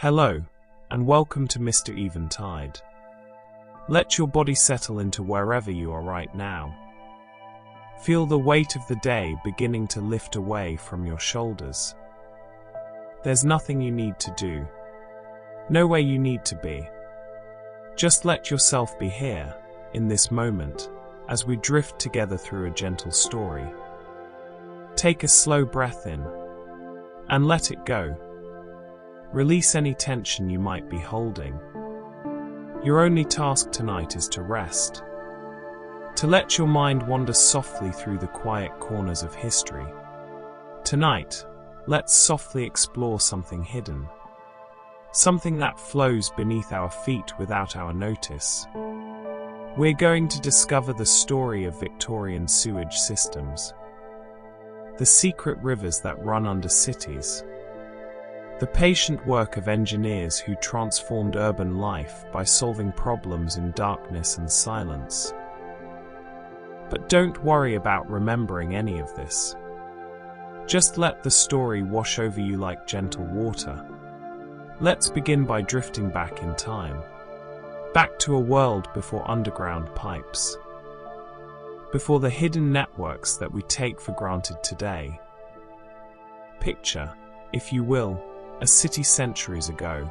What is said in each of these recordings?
Hello, and welcome to MrEventide. Let your body settle into wherever you are right now. Feel the weight of the day beginning to lift away from your shoulders. There's nothing you need to do. Nowhere you need to be. Just let yourself be here, in this moment, as we drift together through a gentle story. Take a slow breath in, and let it go. Release any tension you might be holding. Your only task tonight is to rest. To let your mind wander softly through the quiet corners of history. Tonight, let's softly explore something hidden. Something that flows beneath our feet without our notice. We're going to discover the story of Victorian sewage systems. The secret rivers that run under cities. The patient work of engineers who transformed urban life by solving problems in darkness and silence. But don't worry about remembering any of this. Just let the story wash over you like gentle water. Let's begin by drifting back in time. Back to a world before underground pipes. Before the hidden networks that we take for granted today. Picture, if you will, a city centuries ago,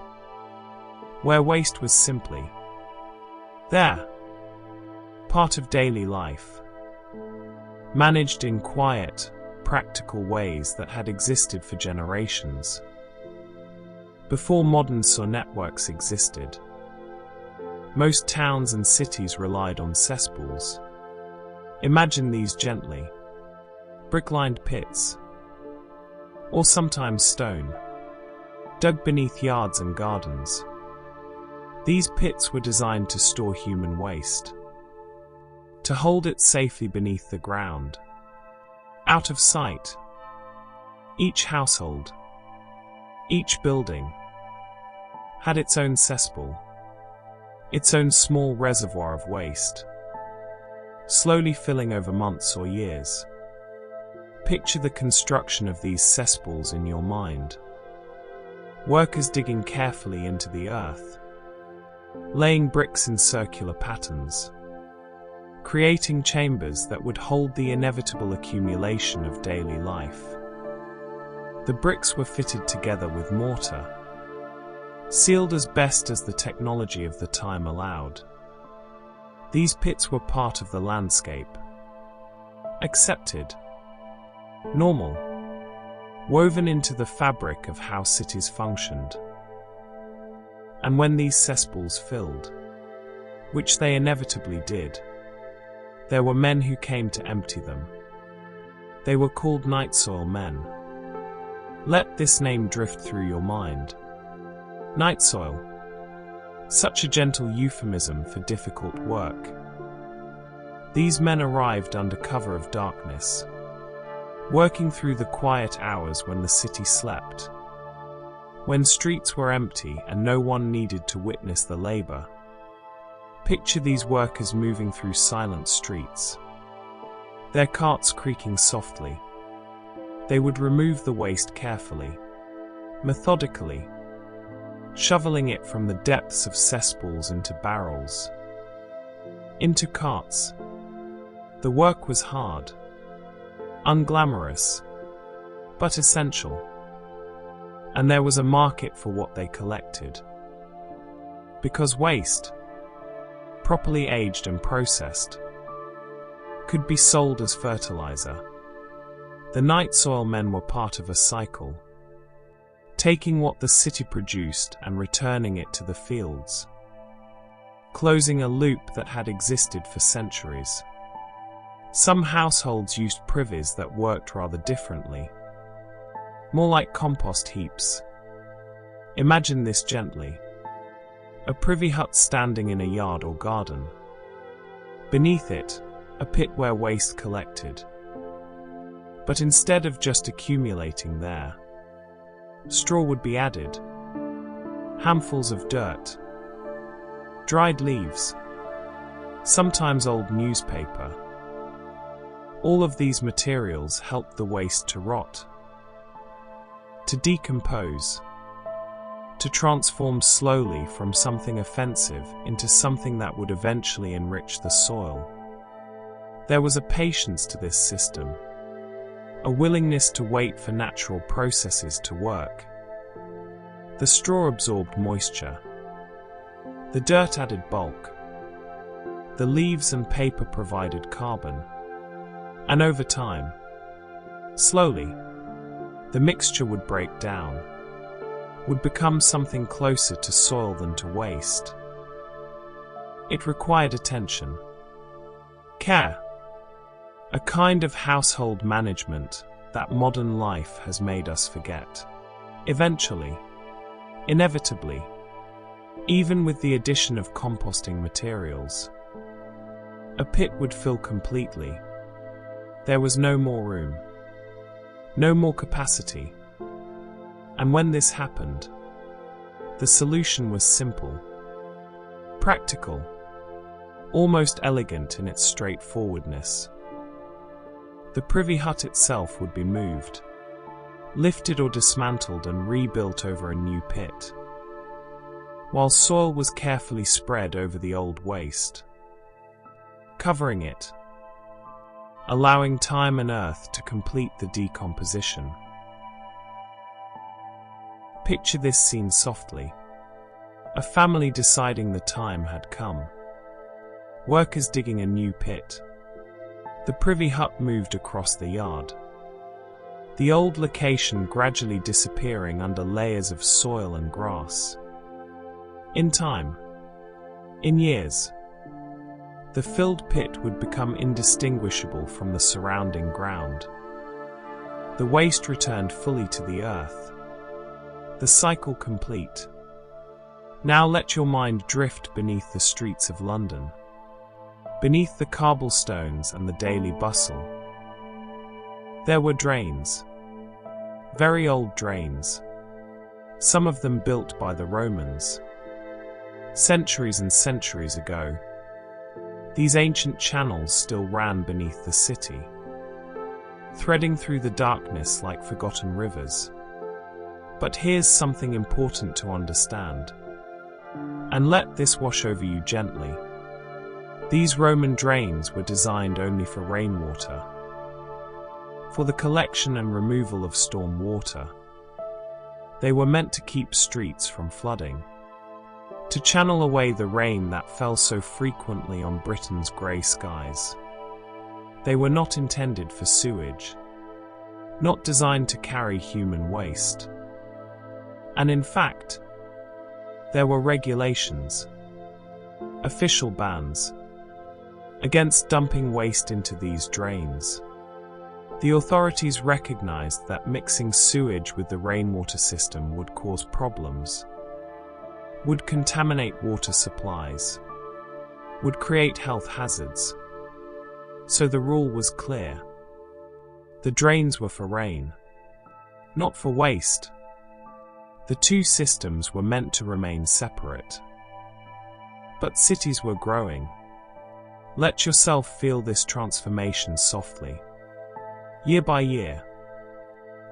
where waste was simply there, part of daily life, managed in quiet, practical ways that had existed for generations. Before modern sewer networks existed, most towns and cities relied on cesspools. Imagine these gently, brick-lined pits, or sometimes stone, dug beneath yards and gardens. These pits were designed to store human waste, to hold it safely beneath the ground, out of sight. Each household, each building, had its own cesspool, its own small reservoir of waste, slowly filling over months or years. Picture the construction of these cesspools in your mind. Workers digging carefully into the earth, laying bricks in circular patterns, creating chambers that would hold the inevitable accumulation of daily life. The bricks were fitted together with mortar, sealed as best as the technology of the time allowed. These pits were part of the landscape, accepted, normal, woven into the fabric of how cities functioned. And when these cesspools filled, which they inevitably did, there were men who came to empty them. They were called night soil men. Let this name drift through your mind. Night soil. Such a gentle euphemism for difficult work. These men arrived under cover of darkness, working through the quiet hours when the city slept, when streets were empty and no one needed to witness the labor. Picture these workers moving through silent streets, their carts creaking softly. They would remove the waste carefully, methodically, shoveling it from the depths of cesspools into barrels, into carts. The work was hard, unglamorous, but essential. And there was a market for what they collected. Because waste, properly aged and processed, could be sold as fertilizer. The night soil men were part of a cycle, taking what the city produced and returning it to the fields, closing a loop that had existed for centuries. Some households used privies that worked rather differently, more like compost heaps. Imagine this gently. A privy hut standing in a yard or garden. Beneath it, a pit where waste collected. But instead of just accumulating there, straw would be added, handfuls of dirt, dried leaves, sometimes old newspaper. All of these materials helped the waste to rot, to decompose, to transform slowly from something offensive into something that would eventually enrich the soil. There was a patience to this system, a willingness to wait for natural processes to work. The straw absorbed moisture. The dirt added bulk. The leaves and paper provided carbon. And over time, slowly, the mixture would break down, would become something closer to soil than to waste. It required attention, care, a kind of household management that modern life has made us forget. Eventually, inevitably, even with the addition of composting materials, a pit would fill completely. There was no more room, no more capacity. And when this happened, the solution was simple, practical, almost elegant in its straightforwardness. The privy hut itself would be moved, lifted or dismantled and rebuilt over a new pit, while soil was carefully spread over the old waste, covering it, allowing time and earth to complete the decomposition. Picture this scene softly. A family deciding the time had come. Workers digging a new pit. The privy hut moved across the yard. The old location gradually disappearing under layers of soil and grass. In time, in years, the filled pit would become indistinguishable from the surrounding ground. The waste returned fully to the earth. The cycle complete. Now let your mind drift beneath the streets of London, beneath the cobblestones and the daily bustle. There were drains, very old drains, some of them built by the Romans, centuries and centuries ago. These ancient channels still ran beneath the city, threading through the darkness like forgotten rivers. But here's something important to understand, and let this wash over you gently. These Roman drains were designed only for rainwater, for the collection and removal of storm water. They were meant to keep streets from flooding, to channel away the rain that fell so frequently on Britain's grey skies. They were not intended for sewage, not designed to carry human waste. And in fact, there were regulations, official bans, against dumping waste into these drains. The authorities recognized that mixing sewage with the rainwater system would cause problems, would contaminate water supplies, would create health hazards. So the rule was clear. The drains were for rain, not for waste. The two systems were meant to remain separate. But cities were growing. Let yourself feel this transformation softly. Year by year,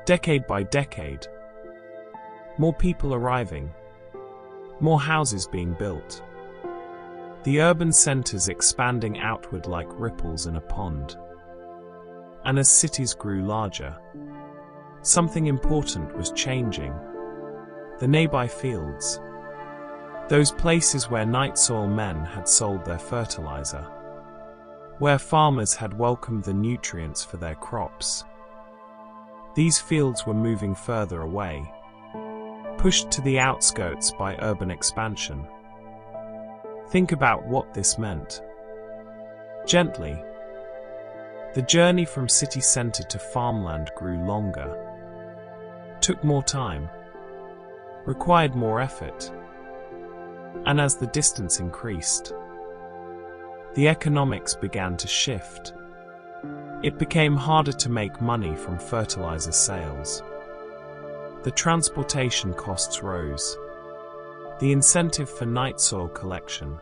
decade by decade, more people arriving, more houses being built. The urban centers expanding outward like ripples in a pond. And as cities grew larger, something important was changing. The nearby fields, those places where night soil men had sold their fertilizer, where farmers had welcomed the nutrients for their crops. These fields were moving further away, pushed to the outskirts by urban expansion. Think about what this meant. Gently, the journey from city center to farmland grew longer, took more time, required more effort. And as the distance increased, the economics began to shift. It became harder to make money from fertilizer sales. The transportation costs rose. The incentive for night soil collection,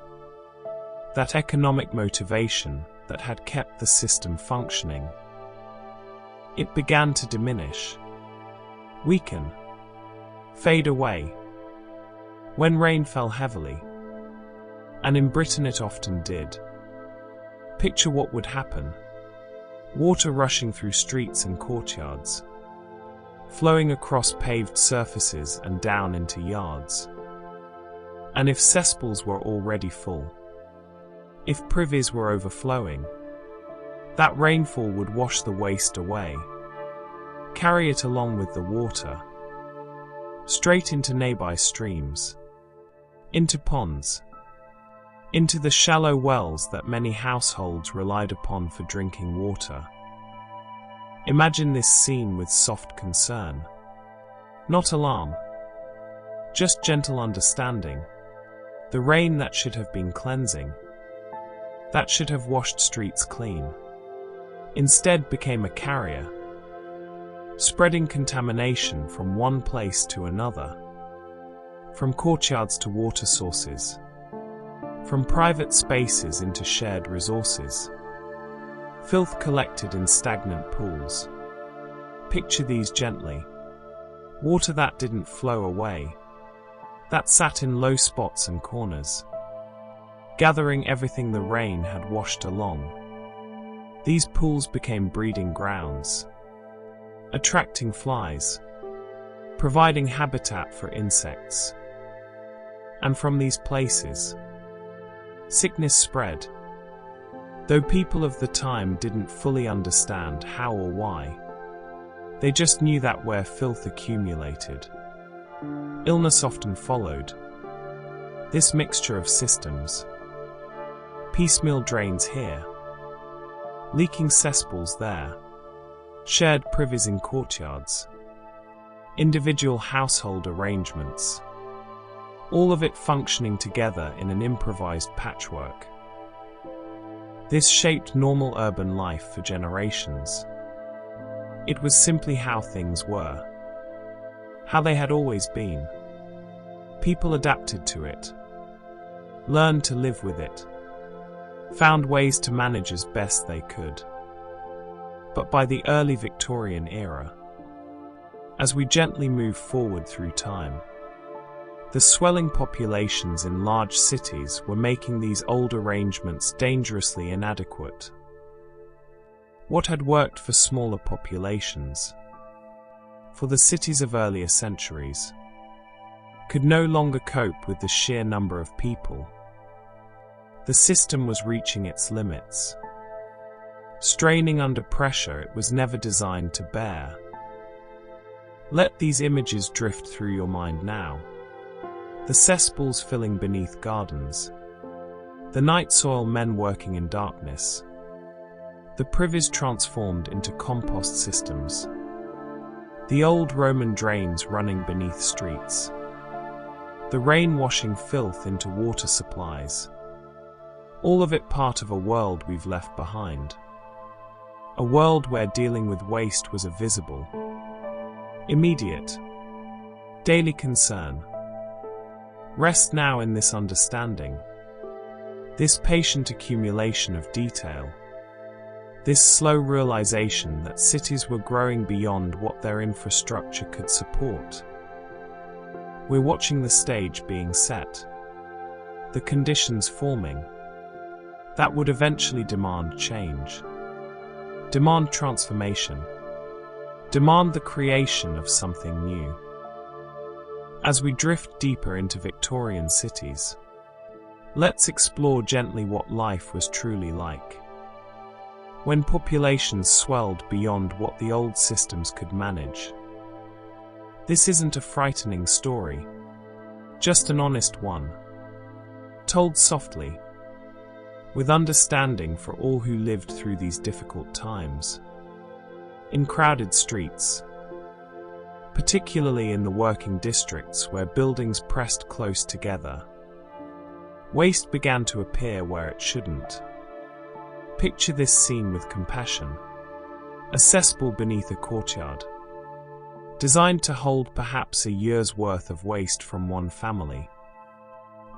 that economic motivation that had kept the system functioning, it began to diminish, weaken, fade away. When rain fell heavily, and in Britain it often did, picture what would happen. Water rushing through streets and courtyards, flowing across paved surfaces and down into yards. And if cesspools were already full, if privies were overflowing, that rainfall would wash the waste away, carry it along with the water, straight into nearby streams, into ponds, into the shallow wells that many households relied upon for drinking water. Imagine this scene with soft concern, not alarm, just gentle understanding. The rain that should have been cleansing, that should have washed streets clean, instead became a carrier, spreading contamination from one place to another, from courtyards to water sources, from private spaces into shared resources. Filth collected in stagnant pools. Picture these gently. Water that didn't flow away, that sat in low spots and corners, gathering everything the rain had washed along. These pools became breeding grounds, attracting flies, providing habitat for insects. And from these places, sickness spread, though people of the time didn't fully understand how or why. They just knew that where filth accumulated, illness often followed. This mixture of systems, piecemeal drains here, leaking cesspools there, shared privies in courtyards, individual household arrangements, all of it functioning together in an improvised patchwork. This shaped normal urban life for generations. It was simply how things were, how they had always been. People adapted to it, learned to live with it, found ways to manage as best they could. But by the early Victorian era, as we gently move forward through time, the swelling populations in large cities were making these old arrangements dangerously inadequate. What had worked for smaller populations, for the cities of earlier centuries, could no longer cope with the sheer number of people. The system was reaching its limits, straining under pressure it was never designed to bear. Let these images drift through your mind now. The cesspools filling beneath gardens, the night soil men working in darkness, the privies transformed into compost systems, the old Roman drains running beneath streets, the rain washing filth into water supplies, all of it part of a world we've left behind. A world where dealing with waste was a visible, immediate, daily concern. Rest now in this understanding, this patient accumulation of detail, this slow realization that cities were growing beyond what their infrastructure could support. We're watching the stage being set, the conditions forming, that would eventually demand change, demand transformation, demand the creation of something new. As we drift deeper into Victorian cities, let's explore gently what life was truly like, when populations swelled beyond what the old systems could manage. This isn't a frightening story, just an honest one, told softly, with understanding for all who lived through these difficult times. In crowded streets, particularly in the working districts where buildings pressed close together, waste began to appear where it shouldn't. Picture this scene with compassion. A cesspool beneath a courtyard, designed to hold perhaps a year's worth of waste from one family,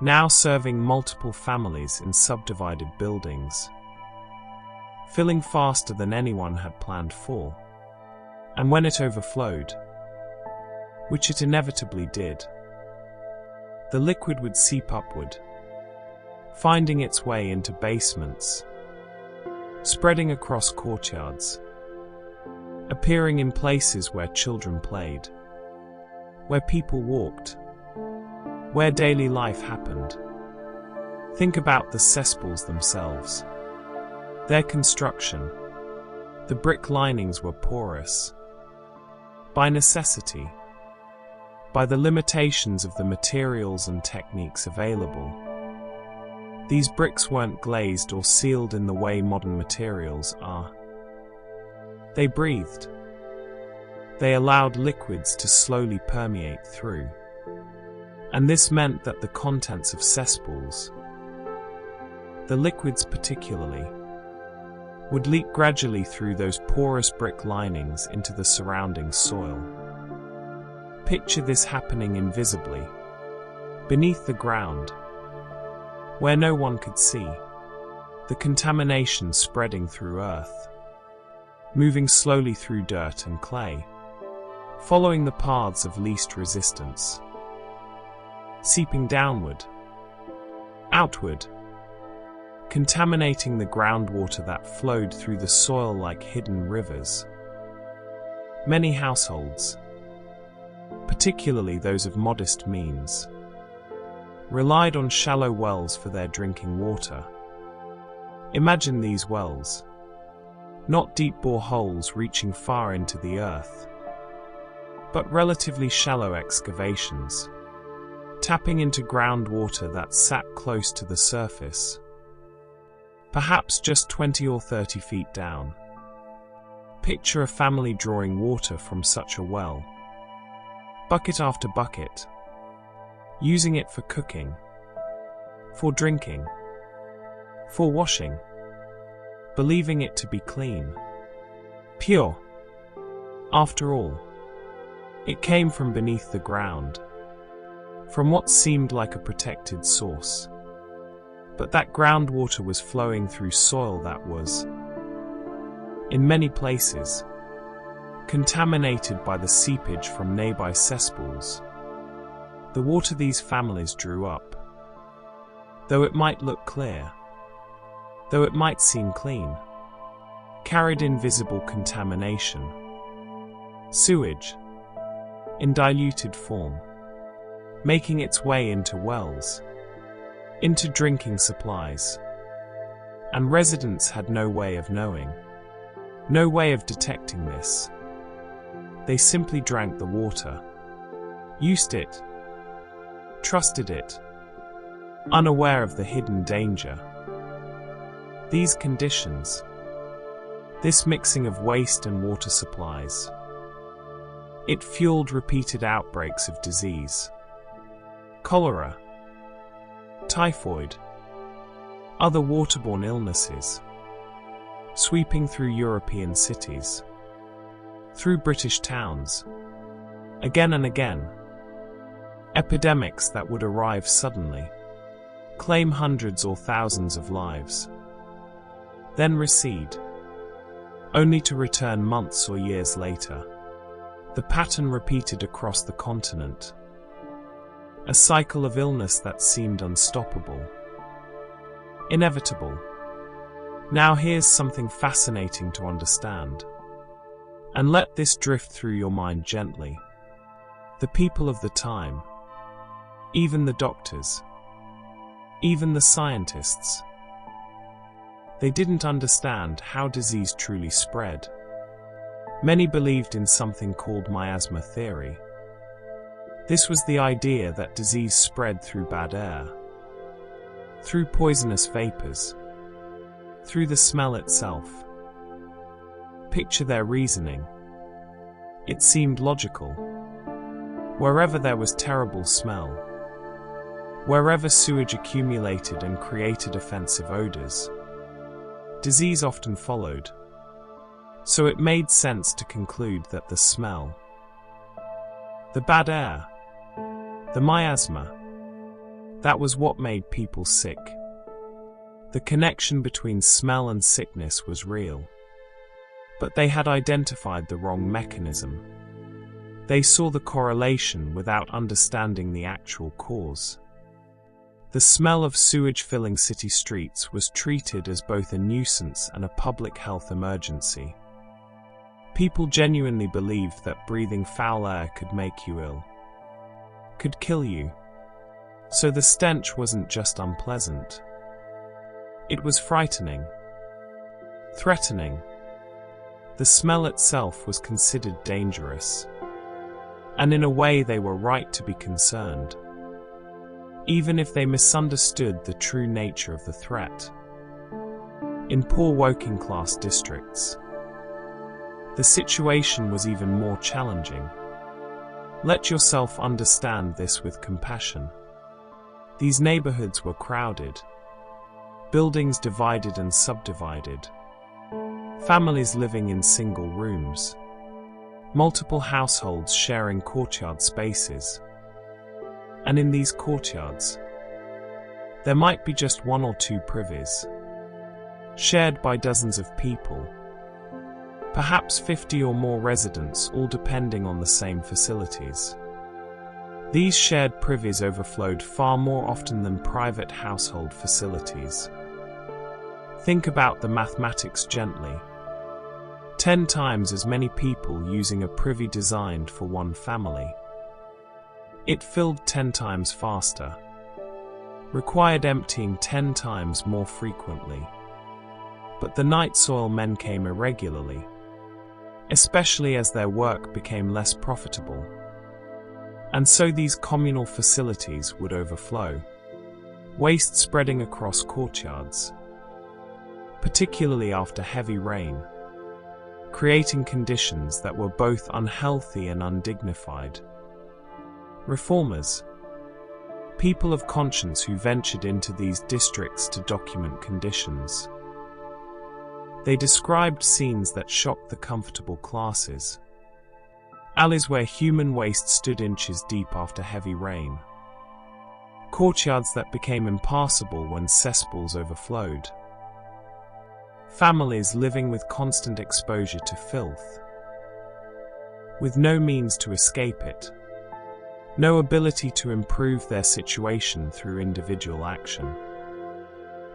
now serving multiple families in subdivided buildings, filling faster than anyone had planned for. And when it overflowed, which it inevitably did, The liquid would seep upward, finding its way into basements, spreading across courtyards, appearing in places where children played, where people walked, where daily life happened. Think about the cesspools themselves. Their construction. The brick linings were porous. By necessity. By the limitations of the materials and techniques available. These bricks weren't glazed or sealed in the way modern materials are. They breathed. They allowed liquids to slowly permeate through. And this meant that the contents of cesspools, the liquids particularly, would leak gradually through those porous brick linings into the surrounding soil. Picture this happening invisibly, beneath the ground, where no one could see, the contamination spreading through earth, moving slowly through dirt and clay, following the paths of least resistance, seeping downward, outward, contaminating the groundwater that flowed through the soil like hidden rivers. Many households, particularly those of modest means, relied on shallow wells for their drinking water. Imagine these wells, not deep boreholes reaching far into the earth, but relatively shallow excavations, tapping into groundwater that sat close to the surface, perhaps just 20 or 30 feet down. Picture a family drawing water from such a well, bucket after bucket, using it for cooking, for drinking, for washing, believing it to be clean, pure. After all, it came from beneath the ground, from what seemed like a protected source. But that groundwater was flowing through soil that was, in many places, contaminated by the seepage from nearby cesspools. The water these families drew up, though it might look clear, though it might seem clean, carried invisible contamination. Sewage, in diluted form, making its way into wells, into drinking supplies. And residents had no way of knowing, no way of detecting this. They simply drank the water, used it, trusted it, unaware of the hidden danger. These conditions, this mixing of waste and water supplies, it fueled repeated outbreaks of disease. Cholera, typhoid, other waterborne illnesses, sweeping through European cities, through British towns, again and again. Epidemics that would arrive suddenly, claim hundreds or thousands of lives, then recede, only to return months or years later. The pattern repeated across the continent. A cycle of illness that seemed unstoppable, inevitable. Now here's something fascinating to understand. And let this drift through your mind gently. The people of the time, even the doctors, even the scientists, they didn't understand how disease truly spread. Many believed in something called miasma theory. This was the idea that disease spread through bad air, through poisonous vapors, through the smell itself. Picture their reasoning. It seemed logical. Wherever there was terrible smell, wherever sewage accumulated and created offensive odors, disease often followed. So it made sense to conclude that the smell, the bad air, the miasma, that was what made people sick. The connection between smell and sickness was real. But they had identified the wrong mechanism. They saw the correlation without understanding the actual cause. The smell of sewage filling city streets was treated as both a nuisance and a public health emergency. People genuinely believed that breathing foul air could make you ill, could kill you. So the stench wasn't just unpleasant. It was frightening, threatening. The smell itself was considered dangerous. And in a way they were right to be concerned, even if they misunderstood the true nature of the threat. In poor working-class districts, the situation was even more challenging. Let yourself understand this with compassion. These neighborhoods were crowded, buildings divided and subdivided, families living in single rooms, multiple households sharing courtyard spaces. And in these courtyards, there might be just one or two privies, shared by dozens of people, perhaps 50 or more residents, all depending on the same facilities. These shared privies overflowed far more often than private household facilities. Think about the mathematics gently. 10 times as many people using a privy designed for one family. It filled 10 times faster, required emptying 10 times more frequently. But the night soil men came irregularly, especially as their work became less profitable. And so these communal facilities would overflow, waste spreading across courtyards, particularly after heavy rain, creating conditions that were both unhealthy and undignified. Reformers, people of conscience who ventured into these districts to document conditions. They described scenes that shocked the comfortable classes. Alleys where human waste stood inches deep after heavy rain. Courtyards that became impassable when cesspools overflowed. Families living with constant exposure to filth, with no means to escape it. No ability to improve their situation through individual action.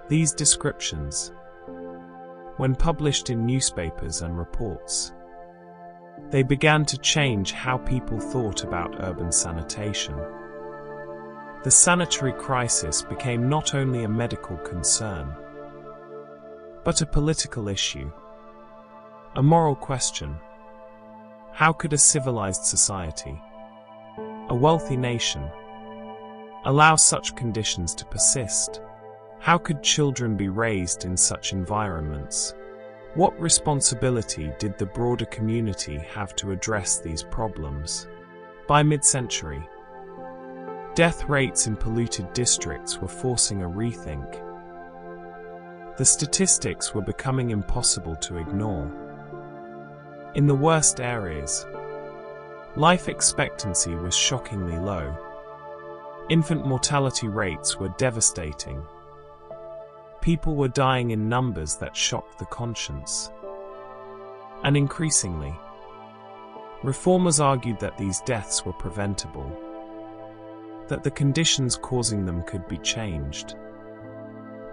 These descriptions, when published in newspapers and reports, they began to change how people thought about urban sanitation. The sanitary crisis became not only a medical concern, but a political issue, a moral question. How could a civilized society, a wealthy nation, allow such conditions to persist? How could children be raised in such environments? What responsibility did the broader community have to address these problems? By mid-century, death rates in polluted districts were forcing a rethink. The statistics were becoming impossible to ignore. In the worst areas, life expectancy was shockingly low. Infant mortality rates were devastating. People were dying in numbers that shocked the conscience. And increasingly, reformers argued that these deaths were preventable, that the conditions causing them could be changed,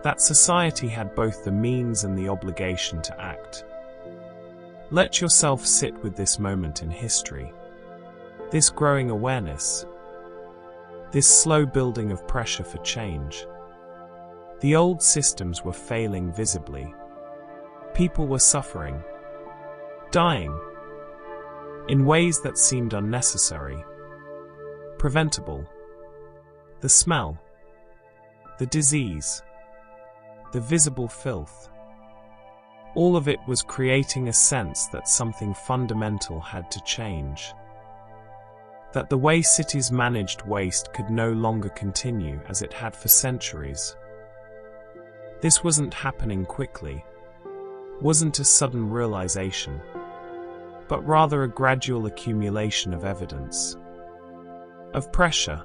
that society had both the means and the obligation to act. Let yourself sit with this moment in history. This growing awareness, this slow building of pressure for change. The old systems were failing visibly. People were suffering, dying, in ways that seemed unnecessary, preventable. The smell, the disease, the visible filth, all of it was creating a sense that something fundamental had to change. That the way cities managed waste could no longer continue as it had for centuries. This wasn't happening quickly, wasn't a sudden realization, but rather a gradual accumulation of evidence, of pressure,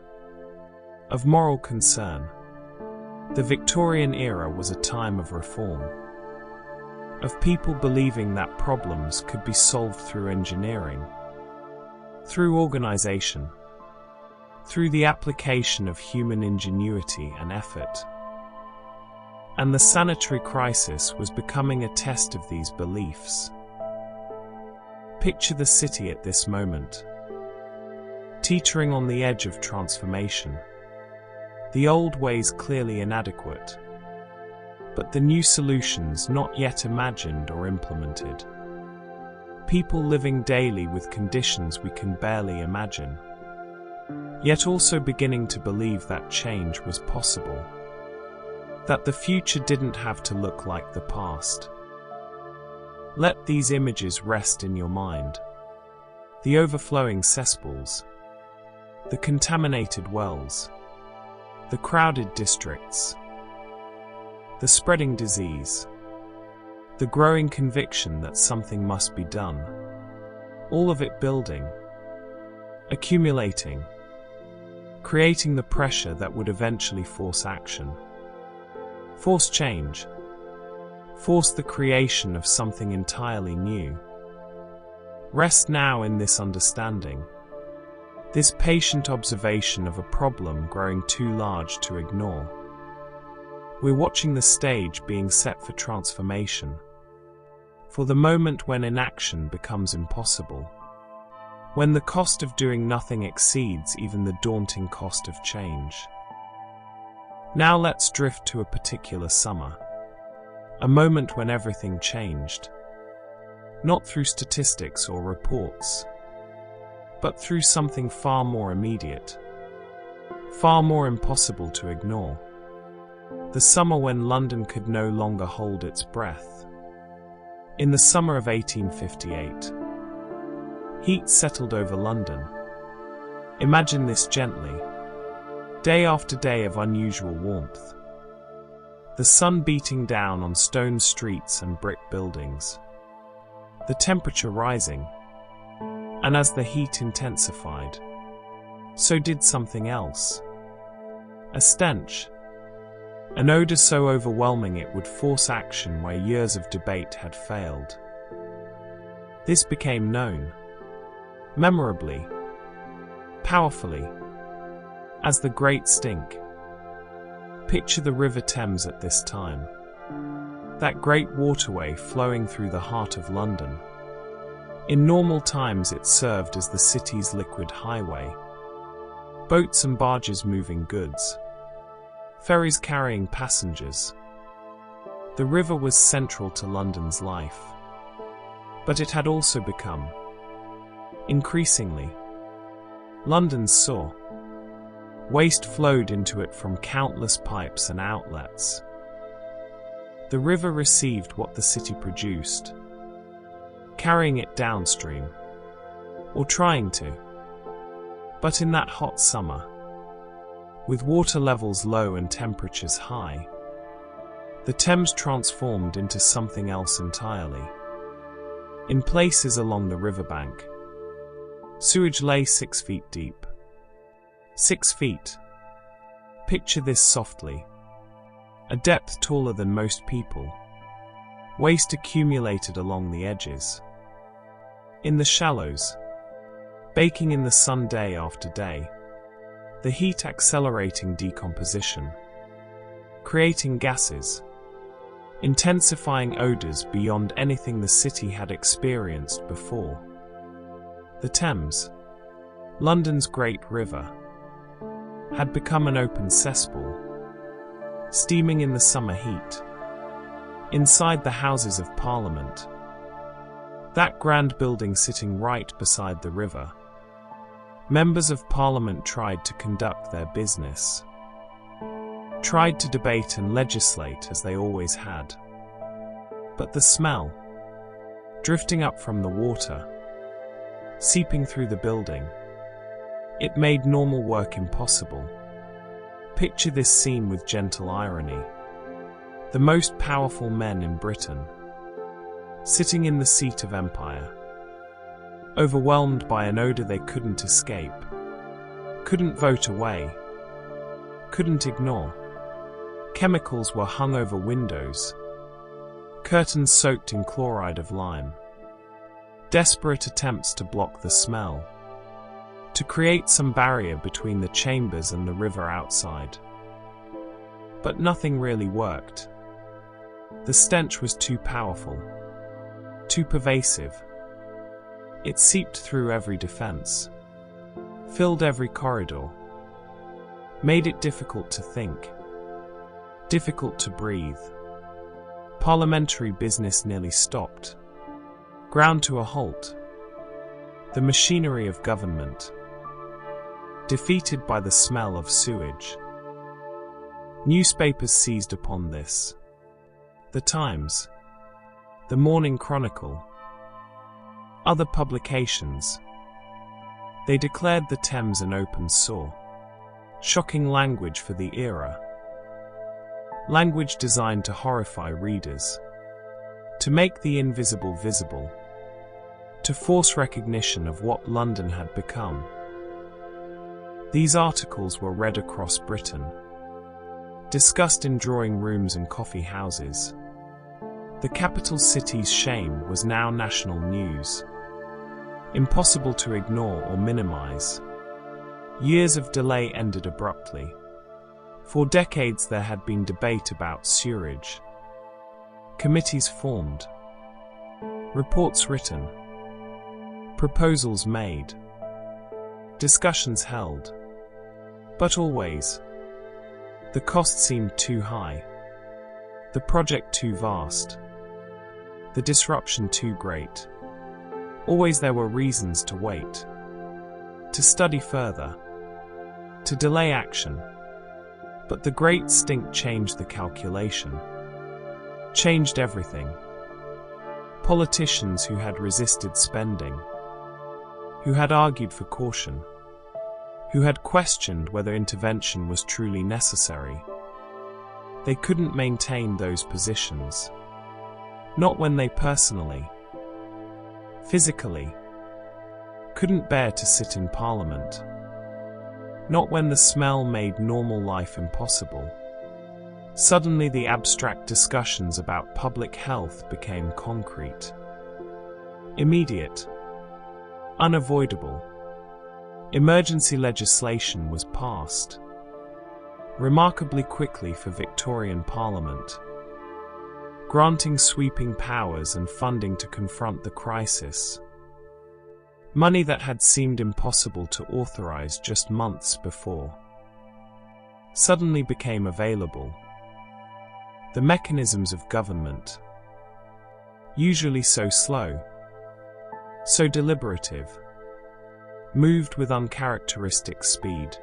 of moral concern. The Victorian era was a time of reform, of people believing that problems could be solved through engineering, through organization, through the application of human ingenuity and effort. And the sanitary crisis was becoming a test of these beliefs. Picture the city at this moment, teetering on the edge of transformation. The old ways clearly inadequate, but the new solutions not yet imagined or implemented. People living daily with conditions we can barely imagine, yet also beginning to believe that change was possible, that the future didn't have to look like the past. Let these images rest in your mind. The overflowing cesspools, the contaminated wells, the crowded districts, the spreading disease, the growing conviction that something must be done, all of it building, accumulating, creating the pressure that would eventually force action, force change, force the creation of something entirely new. Rest now in this understanding, this patient observation of a problem growing too large to ignore. We're watching the stage being set for transformation, for the moment when inaction becomes impossible, when the cost of doing nothing exceeds even the daunting cost of change. Now let's drift to a particular summer, a moment when everything changed, not through statistics or reports, but through something far more immediate, far more impossible to ignore. The summer when London could no longer hold its breath. In the summer of 1858, heat settled over London. Imagine this gently. Day after day of unusual warmth. The sun beating down on stone streets and brick buildings. The temperature rising. And as the heat intensified, so did something else. A stench. An odor so overwhelming it would force action where years of debate had failed. This became known, memorably, powerfully, as the Great Stink. Picture the River Thames at this time, that great waterway flowing through the heart of London. In normal times it served as the city's liquid highway. Boats and barges moving goods, ferries carrying passengers. The river was central to London's life. But it had also become, increasingly, London's sore. Waste flowed into it from countless pipes and outlets. The river received what the city produced, carrying it downstream, or trying to. But in that hot summer, with water levels low and temperatures high, the Thames transformed into something else entirely. In places along the riverbank, sewage lay 6 feet deep. 6 feet. Picture this softly. A depth taller than most people. Waste accumulated along the edges. In the shallows, baking in the sun day after day, the heat accelerating decomposition, creating gases, intensifying odors beyond anything the city had experienced before. The Thames, London's great river, had become an open cesspool, steaming in the summer heat. Inside the Houses of Parliament, that grand building sitting right beside the river, members of Parliament tried to conduct their business, tried to debate and legislate as they always had. But the smell, drifting up from the water, seeping through the building, it made normal work impossible. Picture this scene with gentle irony. The most powerful men in Britain, sitting in the seat of empire, overwhelmed by an odor they couldn't escape, couldn't vote away, couldn't ignore. Chemicals were hung over windows, curtains soaked in chloride of lime. Desperate attempts to block the smell, to create some barrier between the chambers and the river outside. But nothing really worked. The stench was too powerful, too pervasive. It seeped through every defense, filled every corridor, made it difficult to think, difficult to breathe. Parliamentary business nearly stopped, ground to a halt. The machinery of government, defeated by the smell of sewage. Newspapers seized upon this. The Times, the Morning Chronicle, other publications. They declared the Thames an open sore. Shocking language for the era. Language designed to horrify readers, to make the invisible visible, to force recognition of what London had become. These articles were read across Britain, discussed in drawing rooms and coffee houses. The capital city's shame was now national news, impossible to ignore or minimize. Years of delay ended abruptly. For decades there had been debate about sewerage. Committees formed, reports written, proposals made, discussions held. But always, the cost seemed too high, the project too vast, the disruption too great. Always there were reasons to wait, to study further, to delay action. But the great stink changed the calculation, changed everything. Politicians who had resisted spending, who had argued for caution, who had questioned whether intervention was truly necessary. They couldn't maintain those positions. Not when they personally, physically, couldn't bear to sit in Parliament. Not when the smell made normal life impossible. Suddenly the abstract discussions about public health became concrete. Immediate. Unavoidable. Emergency legislation was passed. Remarkably quickly for Victorian Parliament, granting sweeping powers and funding to confront the crisis. Money that had seemed impossible to authorize just months before suddenly became available. The mechanisms of government, usually so slow, so deliberative, moved with uncharacteristic speed.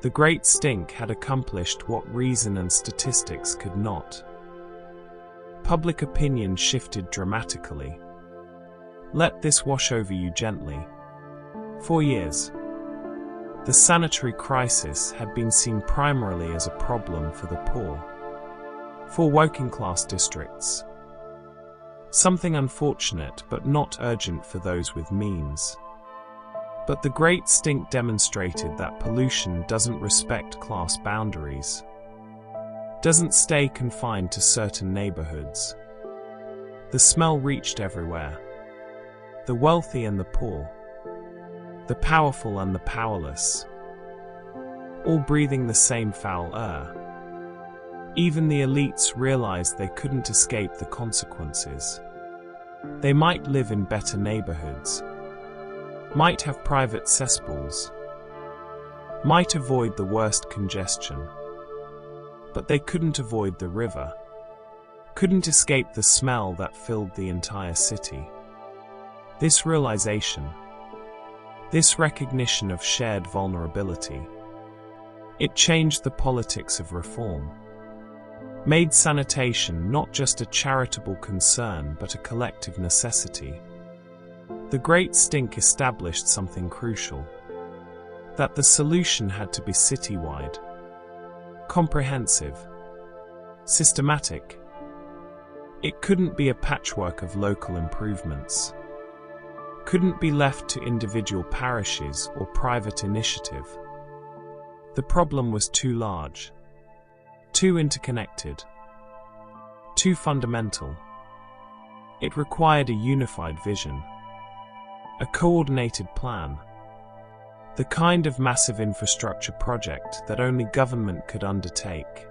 The great stink had accomplished what reason and statistics could not. Public opinion shifted dramatically. Let this wash over you gently. For years, the sanitary crisis had been seen primarily as a problem for the poor, for working-class districts. Something unfortunate but not urgent for those with means. But the great stink demonstrated that pollution doesn't respect class boundaries, doesn't stay confined to certain neighborhoods. The smell reached everywhere. The wealthy and the poor, the powerful and the powerless, all breathing the same foul air. Even the elites realized they couldn't escape the consequences. They might live in better neighborhoods, might have private cesspools, might avoid the worst congestion, but they couldn't avoid the river, couldn't escape the smell that filled the entire city. This realization, this recognition of shared vulnerability, it changed the politics of reform, made sanitation not just a charitable concern but a collective necessity. The great stink established something crucial, that the solution had to be citywide, comprehensive, systematic. It couldn't be a patchwork of local improvements, couldn't be left to individual parishes or private initiative. The problem was too large, too interconnected, too fundamental. It required a unified vision, a coordinated plan, The kind of massive infrastructure project that only government could undertake.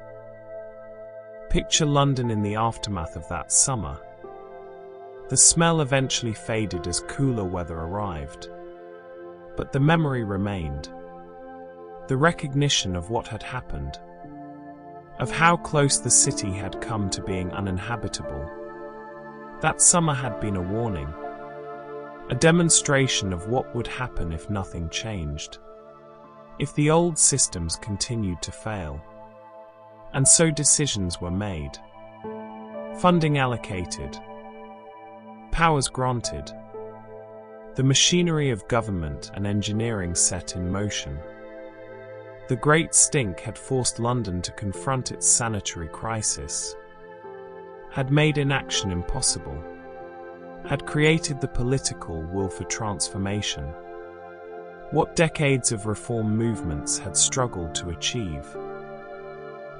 Picture London in the aftermath of that summer. The smell eventually faded as cooler weather arrived. But the memory remained. The recognition of what had happened. Of how close the city had come to being uninhabitable. That summer had been a warning. A demonstration of what would happen if nothing changed. If the old systems continued to fail. And so decisions were made. Funding allocated. Powers granted. The machinery of government and engineering set in motion. The Great Stink had forced London to confront its sanitary crisis. Had made inaction impossible. Had created the political will for transformation. What decades of reform movements had struggled to achieve.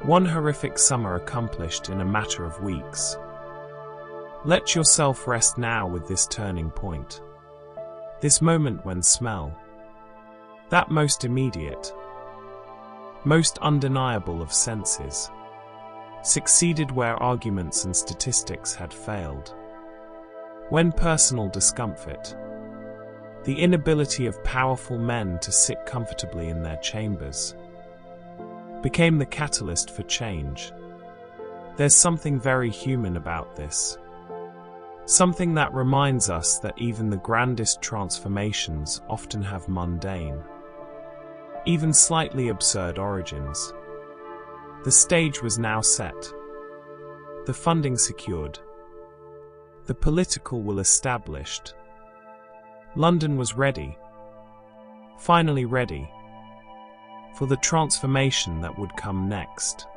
One horrific summer accomplished in a matter of weeks. Let yourself rest now with this turning point. This moment when smell, that most immediate, most undeniable of senses, succeeded where arguments and statistics had failed. When personal discomfort, the inability of powerful men to sit comfortably in their chambers, became the catalyst for change. There's something very human about this. Something that reminds us that even the grandest transformations often have mundane, even slightly absurd origins. The stage was now set. The funding secured. The political will established. London was ready. Finally ready. For the transformation that would come next.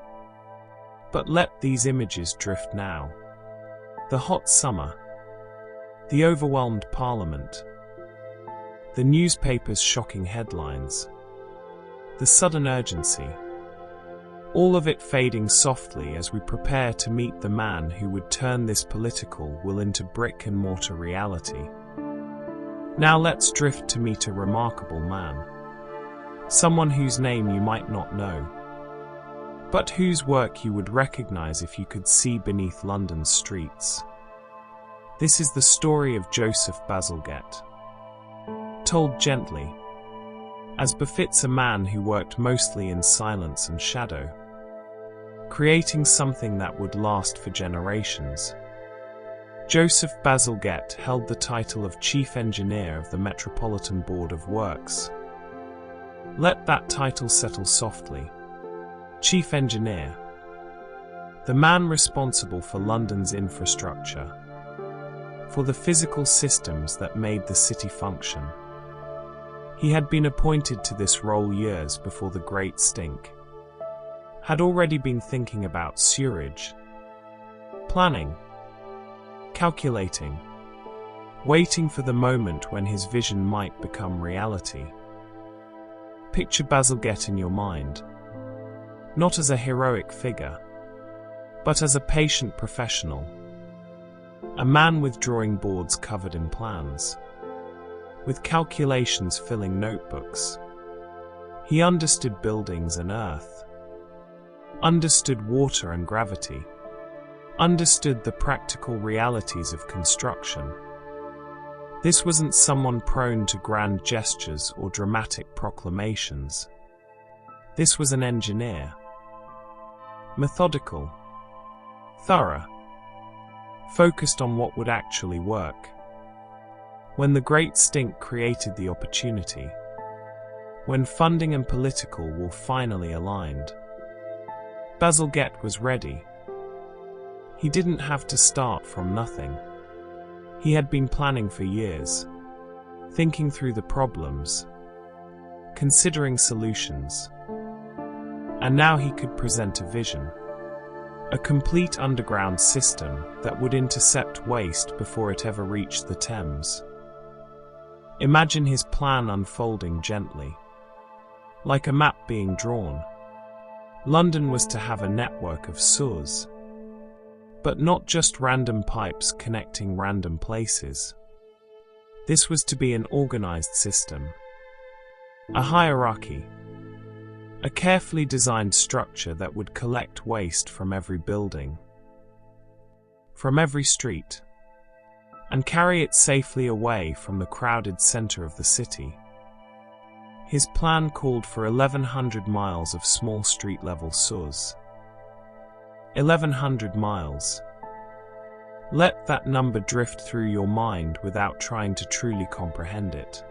But let these images drift now. The hot summer. The overwhelmed Parliament. The newspapers' shocking headlines. The sudden urgency. All of it fading softly as we prepare to meet the man who would turn this political will into brick and mortar reality. Now let's drift to meet a remarkable man. Someone whose name you might not know, but whose work you would recognize if you could see beneath London's streets. This is the story of Joseph Bazalgette. Told gently, as befits a man who worked mostly in silence and shadow, creating something that would last for generations. Joseph Bazalgette held the title of Chief Engineer of the Metropolitan Board of Works. Let that title settle softly. Chief Engineer. The man responsible for London's infrastructure. For the physical systems that made the city function. He had been appointed to this role years before the Great Stink. Had already been thinking about sewerage. Planning. Calculating. Waiting for the moment when his vision might become reality. Picture Bazalgette in your mind. Not as a heroic figure, but as a patient professional. A man with drawing boards covered in plans. With calculations filling notebooks. He understood buildings and earth. Understood water and gravity. Understood the practical realities of construction. This wasn't someone prone to grand gestures or dramatic proclamations. This was an engineer. Methodical. Thorough. Focused on what would actually work. When the Great Stink created the opportunity. When funding and political will finally aligned. Bazalgette was ready. He didn't have to start from nothing. He had been planning for years, thinking through the problems, considering solutions. And now he could present a vision. A complete underground system that would intercept waste before it ever reached the Thames. Imagine his plan unfolding gently. Like a map being drawn. London was to have a network of sewers. But not just random pipes connecting random places. This was to be an organized system. A hierarchy. A carefully designed structure that would collect waste from every building, from every street, and carry it safely away from the crowded center of the city. His plan called for 1,100 miles of small street-level sews. 1,100 miles. Let that number drift through your mind without trying to truly comprehend it.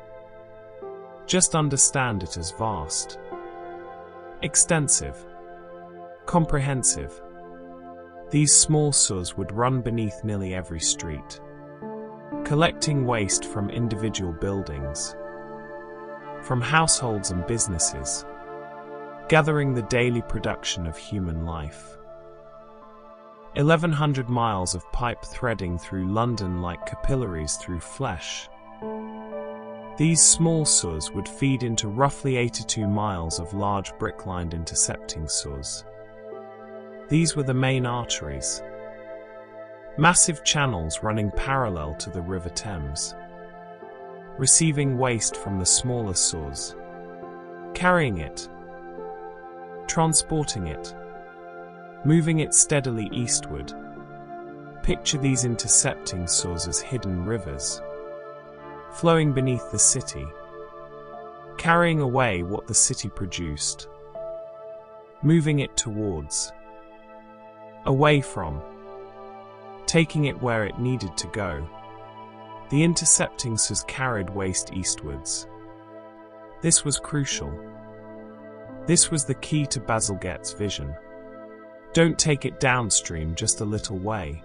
Just understand it as vast, extensive, comprehensive. These small sews would run beneath nearly every street, collecting waste from individual buildings, from households and businesses, gathering the daily production of human life. 1,100 miles of pipe threading through London like capillaries through flesh. These small sews would feed into roughly 82 miles of large brick-lined intercepting sews. These were the main arteries, massive channels running parallel to the River Thames, receiving waste from the smaller sews, carrying it, transporting it, moving it steadily eastward. Picture these intercepting sews as hidden rivers, flowing beneath the city, carrying away what the city produced, moving it towards, away from, taking it where it needed to go. The intercepting sews carried waste eastwards. This was crucial. This was the key to Bazalgette's vision. Don't take it downstream just a little way.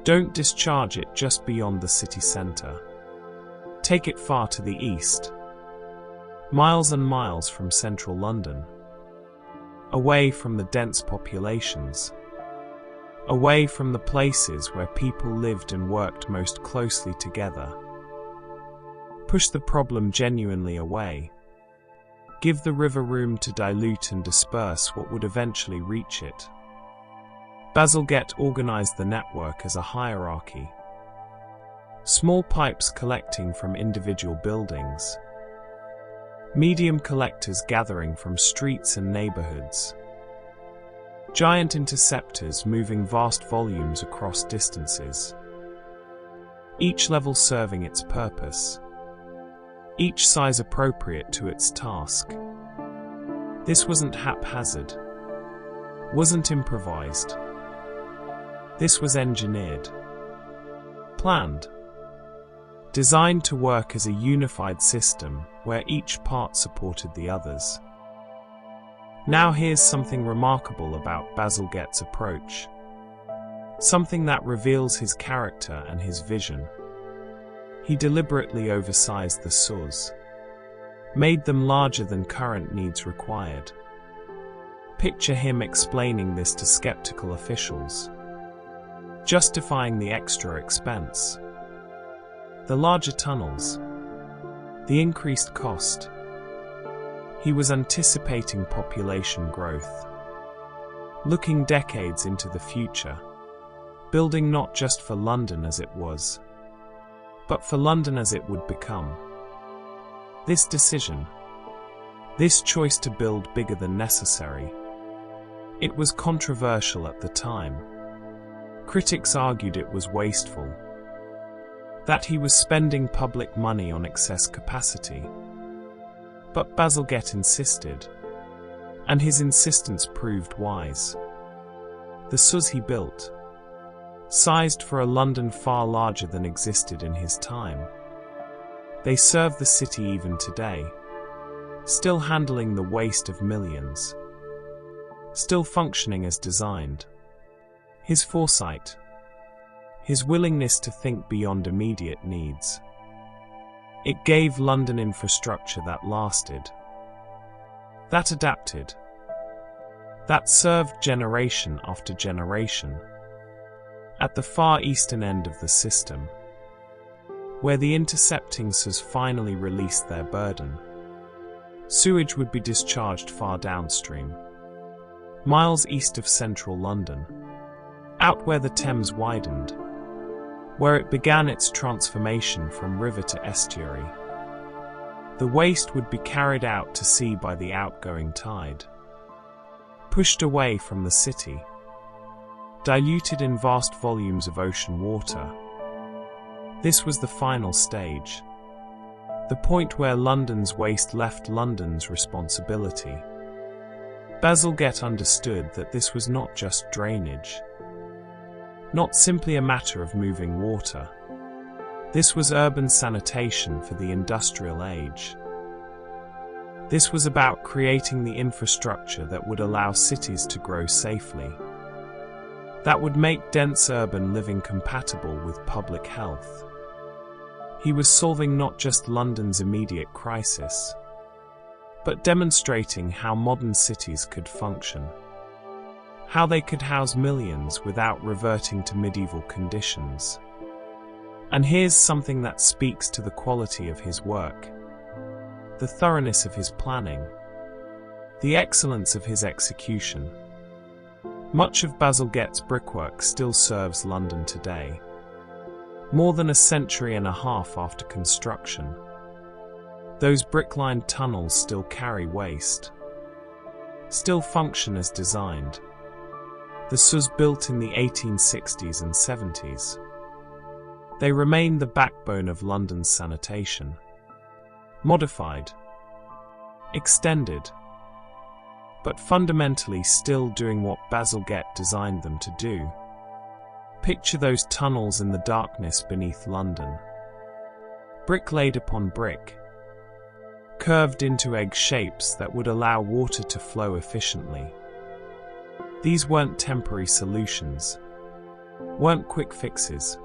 Don't discharge it just beyond the city centre. Take it far to the east, miles and miles from central London, away from the dense populations, away from the places where people lived and worked most closely together. Push the problem genuinely away. Give the river room to dilute and disperse what would eventually reach it. Bazalgette organized the network as a hierarchy. Small pipes collecting from individual buildings. Medium collectors gathering from streets and neighborhoods. Giant interceptors moving vast volumes across distances. Each level serving its purpose. Each size appropriate to its task. This wasn't haphazard, wasn't improvised. This was engineered, planned, designed to work as a unified system where each part supported the others. Now here's something remarkable about Bazalgette's approach, something that reveals his character and his vision. He deliberately oversized the sews, made them larger than current needs required. Picture him explaining this to skeptical officials, justifying the extra expense, the larger tunnels, the increased cost. He was anticipating population growth, looking decades into the future, building not just for London as it was, but for London as it would become. This decision, this choice to build bigger than necessary, it was controversial at the time. Critics argued it was wasteful, that he was spending public money on excess capacity. But Bazalgette insisted, and his insistence proved wise. The sews he built, sized for a London far larger than existed in his time. They serve the city even today, still handling the waste of millions, still functioning as designed. His foresight, his willingness to think beyond immediate needs. It gave London infrastructure that lasted, that adapted, that served generation after generation. At the far eastern end of the system, where the intercepting sews finally released their burden, sewage would be discharged far downstream, miles east of central London, out where the Thames widened, where it began its transformation from river to estuary. The waste would be carried out to sea by the outgoing tide, pushed away from the city, diluted in vast volumes of ocean water. This was the final stage, the point where London's waste left London's responsibility. Bazalgette understood that this was not just drainage, not simply a matter of moving water. This was urban sanitation for the industrial age. This was about creating the infrastructure that would allow cities to grow safely, that would make dense urban living compatible with public health. He was solving not just London's immediate crisis, but demonstrating how modern cities could function, how they could house millions without reverting to medieval conditions. And here's something that speaks to the quality of his work, the thoroughness of his planning, the excellence of his execution. Much of Bazalgette's brickwork still serves London today, more than a century and a half after construction. Those brick-lined tunnels still carry waste, still function as designed. The SUS built in the 1860s and 70s. They remain the backbone of London's sanitation. Modified, extended, but fundamentally still doing what Bazalgette designed them to do. Picture those tunnels in the darkness beneath London. Brick laid upon brick, curved into egg shapes that would allow water to flow efficiently. These weren't temporary solutions, weren't quick fixes.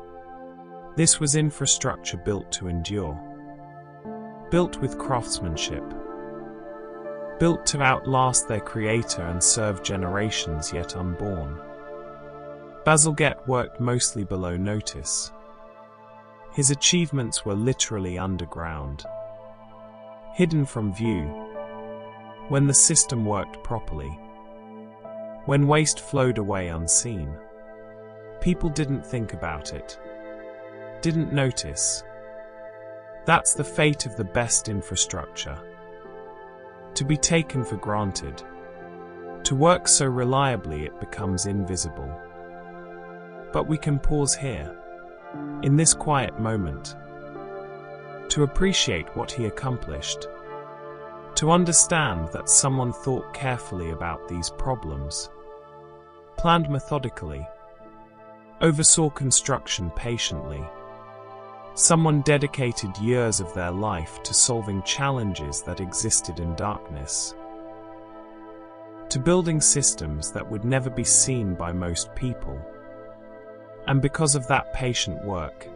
This was infrastructure built to endure, built with craftsmanship, built to outlast their creator and serve generations yet unborn. Bazalgette worked mostly below notice. His achievements were literally underground, hidden from view. When the system worked properly, when waste flowed away unseen, people didn't think about it, didn't notice. That's the fate of the best infrastructure. To be taken for granted, to work so reliably it becomes invisible. But we can pause here, in this quiet moment, to appreciate what he accomplished, to understand that someone thought carefully about these problems, planned methodically, oversaw construction patiently. Someone dedicated years of their life to solving challenges that existed in darkness, to building systems that would never be seen by most people. And because of that patient work,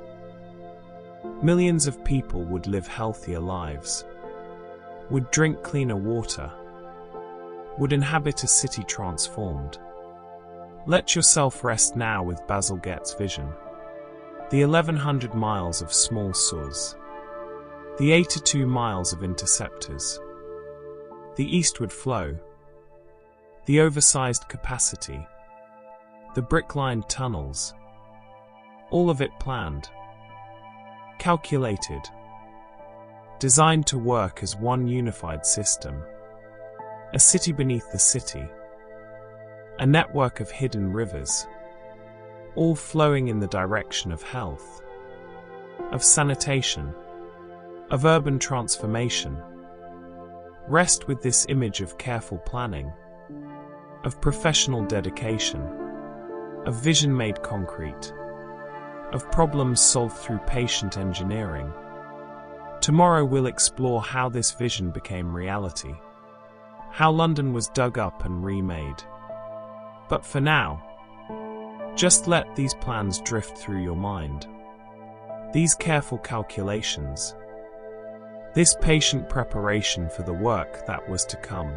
millions of people would live healthier lives, would drink cleaner water, would inhabit a city transformed. Let yourself rest now with Bazalgette's vision. The 1,100 miles of small SUS, the 82 miles of interceptors, the eastward flow, the oversized capacity, the brick-lined tunnels, all of it planned, calculated, designed to work as one unified system, a city beneath the city, a network of hidden rivers, all flowing in the direction of health, of sanitation, of urban transformation. Rest with this image of careful planning, of professional dedication, of vision made concrete, of problems solved through patient engineering. Tomorrow we'll explore how this vision became reality, how London was dug up and remade. But for now, just let these plans drift through your mind. These careful calculations, this patient preparation for the work that was to come.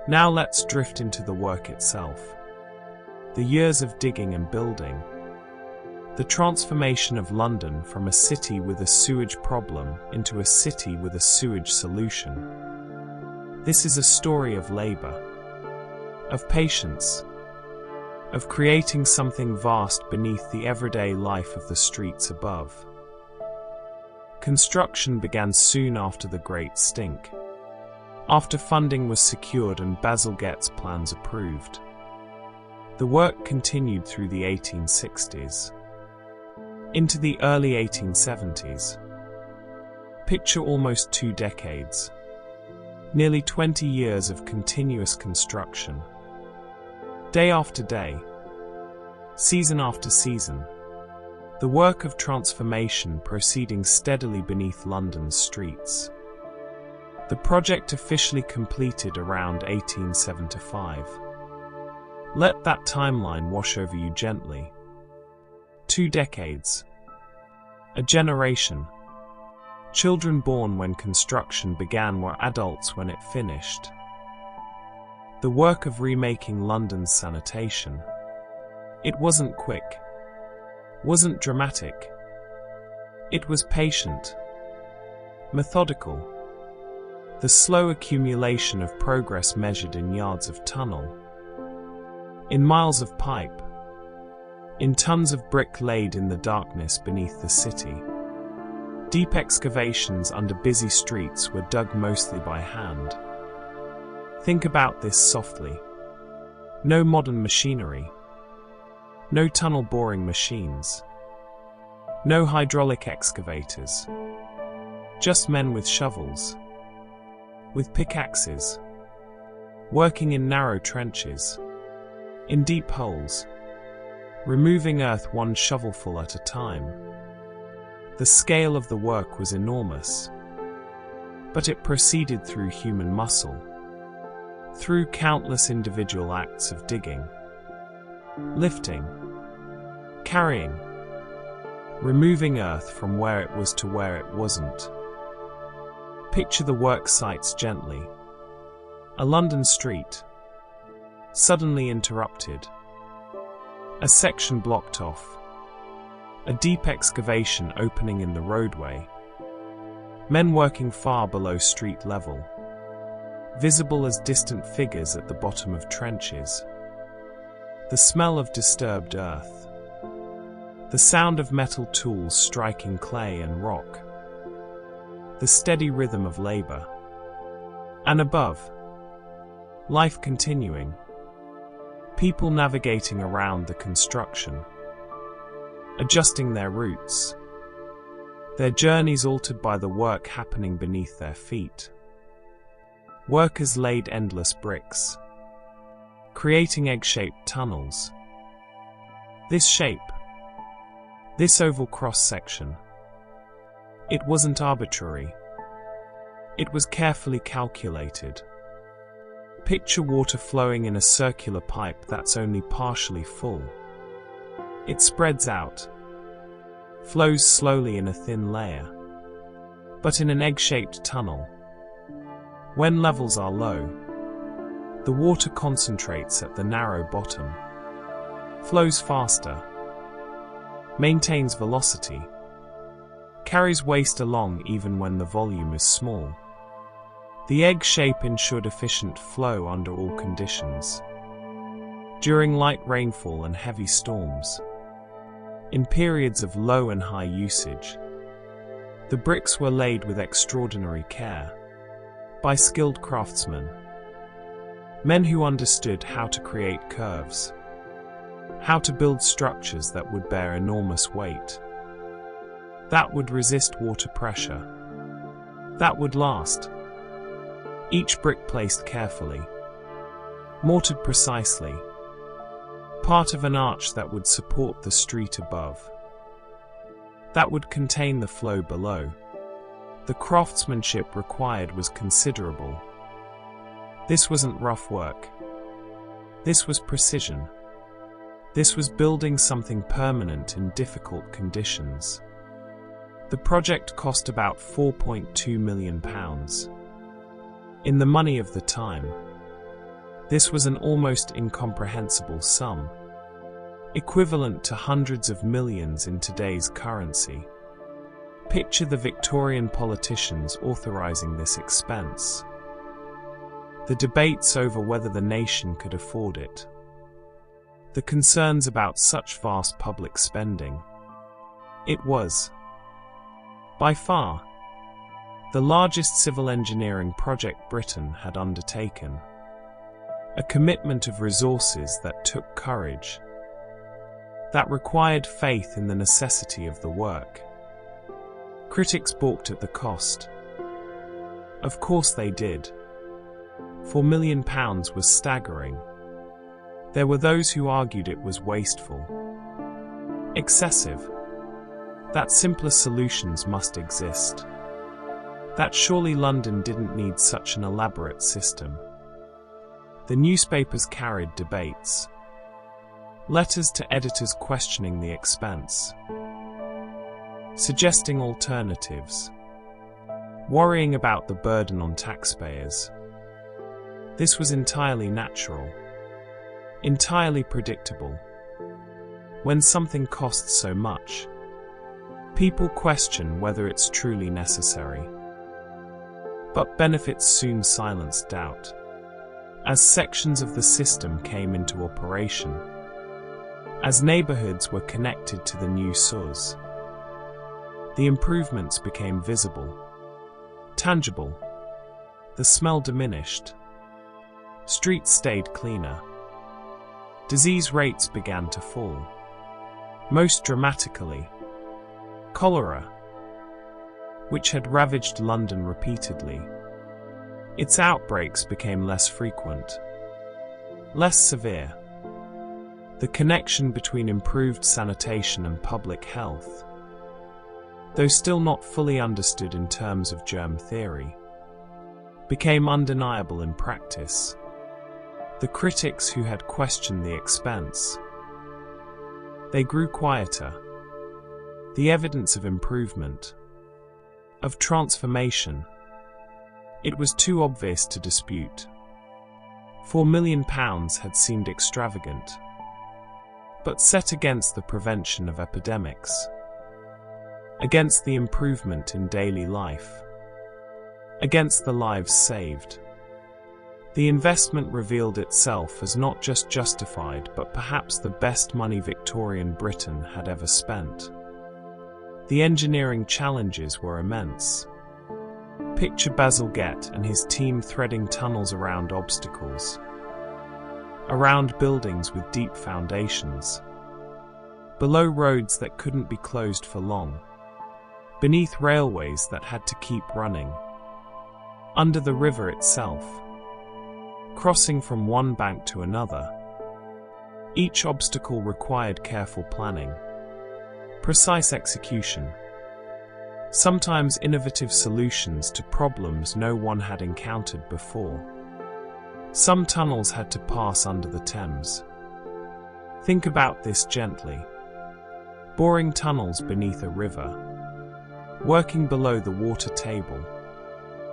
Now let's drift into the work itself. The years of digging and building. The transformation of London from a city with a sewage problem into a city with a sewage solution. This is a story of labor, of patience, of creating something vast beneath the everyday life of the streets above. Construction began soon after the Great Stink, after funding was secured and Bazalgette's plans approved. The work continued through the 1860s. Into the early 1870s. Picture almost 2 decades. Nearly 20 years of continuous construction. Day after day. Season after season. The work of transformation proceeding steadily beneath London's streets. The project officially completed around 1875. Let that timeline wash over you gently. 2 decades. A generation. Children born when construction began were adults when it finished. The work of remaking London's sanitation. It wasn't quick. Wasn't dramatic. It was patient. Methodical. The slow accumulation of progress measured in yards of tunnel. In miles of pipe. In tons of brick laid in the darkness beneath the city. Deep excavations under busy streets were dug mostly by hand. Think about this softly. No modern machinery. No tunnel boring machines. No hydraulic excavators. Just men with shovels. With pickaxes. Working in narrow trenches. In deep holes. Removing earth one shovelful at a time. The scale of the work was enormous. But it proceeded through human muscle. Through countless individual acts of digging. Lifting. Carrying. Removing earth from where it was to where it wasn't. Picture the work sites gently. A London street. Suddenly interrupted. A section blocked off. A deep excavation opening in the roadway. Men working far below street level. Visible as distant figures at the bottom of trenches. The smell of disturbed earth. The sound of metal tools striking clay and rock. The steady rhythm of labor. And above, life continuing. People navigating around the construction. Adjusting their routes. Their journeys altered by the work happening beneath their feet. Workers laid endless bricks, creating egg-shaped tunnels. This shape, this oval cross-section, it wasn't arbitrary. It was carefully calculated. Picture water flowing in a circular pipe that's only partially full. It spreads out, flows slowly in a thin layer, but in an egg-shaped tunnel. When levels are low, the water concentrates at the narrow bottom, flows faster, maintains velocity, carries waste along even when the volume is small. The egg shape ensured efficient flow under all conditions. During light rainfall and heavy storms, in periods of low and high usage, the bricks were laid with extraordinary care by skilled craftsmen, men who understood how to create curves, how to build structures that would bear enormous weight, that would resist water pressure, that would last. Each brick placed carefully, mortared precisely, part of an arch that would support the street above, that would contain the flow below. The craftsmanship required was considerable. This wasn't rough work. This was precision. This was building something permanent in difficult conditions. The project cost about £4.2 million. In the money of the time, this was an almost incomprehensible sum, equivalent to hundreds of millions in today's currency. Picture the Victorian politicians authorizing this expense. The debates over whether the nation could afford it. The concerns about such vast public spending. It was By far, the largest civil engineering project Britain had undertaken. A commitment of resources that took courage, that required faith in the necessity of the work. Critics balked at the cost. Of course they did. £4 million was staggering. There were those who argued it was wasteful, excessive, that simpler solutions must exist, that surely London didn't need such an elaborate system. The newspapers carried debates, letters to editors questioning the expense, suggesting alternatives, worrying about the burden on taxpayers. This was entirely natural, entirely predictable. When something costs so much, people question whether it's truly necessary. But benefits soon silenced doubt, as sections of the system came into operation, as neighborhoods were connected to the new source. The improvements became visible, tangible. The smell diminished. Streets stayed cleaner. Disease rates began to fall. Most dramatically, cholera, which had ravaged London repeatedly. Its outbreaks became less frequent, less severe. The connection between improved sanitation and public health, though still not fully understood in terms of germ theory, became undeniable in practice. The critics who had questioned the expense, they grew quieter. The evidence of improvement, of transformation, it was too obvious to dispute. £4 million had seemed extravagant, but set against the prevention of epidemics, against the improvement in daily life, against the lives saved, the investment revealed itself as not just justified but perhaps the best money Victorian Britain had ever spent. The engineering challenges were immense. Picture Bazalgette and his team threading tunnels around obstacles, around buildings with deep foundations, below roads that couldn't be closed for long, beneath railways that had to keep running, under the river itself, crossing from one bank to another. Each obstacle required careful planning, precise execution, sometimes innovative solutions to problems no one had encountered before. Some tunnels had to pass under the Thames. Think about this gently. Boring tunnels beneath a river, working below the water table,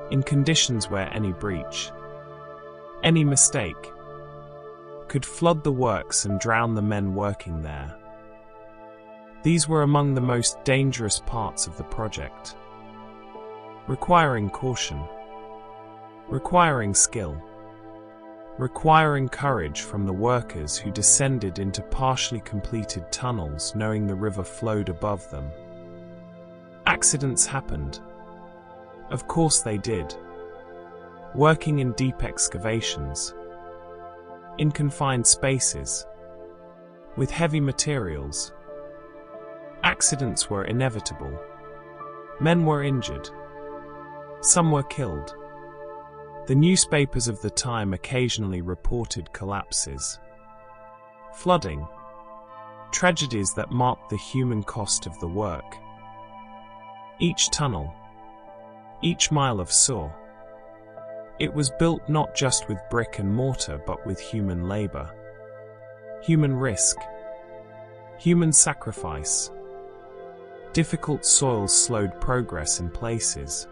in conditions where any breach, any mistake, could flood the works and drown the men working there. These were among the most dangerous parts of the project, requiring caution, requiring skill, requiring courage from the workers who descended into partially completed tunnels knowing the river flowed above them. Accidents happened. Of course they did. Working in deep excavations, in confined spaces, with heavy materials. Accidents were inevitable. Men were injured. Some were killed. The newspapers of the time occasionally reported collapses, flooding, tragedies that marked the human cost of the work. Each tunnel, each mile of saw, it was built not just with brick and mortar but with human labor, human risk, human sacrifice. Difficult soils slowed progress in places.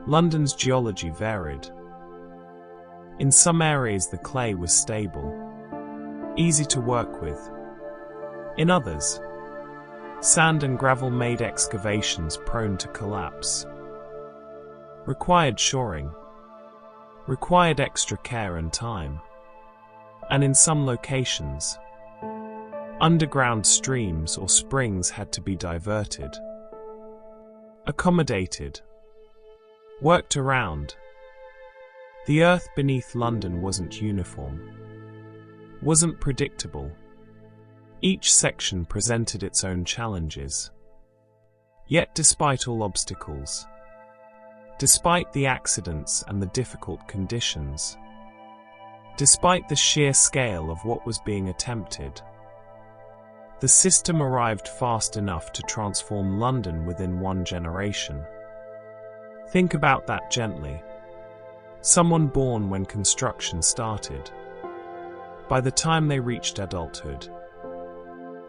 London's geology varied. In some areas the clay was stable, easy to work with. In others, sand and gravel made excavations prone to collapse. Required shoring, required extra care and time. And in some locations, underground streams or springs had to be diverted. accommodated, worked around. The earth beneath London wasn't uniform, wasn't predictable. Each section presented its own challenges. Yet despite all obstacles, despite the accidents and the difficult conditions, despite the sheer scale of what was being attempted, the system arrived fast enough to transform London within one generation. Think about that gently. Someone born when construction started. By the time they reached adulthood,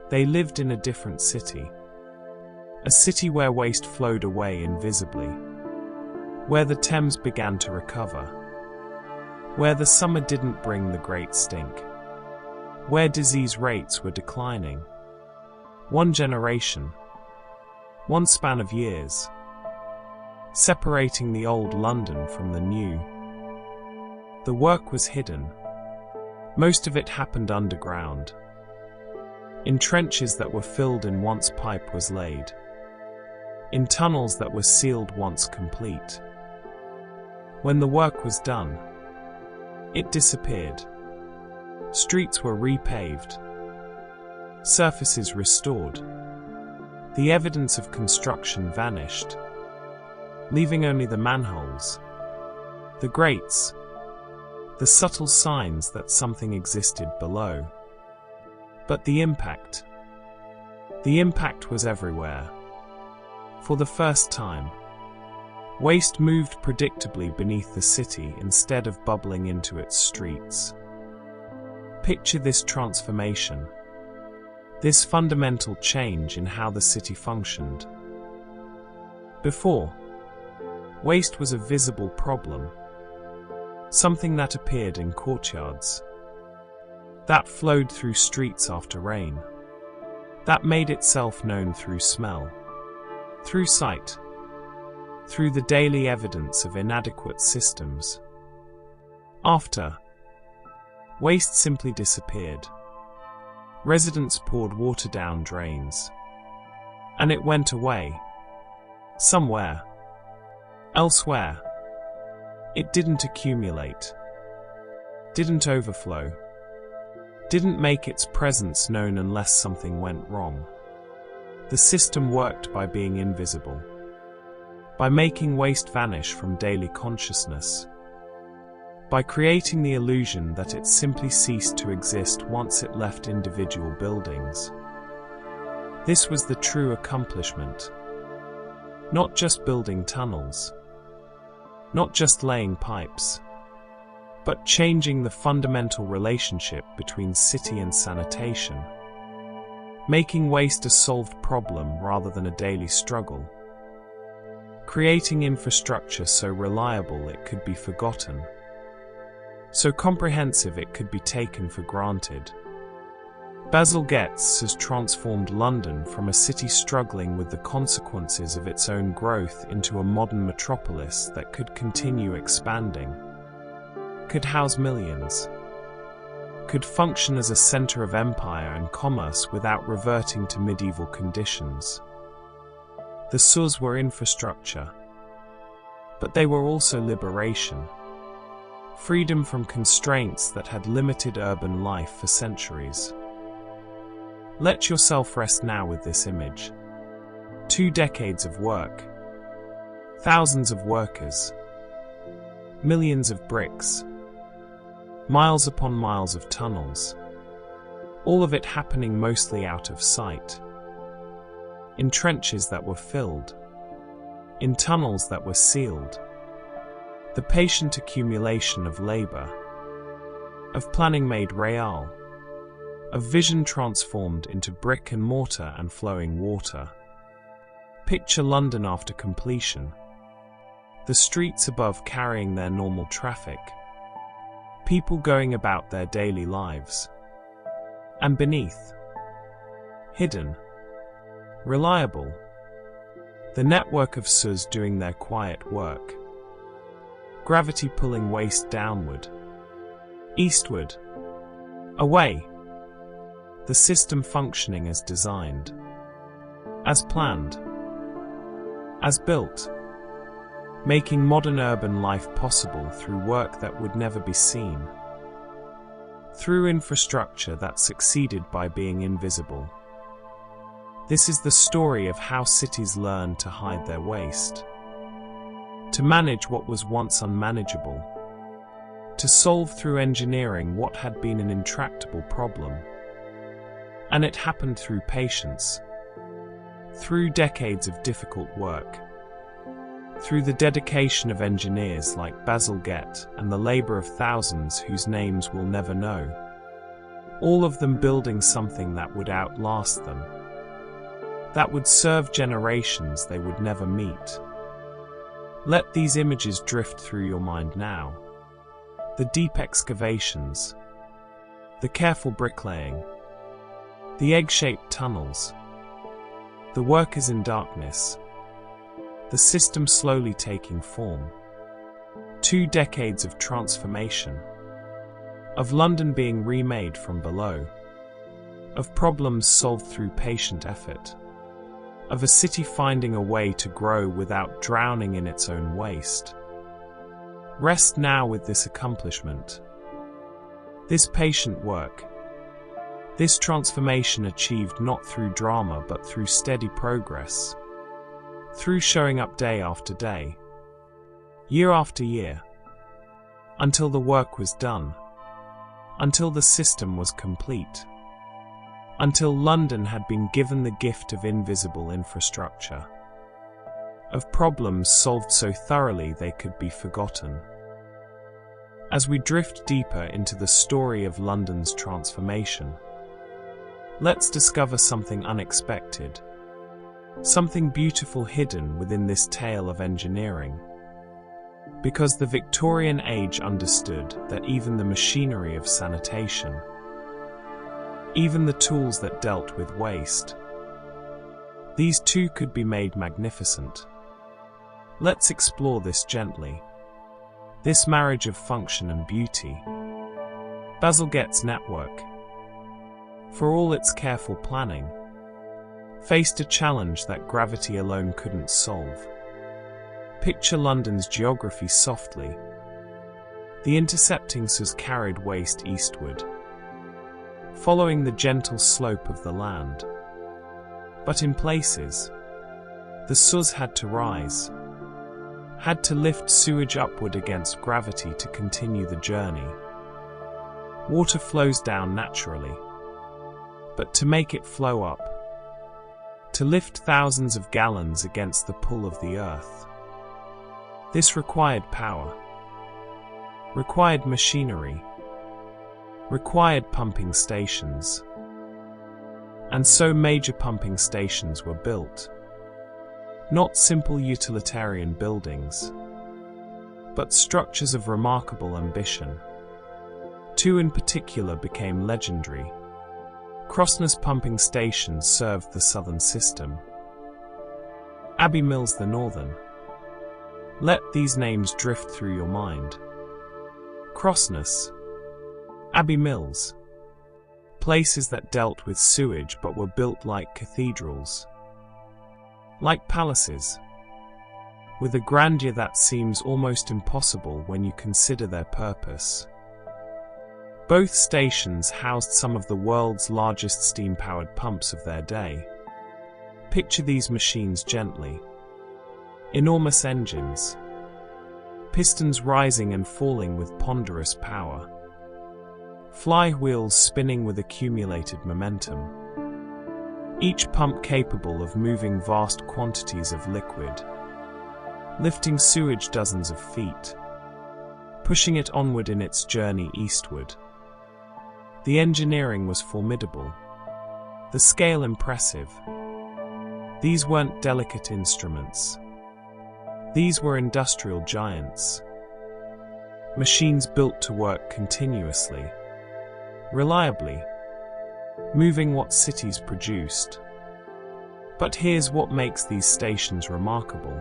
they lived in a different city. A city where waste flowed away invisibly, where the Thames began to recover, where the summer didn't bring the great stink, where disease rates were declining. One generation, one span of years, separating the old London from the new. The work was hidden. Most of it happened underground, in trenches that were filled in once pipe was laid, in tunnels that were sealed once complete. When the work was done, it disappeared. Streets were repaved, surfaces restored. The evidence of construction vanished, leaving only the manholes, the grates, the subtle signs that something existed below. But the impact was everywhere. For the first time, waste moved predictably beneath the city instead of bubbling into its streets. Picture this transformation, this fundamental change in how the city functioned. Before, waste was a visible problem, something that appeared in courtyards, that flowed through streets after rain, that made itself known through smell, through sight, through the daily evidence of inadequate systems. After, waste simply disappeared. Residents poured water down drains, and it went away, somewhere, elsewhere. It didn't accumulate, didn't overflow, didn't make its presence known unless something went wrong. The system worked by being invisible, by making waste vanish from daily consciousness, by creating the illusion that it simply ceased to exist once it left individual buildings. This was the true accomplishment. Not just building tunnels, not just laying pipes, but changing the fundamental relationship between city and sanitation, making waste a solved problem rather than a daily struggle, creating infrastructure so reliable it could be forgotten, so comprehensive it could be taken for granted. Bazalgette has transformed London from a city struggling with the consequences of its own growth into a modern metropolis that could continue expanding, could house millions, could function as a center of empire and commerce without reverting to medieval conditions. The Suez were infrastructure, but they were also liberation, freedom from constraints that had limited urban life for centuries. Let yourself rest now with this image. 2 decades of work, thousands of workers, millions of bricks, miles upon miles of tunnels, all of it happening mostly out of sight, in trenches that were filled, in tunnels that were sealed. The patient accumulation of labor, of planning made real, of vision transformed into brick and mortar and flowing water. Picture London after completion, the streets above carrying their normal traffic, people going about their daily lives, and beneath, hidden, reliable, the network of Suez doing their quiet work, gravity pulling waste downward, eastward, away, the system functioning as designed, as planned. as built, making modern urban life possible through work that would never be seen, through infrastructure that succeeded by being invisible. This is the story of how cities learned to hide their waste, to manage what was once unmanageable, to solve through engineering what had been an intractable problem. And it happened through patience, through decades of difficult work, through the dedication of engineers like Bazalgette and the labor of thousands whose names we'll never know, all of them building something that would outlast them, that would serve generations they would never meet. Let these images drift through your mind now. The deep excavations, the careful bricklaying, the egg-shaped tunnels, the workers in darkness, the system slowly taking form. 2 decades of transformation, of London being remade from below, of problems solved through patient effort, of a city finding a way to grow without drowning in its own waste. Rest now with this accomplishment, this patient work, this transformation achieved not through drama but through steady progress, through showing up day after day, year after year, until the work was done, until the system was complete, until London had been given the gift of invisible infrastructure, of problems solved so thoroughly they could be forgotten. As we drift deeper into the story of London's transformation, let's discover something unexpected, something beautiful hidden within this tale of engineering. Because the Victorian age understood that even the machinery of sanitation, even the tools that dealt with waste, these too could be made magnificent. Let's explore this gently, this marriage of function and beauty. Bazalgette's network, for all its careful planning, faced a challenge that gravity alone couldn't solve. Picture London's geography softly. The intercepting Suez carried waste eastward, following the gentle slope of the land. But in places, the Suez had to rise, had to lift sewage upward against gravity to continue the journey. Water flows down naturally, but to make it flow up, to lift thousands of gallons against the pull of the earth, this required power, required machinery, required pumping stations. And so major pumping stations were built. Not simple utilitarian buildings, but structures of remarkable ambition. 2 in particular became legendary. Crossness pumping station served the southern system, Abbey Mills the northern. Let these names drift through your mind. Crossness, Abbey Mills, places that dealt with sewage but were built like cathedrals, like palaces, with a grandeur that seems almost impossible when you consider their purpose. Both stations housed some of the world's largest steam-powered pumps of their day. Picture these machines gently. Enormous engines, pistons rising and falling with ponderous power, flywheels spinning with accumulated momentum, each pump capable of moving vast quantities of liquid, lifting sewage dozens of feet, pushing it onward in its journey eastward. The engineering was formidable, the scale impressive. These weren't delicate instruments. These were industrial giants. Machines built to work continuously, reliably, moving what cities produced. But here's what makes these stations remarkable.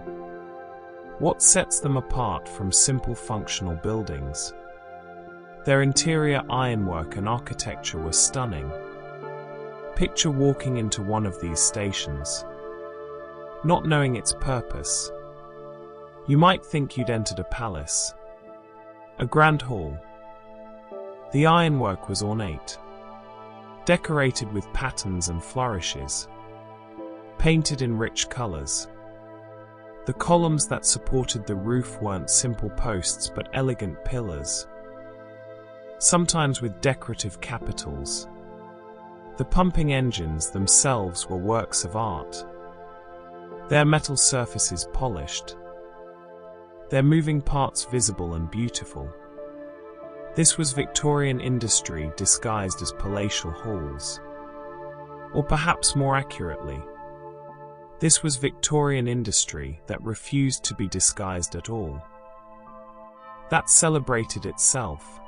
What sets them apart from simple functional buildings? Their interior ironwork and architecture were stunning. Picture walking into one of these stations. not knowing its purpose. You might think you'd entered a palace, a grand hall. The ironwork was ornate, decorated with patterns and flourishes, painted in rich colors. The columns that supported the roof weren't simple posts but elegant pillars, sometimes with decorative capitals. The pumping engines themselves were works of art, their metal surfaces polished, their moving parts visible and beautiful. This was Victorian industry disguised as palatial halls. Or perhaps more accurately, this was Victorian industry that refused to be disguised at all. That celebrated itself.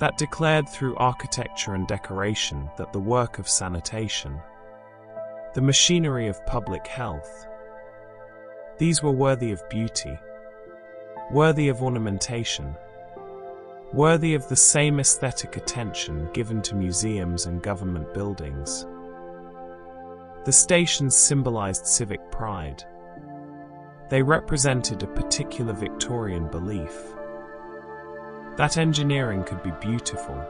That declared through architecture and decoration that the work of sanitation, the machinery of public health, these were worthy of beauty, worthy of ornamentation, worthy of the same aesthetic attention given to museums and government buildings. The stations symbolized civic pride. They represented a particular Victorian belief that engineering could be beautiful,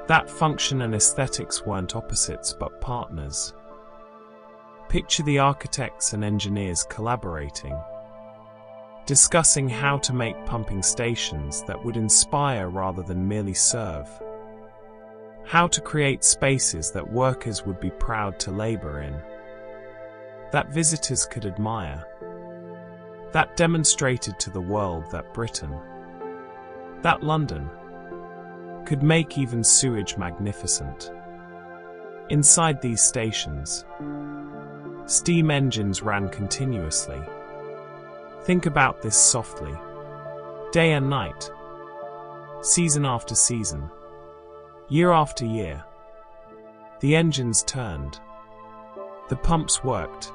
that function and aesthetics weren't opposites but partners. Picture the architects and engineers collaborating, discussing how to make pumping stations that would inspire rather than merely serve, how to create spaces that workers would be proud to labor in, that visitors could admire, that demonstrated to the world that Britain, that London, could make even sewage magnificent. Inside these stations, steam engines ran continuously. Think about this softly. Day and night, season after season, year after year. The engines turned. The pumps worked,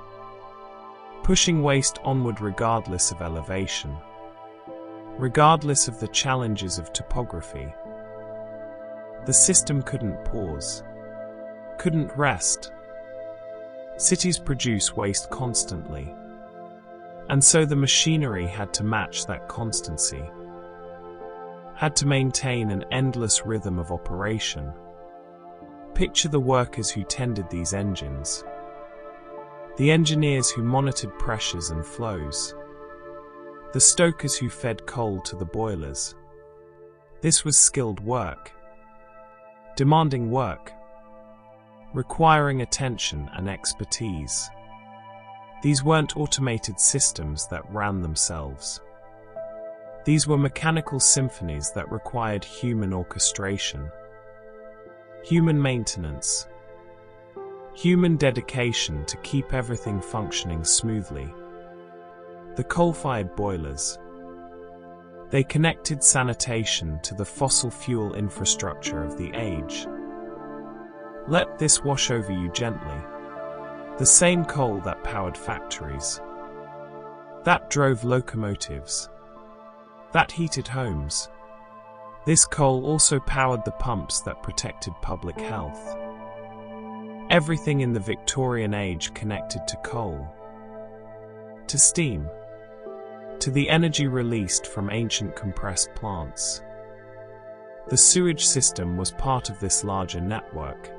pushing waste onward regardless of elevation, regardless of the challenges of topography. The system couldn't pause, couldn't rest. Cities produce waste constantly, and so the machinery had to match that constancy, had to maintain an endless rhythm of operation. Picture the workers who tended these engines, the engineers who monitored pressures and flows, the stokers who fed coal to the boilers. This was skilled work, demanding work, requiring attention and expertise. These weren't automated systems that ran themselves. These were mechanical symphonies that required human orchestration, human maintenance, human dedication to keep everything functioning smoothly. The coal-fired boilers. They connected sanitation to the fossil fuel infrastructure of the age. Let this wash over you gently. The same coal that powered factories, that drove locomotives, that heated homes. This coal also powered the pumps that protected public health. Everything in the Victorian age connected to coal, to steam, to the energy released from ancient compressed plants. The sewage system was part of this larger network.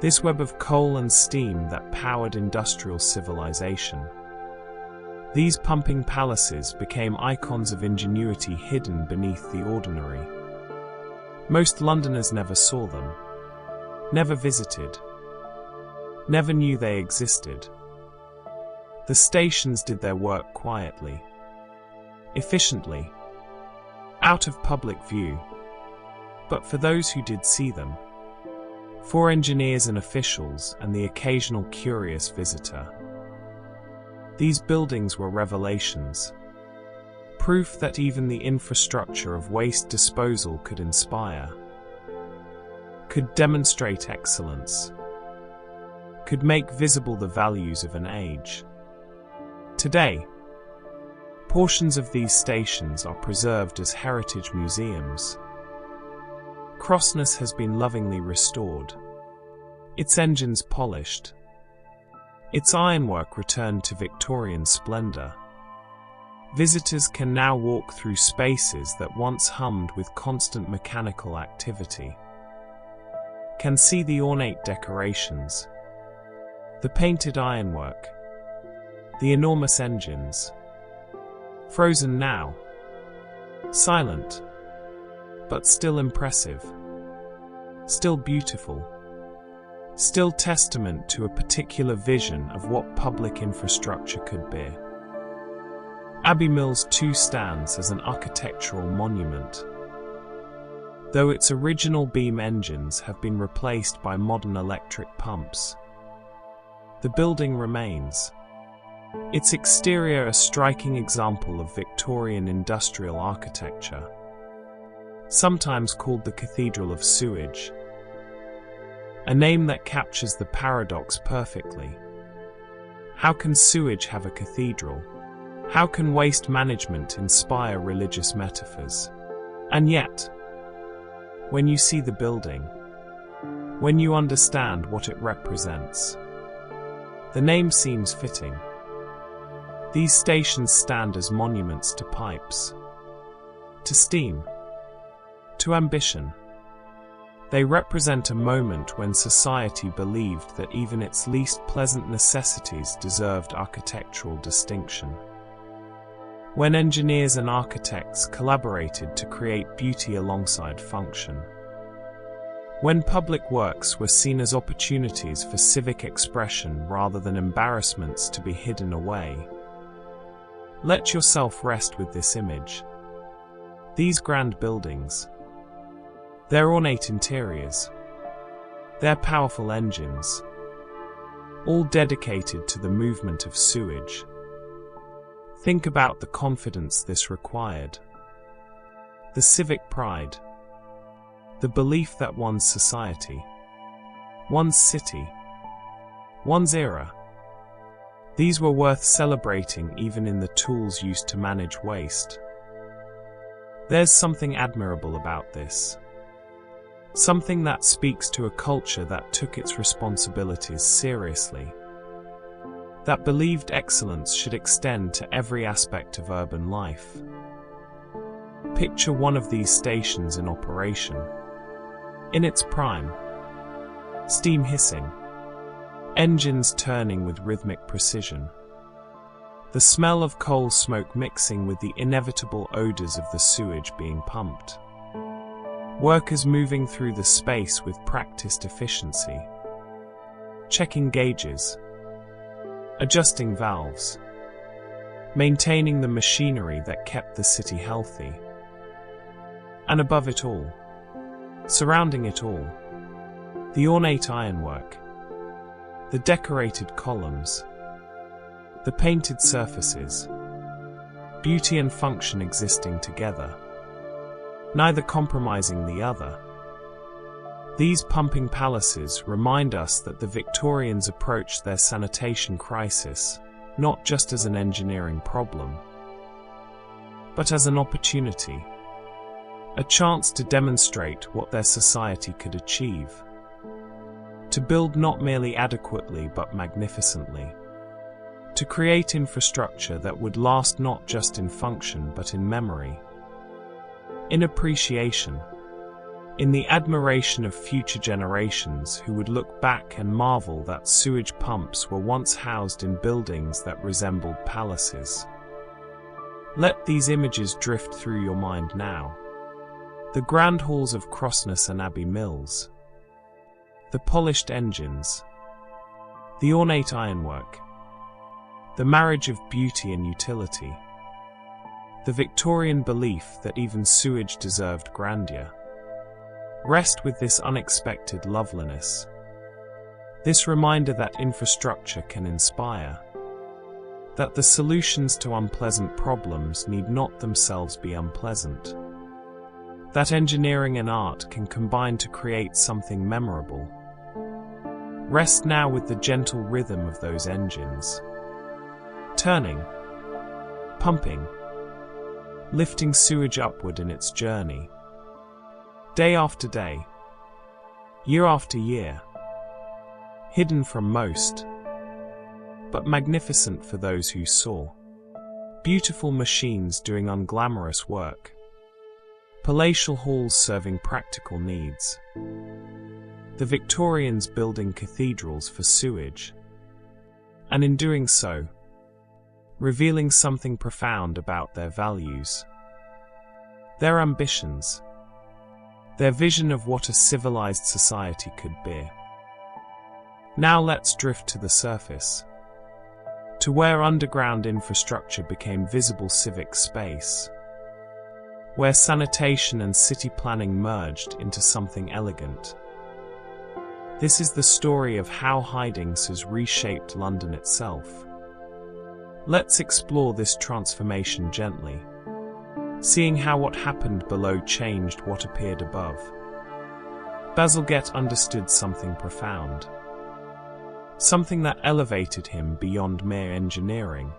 This web of coal and steam that powered industrial civilization. These pumping palaces became icons of ingenuity hidden beneath the ordinary. Most Londoners never saw them, never visited, never knew they existed. The stations did their work quietly, efficiently, out of public view. But for those who did see them, for engineers and officials and the occasional curious visitor, these buildings were revelations, proof that even the infrastructure of waste disposal could inspire, could demonstrate excellence, could make visible the values of an age. Today, portions of these stations are preserved as heritage museums. Crossness has been lovingly restored, its engines polished, Its ironwork returned to Victorian splendor. Visitors can now walk through spaces that once hummed with constant mechanical activity. Can see the ornate decorations, the painted ironwork, the enormous engines. Frozen now, silent, but still impressive, still beautiful, still testament to a particular vision of what public infrastructure could be. Abbey Mills too stands as an architectural monument. Though its original beam engines have been replaced by modern electric pumps, the building remains. Its exterior a striking example of Victorian industrial architecture, sometimes called the Cathedral of Sewage, a name that captures the paradox perfectly. How can sewage have a cathedral? How can waste management inspire religious metaphors? And yet, when you see the building, when you understand what it represents, the name seems fitting. These stations stand as monuments to pipes, to steam, to ambition. They represent a moment when society believed that even its least pleasant necessities deserved architectural distinction. When engineers and architects collaborated to create beauty alongside function. When public works were seen as opportunities for civic expression rather than embarrassments to be hidden away. Let yourself rest with this image. These grand buildings, their ornate interiors, their powerful engines, all dedicated to the movement of sewage. Think about the confidence this required, the civic pride, the belief that one's society, one's city, one's era, these were worth celebrating even in the tools used to manage waste. There's something admirable about this. Something that speaks to a culture that took its responsibilities seriously, that believed excellence should extend to every aspect of urban life. Picture one of these stations in operation. In its prime, steam hissing, engines turning with rhythmic precision, the smell of coal smoke mixing with the inevitable odors of the sewage being pumped. Workers moving through the space with practiced efficiency, checking gauges, adjusting valves, maintaining the machinery that kept the city healthy. And above it all, surrounding it all, the ornate ironwork, the decorated columns, the painted surfaces, beauty and function existing together, neither compromising the other. These pumping palaces remind us that the Victorians approached their sanitation crisis not just as an engineering problem, but as an opportunity, a chance to demonstrate what their society could achieve, to build not merely adequately but magnificently, to create infrastructure that would last not just in function but in memory, in appreciation, in the admiration of future generations who would look back and marvel that sewage pumps were once housed in buildings that resembled palaces. Let these images drift through your mind now. The grand halls of Crossness and Abbey Mills, the polished engines, the ornate ironwork, the marriage of beauty and utility, the Victorian belief that even sewage deserved grandeur. Rest with this unexpected loveliness, this reminder that infrastructure can inspire, that the solutions to unpleasant problems need not themselves be unpleasant, that engineering and art can combine to create something memorable. Rest now with the gentle rhythm of those engines, turning, pumping, lifting sewage upward in its journey. Day after day, year after year, hidden from most, but magnificent for those who saw. Beautiful machines doing unglamorous work. Palatial halls serving practical needs. The Victorians building cathedrals for sewage. And in doing so, revealing something profound about their values. Their ambitions. Their vision of what a civilized society could be. Now let's drift to the surface. To where underground infrastructure became visible civic space. Where sanitation and city planning merged into something elegant. This is the story of how hidings has reshaped London itself. Let's explore this transformation gently, seeing how what happened below changed what appeared above. Bazalgette understood something profound. Something that elevated him beyond mere engineering.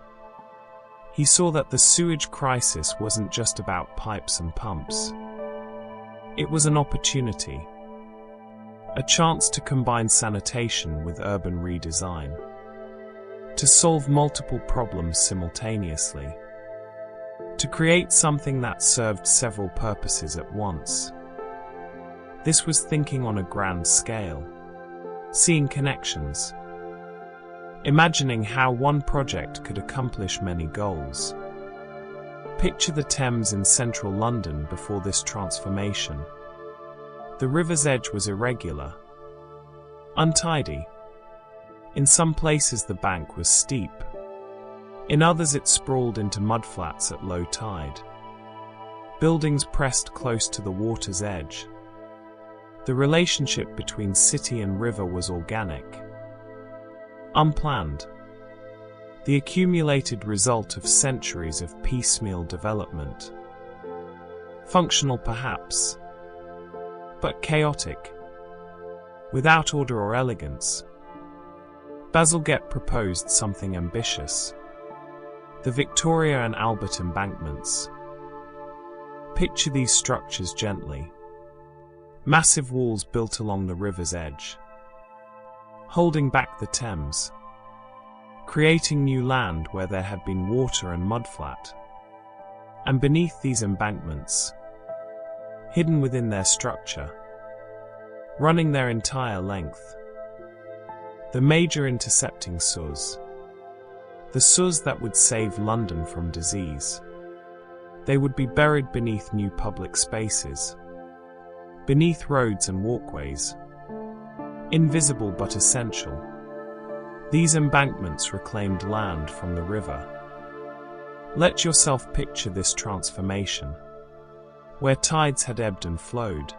He saw that the sewage crisis wasn't just about pipes and pumps. It was an opportunity. A chance to combine sanitation with urban redesign. To solve multiple problems simultaneously. To create something that served several purposes at once. This was thinking on a grand scale. Seeing connections. Imagining how one project could accomplish many goals. Picture the Thames in central London before this transformation. The river's edge was irregular, untidy. In some places the bank was steep. In others it sprawled into mudflats at low tide. Buildings pressed close to the water's edge. The relationship between city and river was organic. Unplanned. The accumulated result of centuries of piecemeal development. Functional perhaps, but chaotic. Without order or elegance. Bazalgette proposed something ambitious. The Victoria and Albert embankments. Picture these structures gently. Massive walls built along the river's edge. Holding back the Thames, creating new land where there had been water and mudflat. And beneath these embankments, hidden within their structure, running their entire length, the major intercepting source, the source that would save London from disease. They would be buried beneath new public spaces, beneath roads and walkways. Invisible but essential. These embankments reclaimed land from the river. Let yourself picture this transformation. Where tides had ebbed and flowed.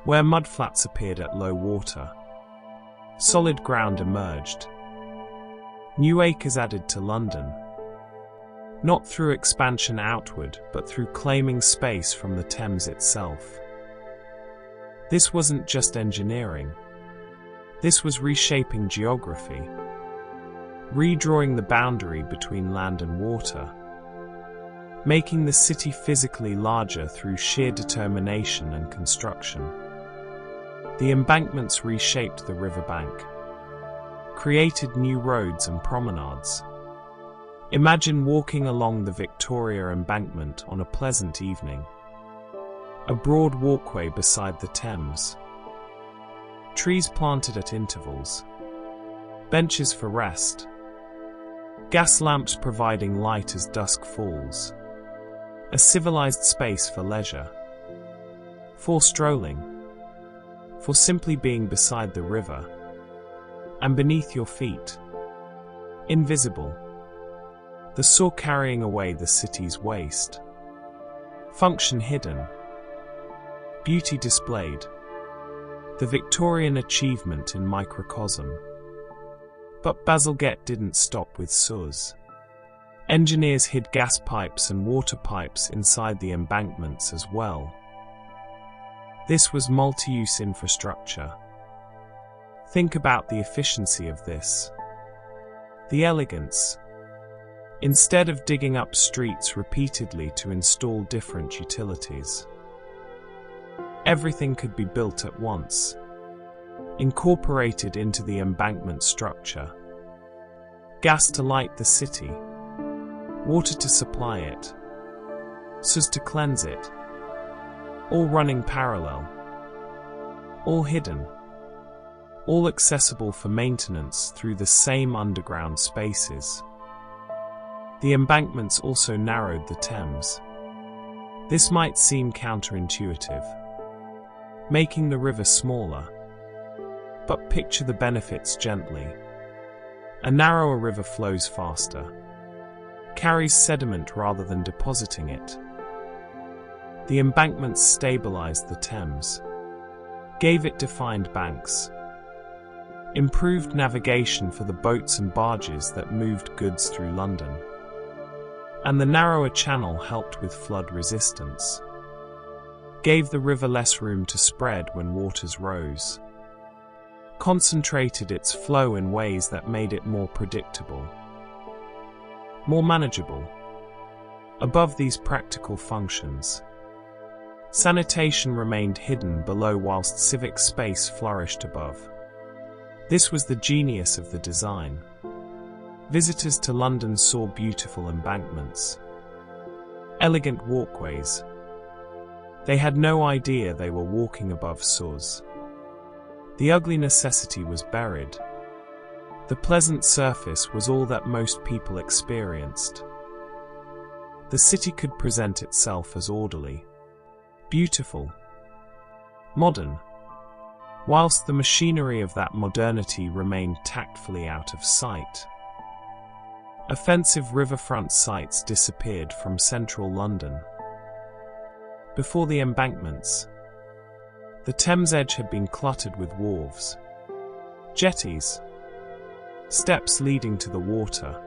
Where mudflats appeared at low water. Solid ground emerged. New acres added to London. Not through expansion outward, but through claiming space from the Thames itself. This wasn't just engineering. This was reshaping geography, redrawing the boundary between land and water, making the city physically larger through sheer determination and construction. The embankments reshaped the riverbank, created new roads and promenades. Imagine walking along the Victoria embankment on a pleasant evening. A broad walkway beside the Thames. Trees planted at intervals. Benches for rest. Gas lamps providing light as dusk falls. A civilized space for leisure. For strolling. For simply being beside the river. And beneath your feet. Invisible. The saw carrying away the city's waste. Function hidden. Beauty displayed. The Victorian achievement in microcosm. But Bazalgette didn't stop with saws. Engineers hid gas pipes and water pipes inside the embankments as well. This was multi-use infrastructure. Think about the efficiency of this. The elegance. Instead of digging up streets repeatedly to install different utilities. Everything could be built at once, incorporated into the embankment structure. gas to light the city, water to supply it, sews to cleanse it, all running parallel, all hidden, all accessible for maintenance through the same underground spaces. The embankments also narrowed the Thames. This might seem counterintuitive, making the river smaller, but picture the benefits gently. A narrower river flows faster, carries sediment rather than depositing it. The embankments stabilized the Thames, gave it defined banks, improved navigation for the boats and barges that moved goods through London. And the narrower channel helped with flood resistance, gave the river less room to spread when waters rose, concentrated its flow in ways that made it more predictable, more manageable. Above these practical functions, sanitation remained hidden below whilst civic space flourished above. This was the genius of the design. Visitors to London saw beautiful embankments, elegant walkways. They had no idea they were walking above sewers. The ugly necessity was buried. The pleasant surface was all that most people experienced. The city could present itself as orderly, beautiful, modern, whilst the machinery of that modernity remained tactfully out of sight. Offensive riverfront sites disappeared from central London. Before the embankments, the Thames edge had been cluttered with wharves, jetties, steps leading to the water.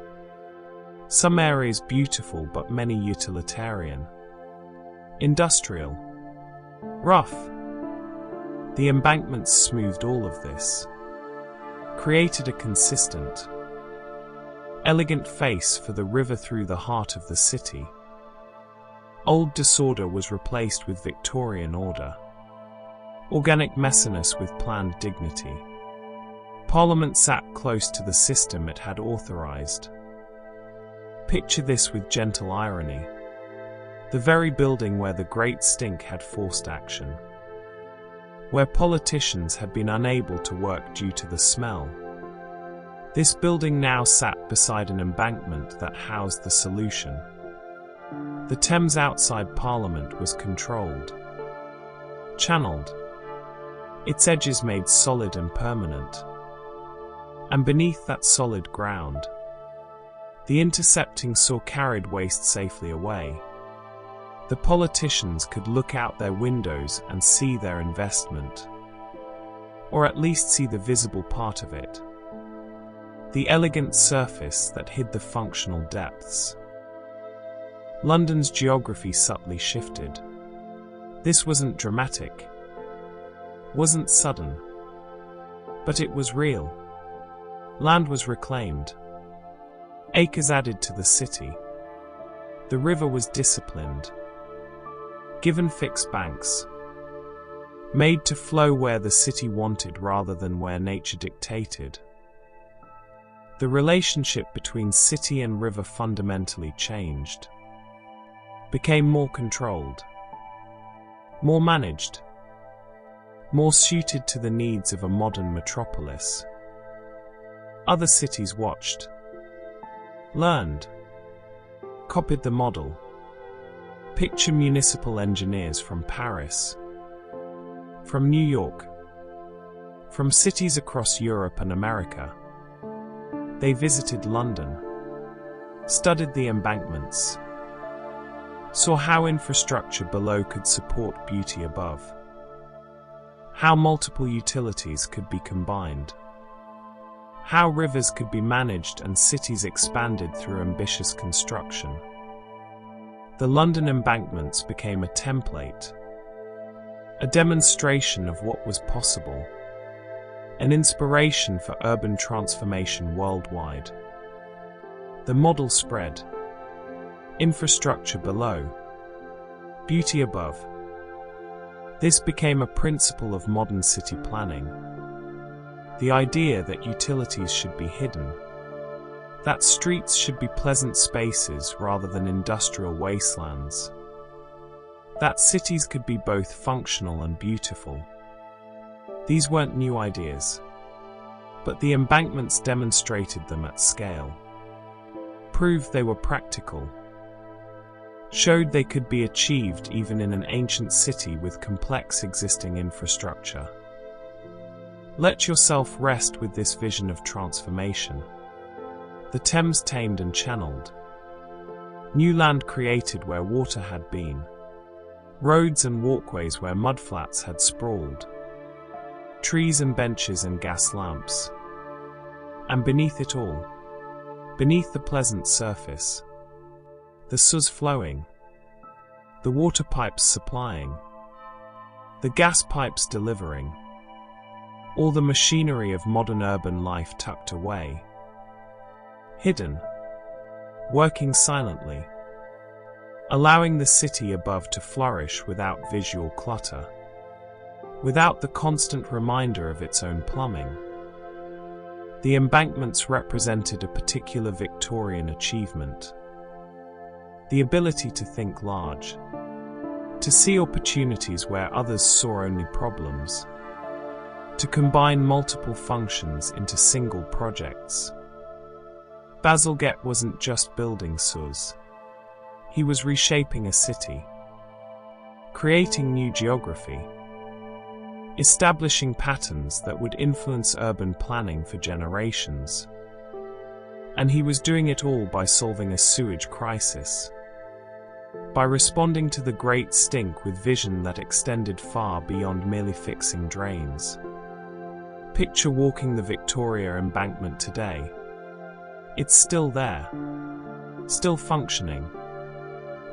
Some areas beautiful but many utilitarian, industrial, rough. The embankments smoothed all of this, created a consistent, elegant face for the river through the heart of the city. Old disorder was replaced with Victorian order, organic messiness with planned dignity. Parliament sat close to the system it had authorised. Picture this with gentle irony. The very building where the Great Stink had forced action, where politicians had been unable to work due to the smell. This building now sat beside an embankment that housed the solution. The Thames outside Parliament was controlled, channeled, its edges made solid and permanent. And beneath that solid ground, the intercepting saw carried waste safely away. The politicians could look out their windows and see their investment, or at least see the visible part of it, the elegant surface that hid the functional depths. London's geography subtly shifted. This wasn't dramatic, wasn't sudden, but it was real. Land was reclaimed, acres added to the city. The river was disciplined, given fixed banks, made to flow where the city wanted rather than where nature dictated. The relationship between city and river fundamentally changed, became more controlled, more managed, more suited to the needs of a modern metropolis. Other cities watched, learned, copied the model. Picture municipal engineers from Paris, from New York, from cities across Europe and America. They visited London, studied the embankments, saw how infrastructure below could support beauty above, how multiple utilities could be combined, how rivers could be managed and cities expanded through ambitious construction. The London embankments became a template, a demonstration of what was possible, an inspiration for urban transformation worldwide. The model spread. Infrastructure below, beauty above. This became a principle of modern city planning. The idea that utilities should be hidden, That streets should be pleasant spaces rather than industrial wastelands. That cities could be both functional and beautiful. These weren't new ideas, but the embankments demonstrated them at scale, proved they were practical, showed they could be achieved even in an ancient city with complex existing infrastructure. Let yourself rest with this vision of transformation. The Thames tamed and channeled. New land created where water had been. Roads and walkways where mudflats had sprawled. Trees and benches and gas lamps. And beneath it all, beneath the pleasant surface, the suds flowing, the water pipes supplying, the gas pipes delivering, all the machinery of modern urban life tucked away, hidden, working silently, allowing the city above to flourish without visual clutter, without the constant reminder of its own plumbing. The embankments represented a particular Victorian achievement. The ability to think large, to see opportunities where others saw only problems, to combine multiple functions into single projects. Bazalgette wasn't just building SUS. He was reshaping a city, creating new geography, establishing patterns that would influence urban planning for generations. And he was doing it all by solving a sewage crisis, by responding to the great stink with vision that extended far beyond merely fixing drains. Picture walking the Victoria Embankment today. It's still there, still functioning.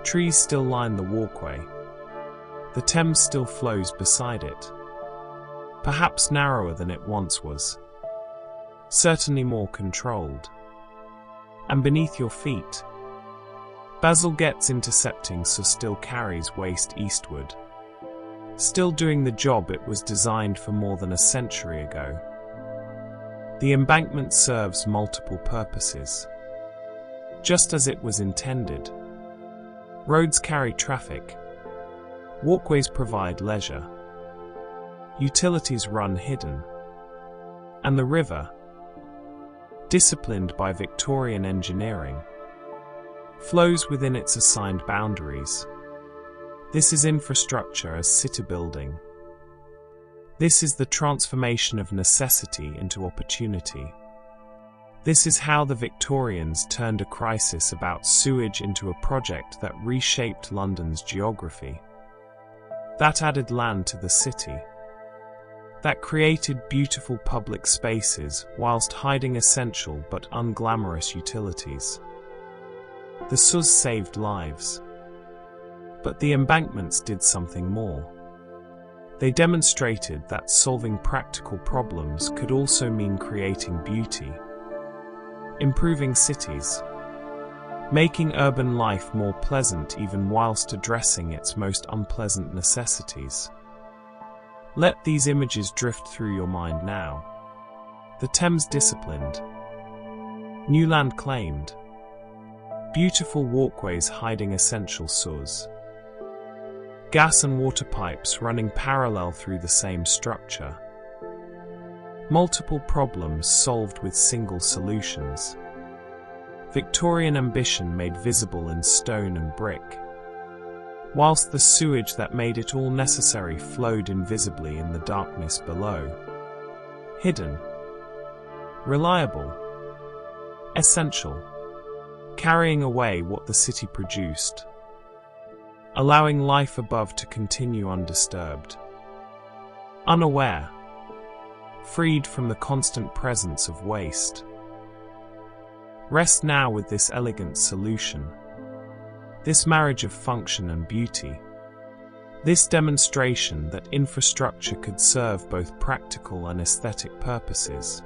Trees still line the walkway. The Thames still flows beside it. Perhaps narrower than it once was. Certainly more controlled. And beneath your feet, Bazalgette's intercepting SUS still carries waste eastward. Still doing the job it was designed for more than a century ago. The embankment serves multiple purposes, just as it was intended. Roads carry traffic. Walkways provide leisure. Utilities run hidden. And the river, disciplined by Victorian engineering, flows within its assigned boundaries. This is infrastructure as city building. This is the transformation of necessity into opportunity. This is how the Victorians turned a crisis about sewage into a project that reshaped London's geography. That added land to the city. That created beautiful public spaces whilst hiding essential but unglamorous utilities. The SUS saved lives. But the embankments did something more. They demonstrated that solving practical problems could also mean creating beauty, improving cities, making urban life more pleasant even whilst addressing its most unpleasant necessities. Let these images drift through your mind now. The Thames disciplined, new land claimed, beautiful walkways hiding essential SUS, gas and water pipes running parallel through the same structure, multiple problems solved with single solutions, Victorian ambition made visible in stone and brick, whilst the sewage that made it all necessary flowed invisibly in the darkness below. Hidden, reliable, essential, carrying away what the city produced, allowing life above to continue undisturbed. Unaware, freed from the constant presence of waste. Rest now with this elegant solution, this marriage of function and beauty, this demonstration that infrastructure could serve both practical and aesthetic purposes.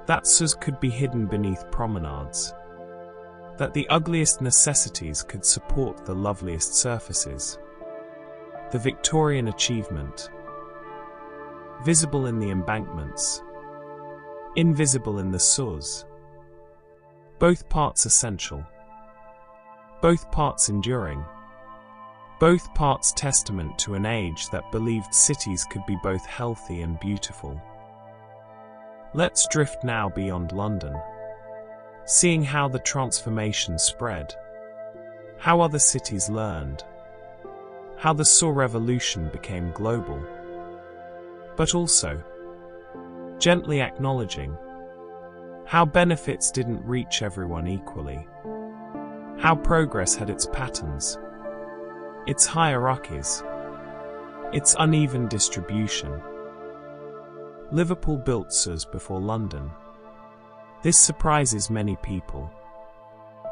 That SUS could be hidden beneath promenades, that the ugliest necessities could support the loveliest surfaces. The Victorian achievement, visible in the embankments, invisible in the SUS, Both parts essential. Both parts enduring. Both parts testament to an age that believed cities could be both healthy and beautiful. Let's drift now beyond London, seeing how the transformation spread, how other cities learned, how the Saw Revolution became global, but also gently acknowledging how benefits didn't reach everyone equally, how progress had its patterns, its hierarchies, its uneven distribution. Liverpool built SUS before London. This surprises many people.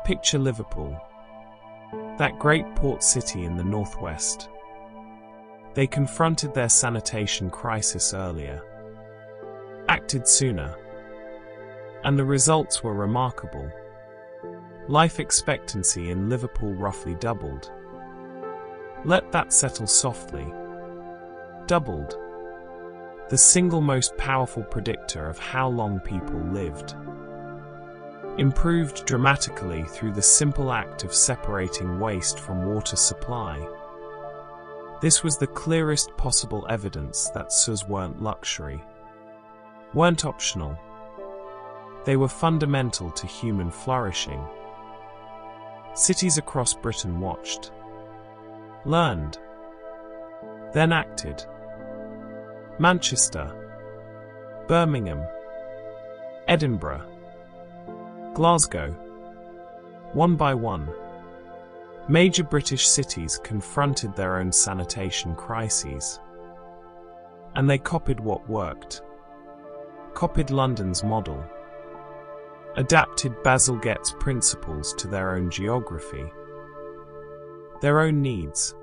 Picture Liverpool, that great port city in the northwest. They confronted their sanitation crisis earlier, acted sooner, and the results were remarkable. Life expectancy in Liverpool roughly doubled. Let that settle softly. Doubled. The single most powerful predictor of how long people lived. Improved dramatically through the simple act of separating waste from water supply. This was the clearest possible evidence that SUS weren't luxury, weren't optional. They were fundamental to human flourishing. Cities across Britain watched, learned, then acted. Manchester, Birmingham, Edinburgh, Glasgow. One by one, major British cities confronted their own sanitation crises. And they copied what worked. Copied London's model. Adapted Bazalgette's principles to their own geography, their own needs.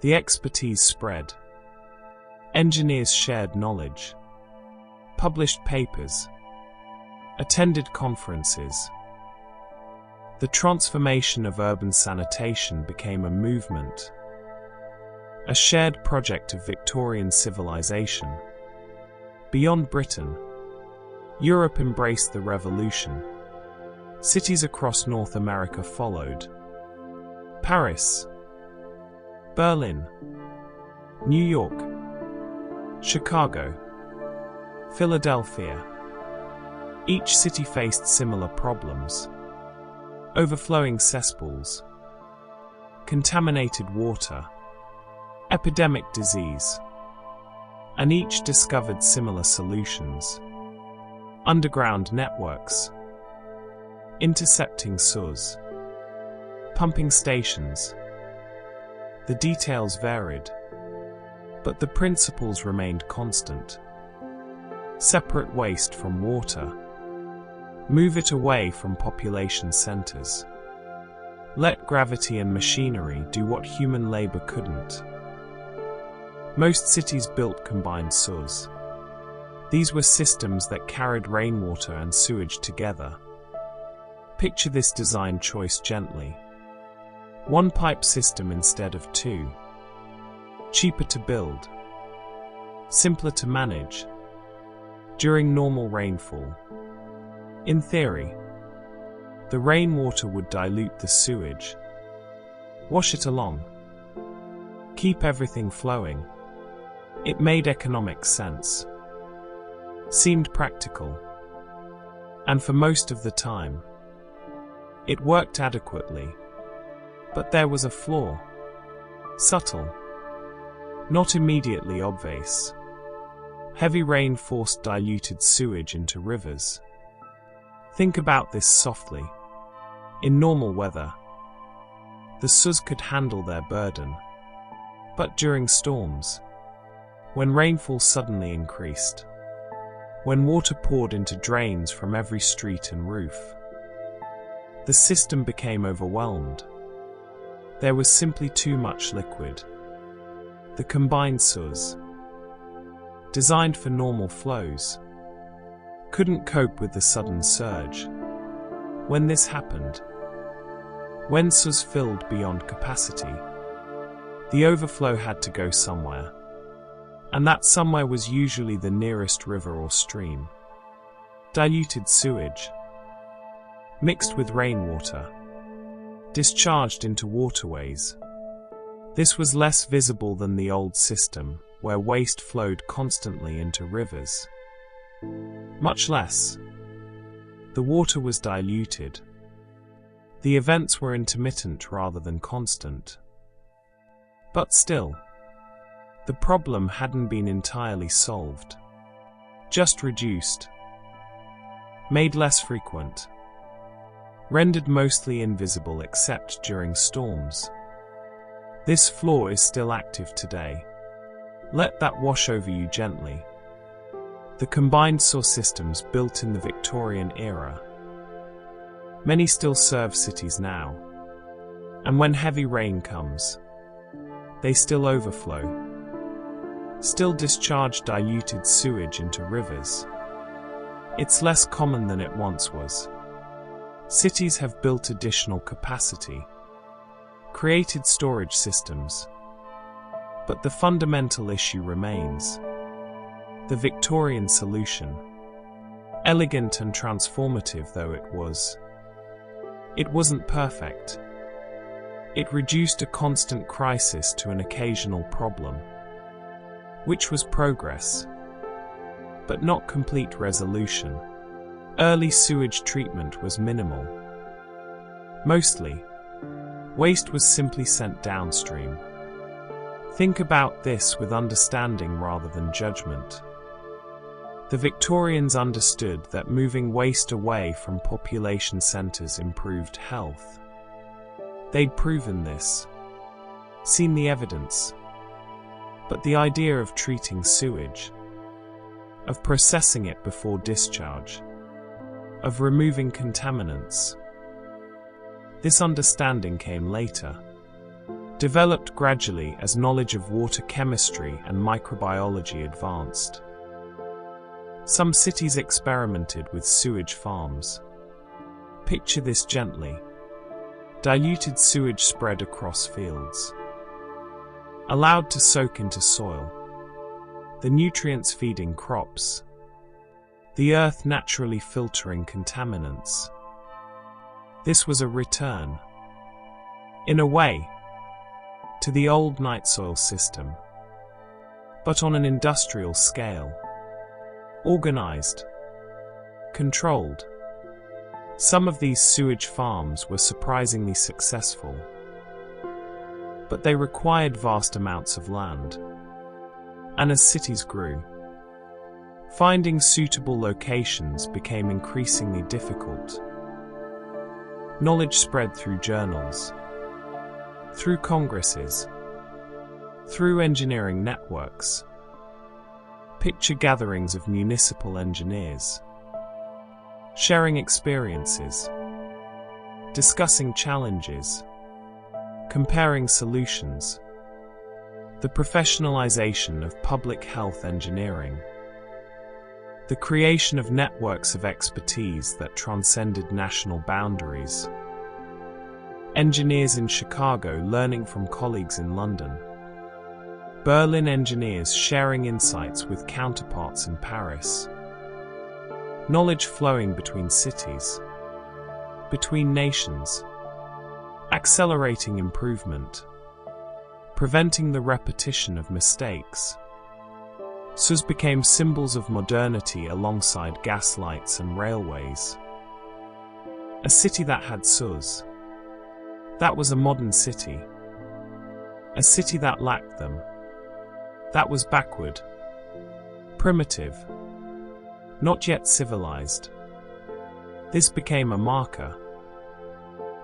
The expertise spread. Engineers shared knowledge, published papers, attended conferences. The transformation of urban sanitation became a movement, a shared project of Victorian civilization. Beyond Britain, Europe embraced the revolution. Cities across North America followed. Paris, Berlin, New York, Chicago, Philadelphia. Each city faced similar problems. Overflowing cesspools, contaminated water, epidemic disease. And each discovered similar solutions. Underground networks, intercepting SUS, pumping stations. The details varied, but the principles remained constant. Separate waste from water. Move it away from population centers. Let gravity and machinery do what human labor couldn't. Most cities built combined SUS. These were systems that carried rainwater and sewage together. Picture this design choice gently. One pipe system instead of two. Cheaper to build. Simpler to manage. During normal rainfall. In theory, the rainwater would dilute the sewage. Wash it along. Keep everything flowing. It made economic sense. Seemed practical. And for most of the time, it worked adequately. But there was a flaw. Subtle. Not immediately obvious. Heavy rain forced diluted sewage into rivers. Think about this softly. In normal weather, the SUS could handle their burden. But during storms, when rainfall suddenly increased, when water poured into drains from every street and roof, the system became overwhelmed. There was simply too much liquid. The combined SUS, designed for normal flows, couldn't cope with the sudden surge. When this happened, when SUS filled beyond capacity, the overflow had to go somewhere. And that somewhere was usually the nearest river or stream. Diluted sewage. mixed with rainwater, discharged into waterways. This was less visible than the old system, where waste flowed constantly into rivers. Much less. The water was diluted. The events were intermittent rather than constant. But still, the problem hadn't been entirely solved. Just reduced. Made less frequent. Rendered mostly invisible except during storms. This flaw is still active today. Let that wash over you gently. The combined sewer systems built in the Victorian era. Many still serve cities now. And when heavy rain comes, they still overflow. Still discharge diluted sewage into rivers. It's less common than it once was. Cities have built additional capacity, created storage systems. But the fundamental issue remains. The Victorian solution, elegant and transformative though it was, it wasn't perfect. It reduced a constant crisis to an occasional problem, which was progress, but not complete resolution. Early sewage treatment was minimal. Mostly, waste was simply sent downstream. Think about this with understanding rather than judgment. The Victorians understood that moving waste away from population centres improved health. They'd proven this, seen the evidence. But the idea of treating sewage, of processing it before discharge, of removing contaminants, this understanding came later, developed gradually as knowledge of water chemistry and microbiology advanced. Some cities experimented with sewage farms. Picture this gently. Diluted sewage spread across fields. Allowed to soak into soil. The nutrients feeding crops. The earth naturally filtering contaminants. This was a return, in a way, to the old night soil system, but on an industrial scale. Organized, controlled. Some of these sewage farms were surprisingly successful, but they required vast amounts of land. And as cities grew, finding suitable locations became increasingly difficult. Knowledge spread through journals, through congresses, through engineering networks. Picture gatherings of municipal engineers, sharing experiences, discussing challenges, comparing solutions. The professionalization of public health engineering. The creation of networks of expertise that transcended national boundaries. Engineers in Chicago learning from colleagues in London. Berlin engineers sharing insights with counterparts in Paris. Knowledge flowing between cities, between nations, accelerating improvement, preventing the repetition of mistakes. Sewers became symbols of modernity alongside gas lights and railways. A city that had sewers, that was a modern city. A city that lacked them, that was backward, primitive, not yet civilized. This became a marker,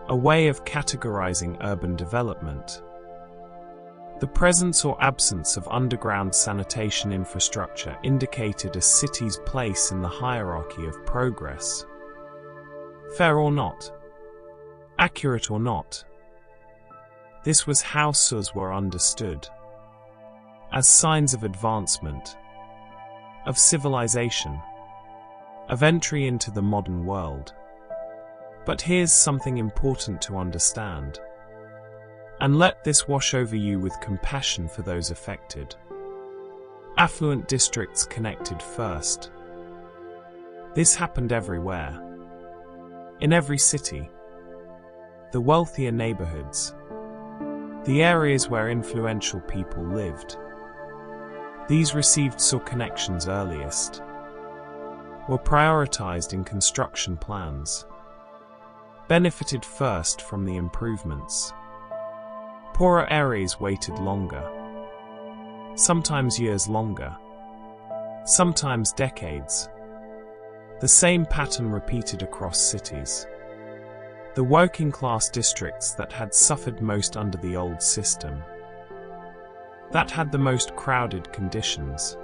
a way of categorizing urban development. The presence or absence of underground sanitation infrastructure indicated a city's place in the hierarchy of progress. Fair or not, accurate or not, this was how sewers were understood. As signs of advancement, of civilization, of entry into the modern world. But here's something important to understand. And let this wash over you with compassion for those affected. Affluent districts connected first. This happened everywhere. In every city, the wealthier neighborhoods, the areas where influential people lived, these received sewer connections earliest, were prioritized in construction plans, benefited first from the improvements. Poorer areas waited longer, sometimes years longer, sometimes decades. The same pattern repeated across cities. The working-class districts that had suffered most under the old system, that had the most crowded conditions,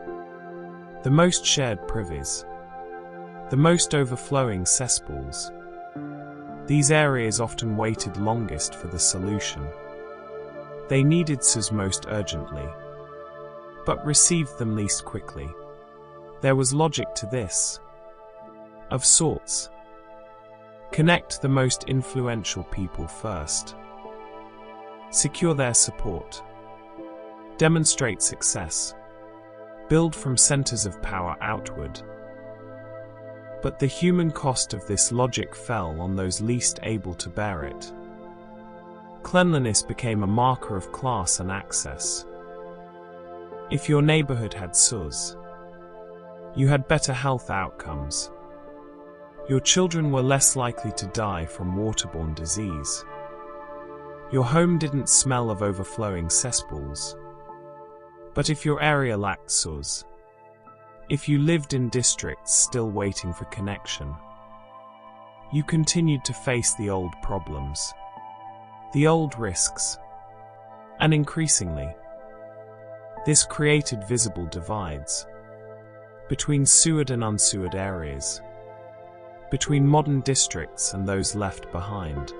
the most shared privies, the most overflowing cesspools. These areas often waited longest for the solution. They needed sewers most urgently, but received them least quickly. There was logic to this. Of sorts. Connect the most influential people first. Secure their support. Demonstrate success. Build from centers of power outward. But the human cost of this logic fell on those least able to bear it. Cleanliness became a marker of class and access. If your neighborhood had sewers, you had better health outcomes. Your children were less likely to die from waterborne disease. Your home didn't smell of overflowing cesspools. But if your area lacked sewers, if you lived in districts still waiting for connection, you continued to face the old problems, the old risks, and increasingly, this created visible divides between sewered and unsewered areas, between modern districts and those left behind,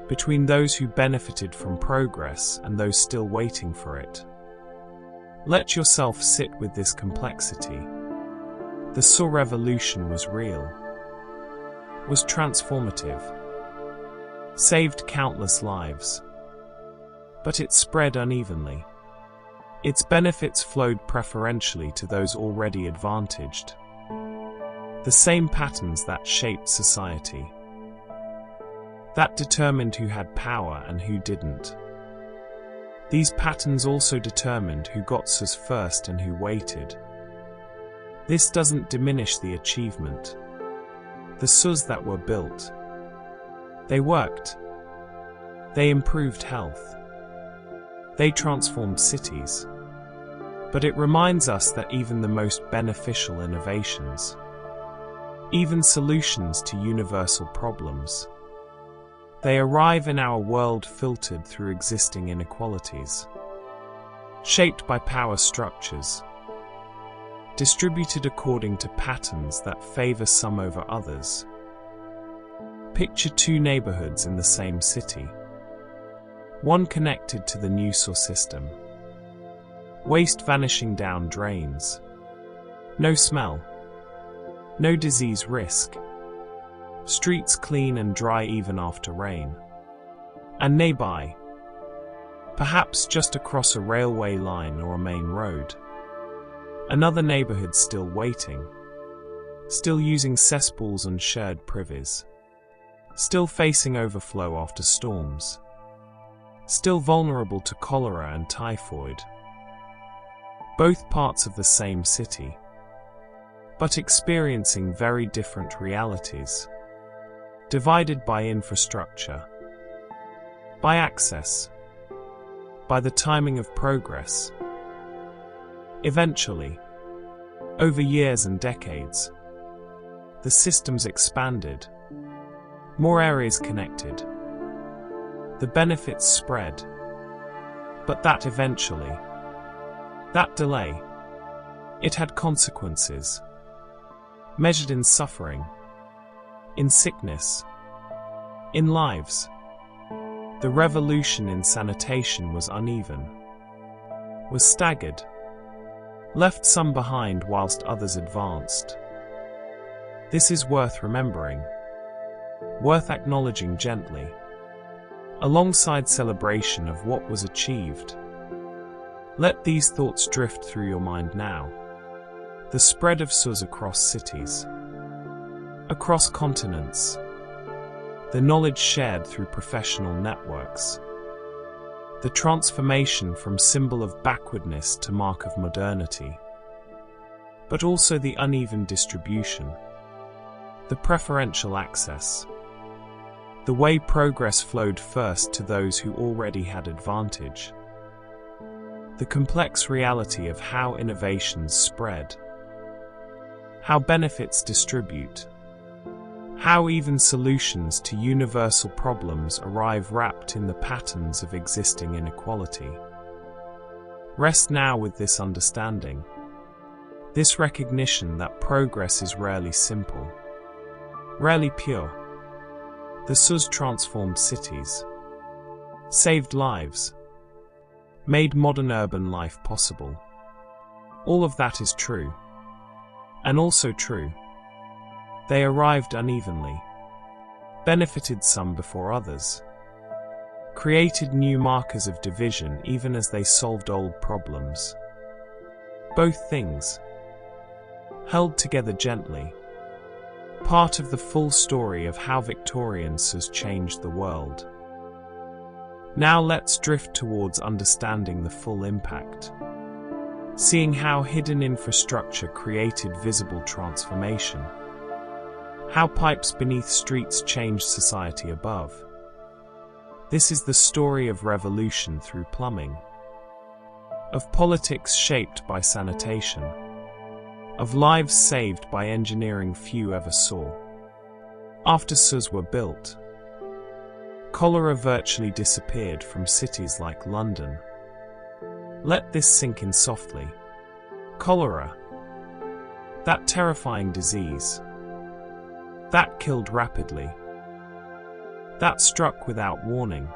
between those who benefited from progress and those still waiting for it. Let yourself sit with this complexity. The sewer revolution was real, was transformative, saved countless lives, but it spread unevenly. Its benefits flowed preferentially to those already advantaged. The same patterns that shaped society, that determined who had power and who didn't. These patterns also determined who got sewers first and who waited. This doesn't diminish the achievement. The sewers that were built, they worked. They improved health. They transformed cities. But it reminds us that even the most beneficial innovations, even solutions to universal problems, they arrive in our world filtered through existing inequalities, shaped by power structures, distributed according to patterns that favor some over others. Picture two neighborhoods in the same city, one connected to the new sewer system, waste vanishing down drains, no smell, no disease risk, streets clean and dry even after rain. And nearby, perhaps just across a railway line or a main road, another neighborhood still waiting, still using cesspools and shared privies, still facing overflow after storms, still vulnerable to cholera and typhoid. Both parts of the same city, but experiencing very different realities, divided by infrastructure, by access, by the timing of progress. Eventually, over years and decades, the systems expanded, more areas connected, the benefits spread, but that eventually, that delay, it had consequences, measured in suffering, in sickness, in lives. The revolution in sanitation was uneven, was staggered, left some behind whilst others advanced. This is worth remembering, worth acknowledging gently, alongside celebration of what was achieved. Let these thoughts drift through your mind now. The spread of sewers across cities, across continents, the knowledge shared through professional networks, the transformation from symbol of backwardness to mark of modernity, but also the uneven distribution, the preferential access, the way progress flowed first to those who already had advantage, the complex reality of how innovations spread, how benefits distribute, how even solutions to universal problems arrive wrapped in the patterns of existing inequality. Rest now with this understanding, this recognition that progress is rarely simple, rarely pure. The SUS transformed cities, saved lives, made modern urban life possible. All of that is true. And also true. They arrived unevenly, benefited some before others, created new markers of division even as they solved old problems. Both things, held together gently, part of the full story of how Victorian SUS changed the world. Now let's drift towards understanding the full impact, seeing how hidden infrastructure created visible transformation, how pipes beneath streets changed society above. This is the story of revolution through plumbing, of politics shaped by sanitation, of lives saved by engineering few ever saw. After SUS were built, cholera virtually disappeared from cities like London. Let this sink in softly. Cholera, that terrifying disease, that killed rapidly, that struck without warning,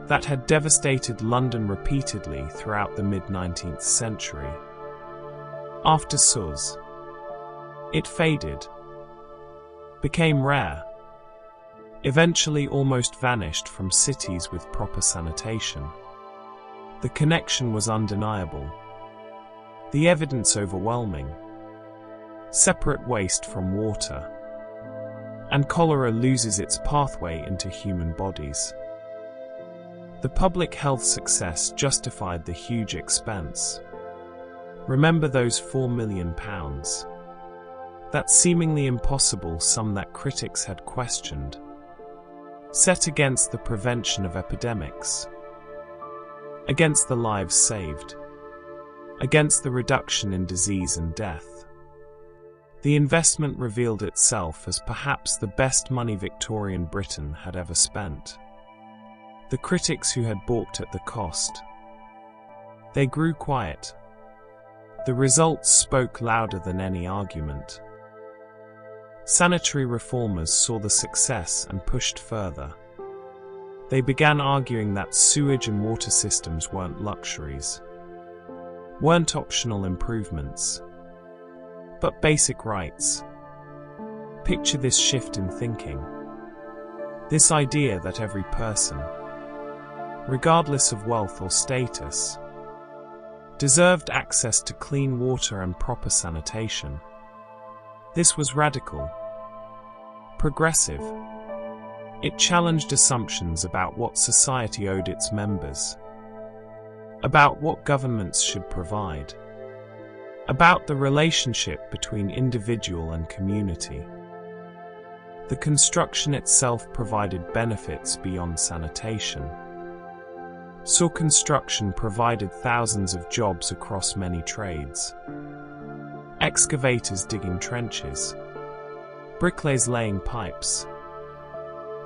that had devastated London repeatedly throughout the mid-19th century. After SUS, it faded, became rare, eventually almost vanished from cities with proper sanitation. The connection was undeniable, the evidence overwhelming. Separate waste from water, and cholera loses its pathway into human bodies. The public health success justified the huge expense. Remember those £4 million? That seemingly impossible sum that critics had questioned, set against the prevention of epidemics, against the lives saved, against the reduction in disease and death. The investment revealed itself as perhaps the best money Victorian Britain had ever spent. The critics who had balked at the cost, they grew quiet. The results spoke louder than any argument. Sanitary reformers saw the success and pushed further. They began arguing that sewage and water systems weren't luxuries, weren't optional improvements, but basic rights. Picture this shift in thinking. This idea that every person, regardless of wealth or status, deserved access to clean water and proper sanitation. This was radical, progressive. It challenged assumptions about what society owed its members, about what governments should provide, about the relationship between individual and community. The construction itself provided benefits beyond sanitation. So construction provided thousands of jobs across many trades. Excavators digging trenches, bricklayers laying pipes,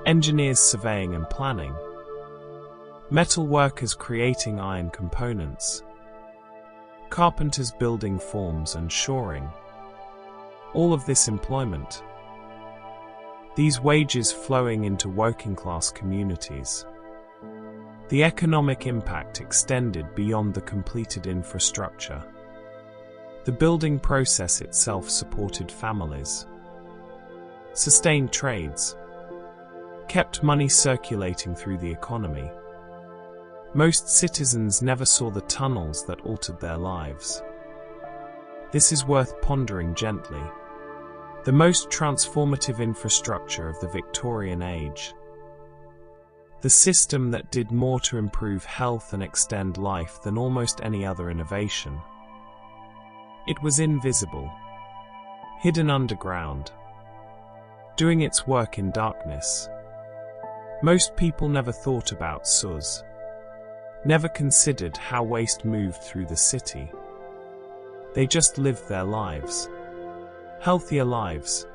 engineers surveying and planning, metal workers creating iron components, carpenters building forms and shoring. All of this employment, these wages flowing into working-class communities. The economic impact extended beyond the completed infrastructure. The building process itself supported families, sustained trades, kept money circulating through the economy. Most citizens never saw the tunnels that altered their lives. This is worth pondering gently. the most transformative infrastructure of the Victorian age. The system that did more to improve health and extend life than almost any other innovation. It was invisible, hidden underground, doing its work in darkness. Most people never thought about SUS, never considered how waste moved through the city. They just lived their lives. Healthier lives.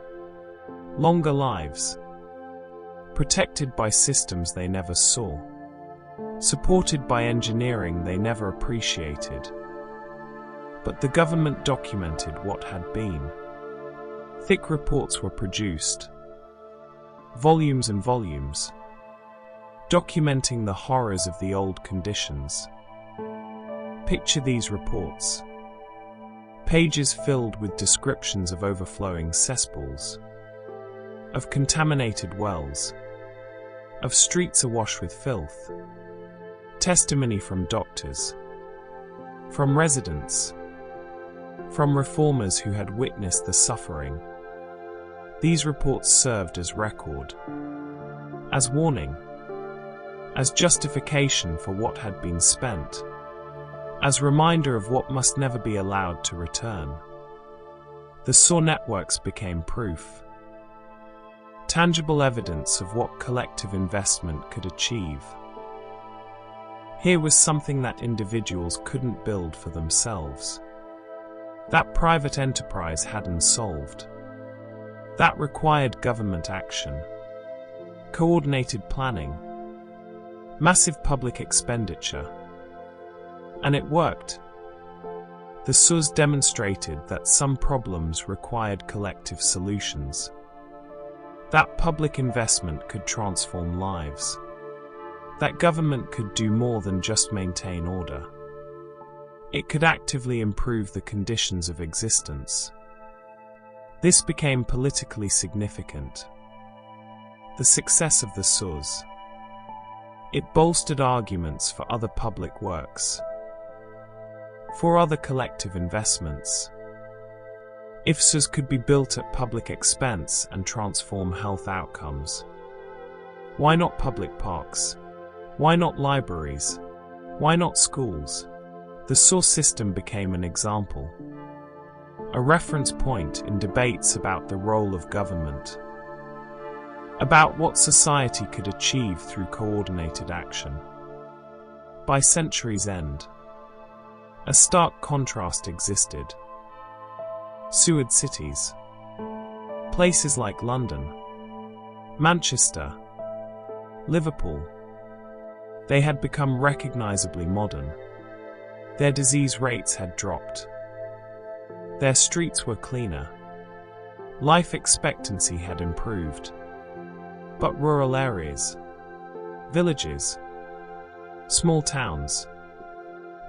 Longer lives. Protected by systems they never saw. Supported by engineering they never appreciated. But the government documented what had been. Thick reports were produced. Volumes and volumes. Documenting the horrors of the old conditions. Picture these reports. Pages filled with descriptions of overflowing cesspools, of contaminated wells, of streets awash with filth, testimony from doctors, from residents, from reformers who had witnessed the suffering. These reports served as record, as warning, as justification for what had been spent, as reminder of what must never be allowed to return. The SOAR networks became proof, tangible evidence of what collective investment could achieve. Here was something that individuals couldn't build for themselves, that private enterprise hadn't solved, that required government action, coordinated planning, massive public expenditure. And it worked. The SUS demonstrated that some problems required collective solutions. That public investment could transform lives. That government could do more than just maintain order. It could actively improve the conditions of existence. This became politically significant. The success of the SUS. It bolstered arguments for other public works, for other collective investments. If SUS could be built at public expense and transform health outcomes, why not public parks? Why not libraries? Why not schools? The SUS system became an example, a reference point in debates about the role of government, about what society could achieve through coordinated action. By century's end, a stark contrast existed. Sewered cities, places like London, Manchester, Liverpool, they had become recognizably modern. Their disease rates had dropped. Their streets were cleaner. Life expectancy had improved. But rural areas, villages, small towns,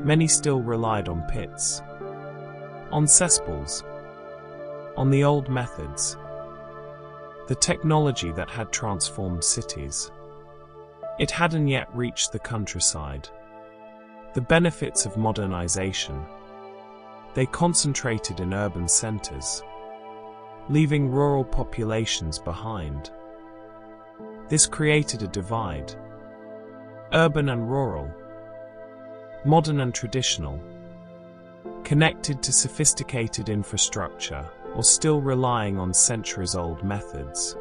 many still relied on pits, on cesspools, on the old methods, the technology that had transformed cities. It hadn't yet reached the countryside. The benefits of modernization. They concentrated in urban centers, leaving rural populations behind. This created a divide. Urban and rural, modern and traditional, connected to sophisticated infrastructure or still relying on centuries-old methods.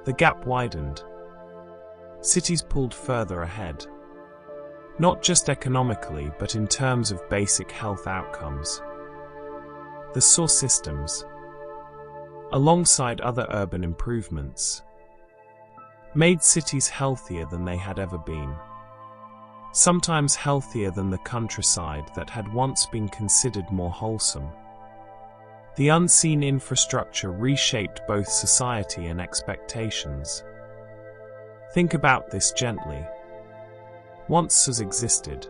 The gap widened. Cities pulled further ahead, not just economically but in terms of basic health outcomes. The SOAR systems, alongside other urban improvements, made cities healthier than they had ever been. Sometimes healthier than the countryside that had once been considered more wholesome. The unseen infrastructure reshaped both society and expectations. Think about this gently. Once SUS existed.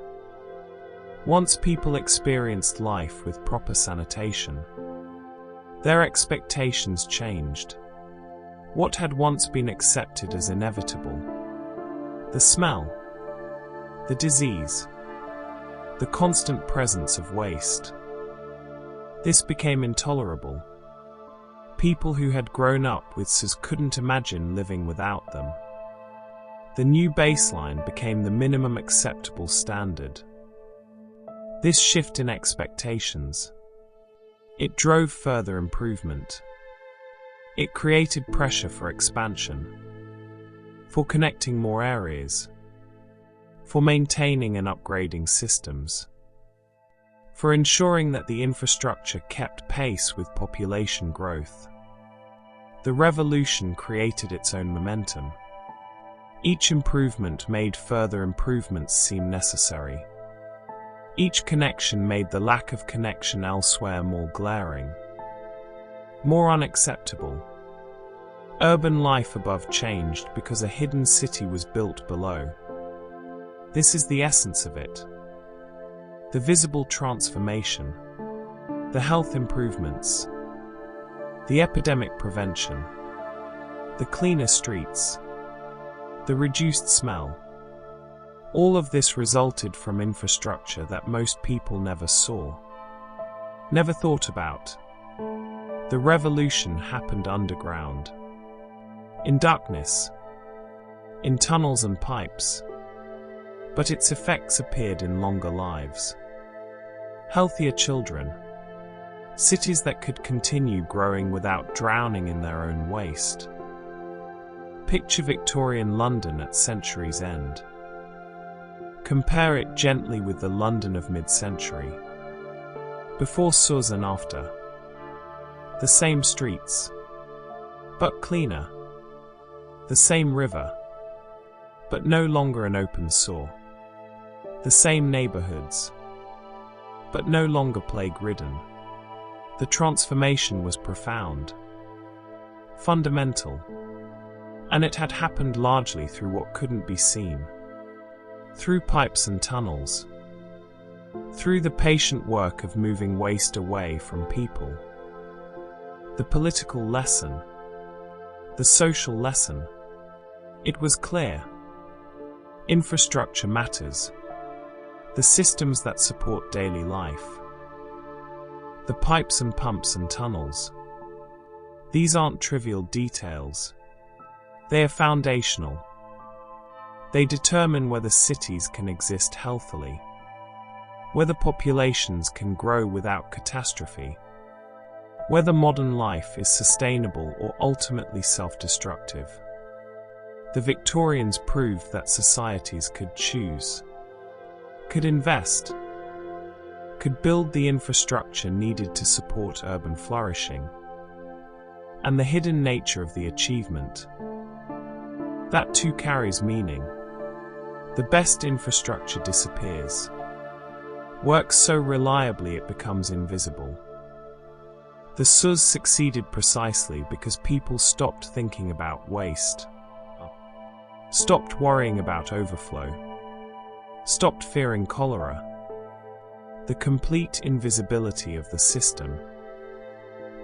Once people experienced life with proper sanitation. Their expectations changed. What had once been accepted as inevitable? The smell, the disease, the constant presence of waste. This became intolerable. People who had grown up with SUS couldn't imagine living without them. The new baseline became the minimum acceptable standard. This shift in expectations, it drove further improvement. It created pressure for expansion, for connecting more areas, for maintaining and upgrading systems, for ensuring that the infrastructure kept pace with population growth. The revolution created its own momentum. Each improvement made further improvements seem necessary. Each connection made the lack of connection elsewhere more glaring, more unacceptable. Urban life above changed because a hidden city was built below. This is the essence of it. The visible transformation, the health improvements, the epidemic prevention, the cleaner streets, the reduced smell. All of this resulted from infrastructure that most people never saw, never thought about. The revolution happened underground, in darkness, in tunnels and pipes, but its effects appeared in longer lives. Healthier children, cities that could continue growing without drowning in their own waste. Picture Victorian London at century's end. Compare it gently with the London of mid-century, before SUS and after. The same streets, but cleaner. The same river, but no longer an open sore. The same neighborhoods, but no longer plague-ridden. The transformation was profound, fundamental, and it had happened largely through what couldn't be seen. Through pipes and tunnels. Through the patient work of moving waste away from people. The political lesson. The social lesson. It was clear. Infrastructure matters. The systems that support daily life. The pipes and pumps and tunnels. These aren't trivial details. They are foundational. They determine whether cities can exist healthily, whether populations can grow without catastrophe, whether modern life is sustainable or ultimately self-destructive. The Victorians proved that societies could choose, could invest, could build the infrastructure needed to support urban flourishing, and the hidden nature of the achievement. That too carries meaning. The best infrastructure disappears, works so reliably it becomes invisible. The SUS succeeded precisely because people stopped thinking about waste, stopped worrying about overflow, stopped fearing cholera. The complete invisibility of the system.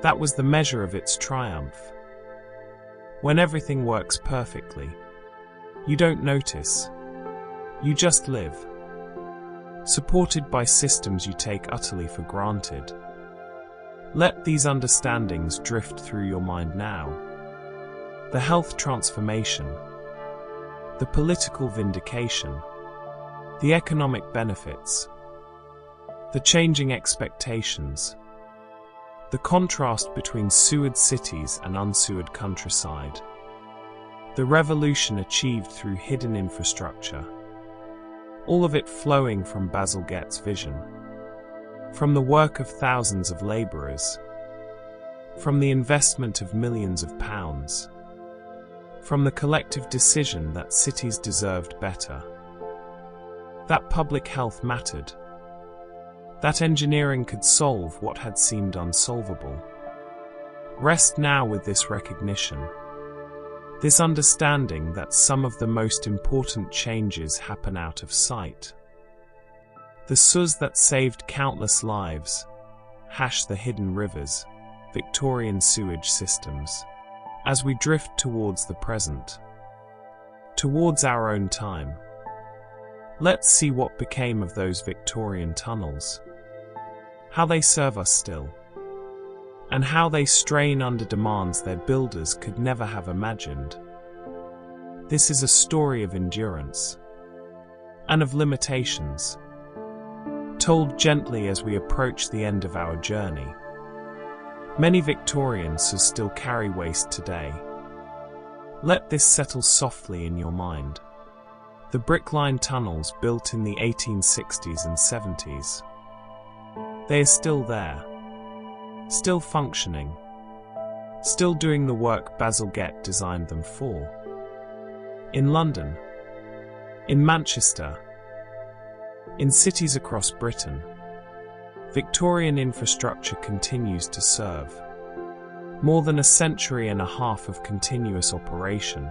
That was the measure of its triumph. When everything works perfectly, you don't notice. You just live, supported by systems you take utterly for granted. Let these understandings drift through your mind now. The health transformation, the political vindication, the economic benefits, the changing expectations, the contrast between sewered cities and unsewered countryside, the revolution achieved through hidden infrastructure. All of it flowing from Bazalgette's vision, from the work of thousands of labourers, from the investment of millions of pounds, from the collective decision that cities deserved better, that public health mattered, that engineering could solve what had seemed unsolvable. Rest now with this recognition. This understanding that some of the most important changes happen out of sight. The SUS that saved countless lives, the hidden rivers, Victorian sewage systems. As we drift towards the present, towards our own time, let's see what became of those Victorian tunnels. How they serve us still. and how they strain under demands their builders could never have imagined. This is a story of endurance and of limitations, told gently as we approach the end of our journey. Many Victorians still carry waste today. Let this settle softly in your mind. The brick-lined tunnels built in the 1860s and 70s. They are still there, still functioning, still doing the work Bazalgette designed them for. In London, in Manchester, in cities across Britain, Victorian infrastructure continues to serve. More than a century and a half of continuous operation.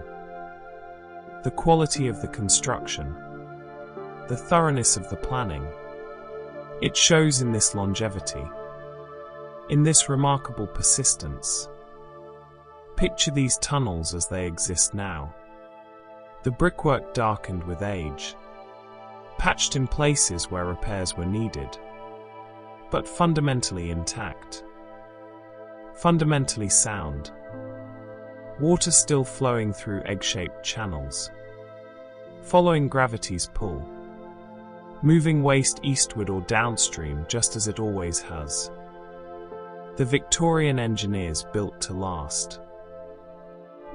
The quality of the construction, the thoroughness of the planning, it shows in this longevity, in this remarkable persistence. Picture these tunnels as they exist now. The brickwork darkened with age, patched in places where repairs were needed, but fundamentally intact, fundamentally sound. Water still flowing through egg-shaped channels, following gravity's pull, moving waste eastward or downstream just as it always has. The Victorian engineers built to last,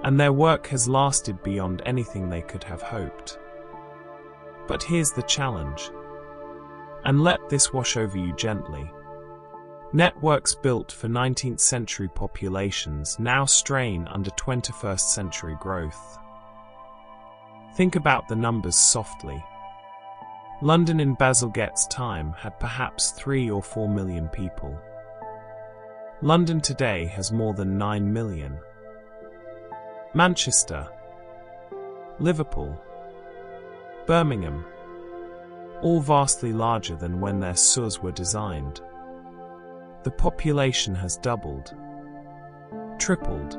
and their work has lasted beyond anything they could have hoped. But here's the challenge, and let this wash over you gently. Networks built for 19th century populations now strain under 21st century growth. Think about the numbers softly. London in Bazalgette's time had perhaps 3 or 4 million people. London today has more than 9 million. Manchester, Liverpool, Birmingham, all vastly larger than when their SURs were designed. The population has doubled, tripled,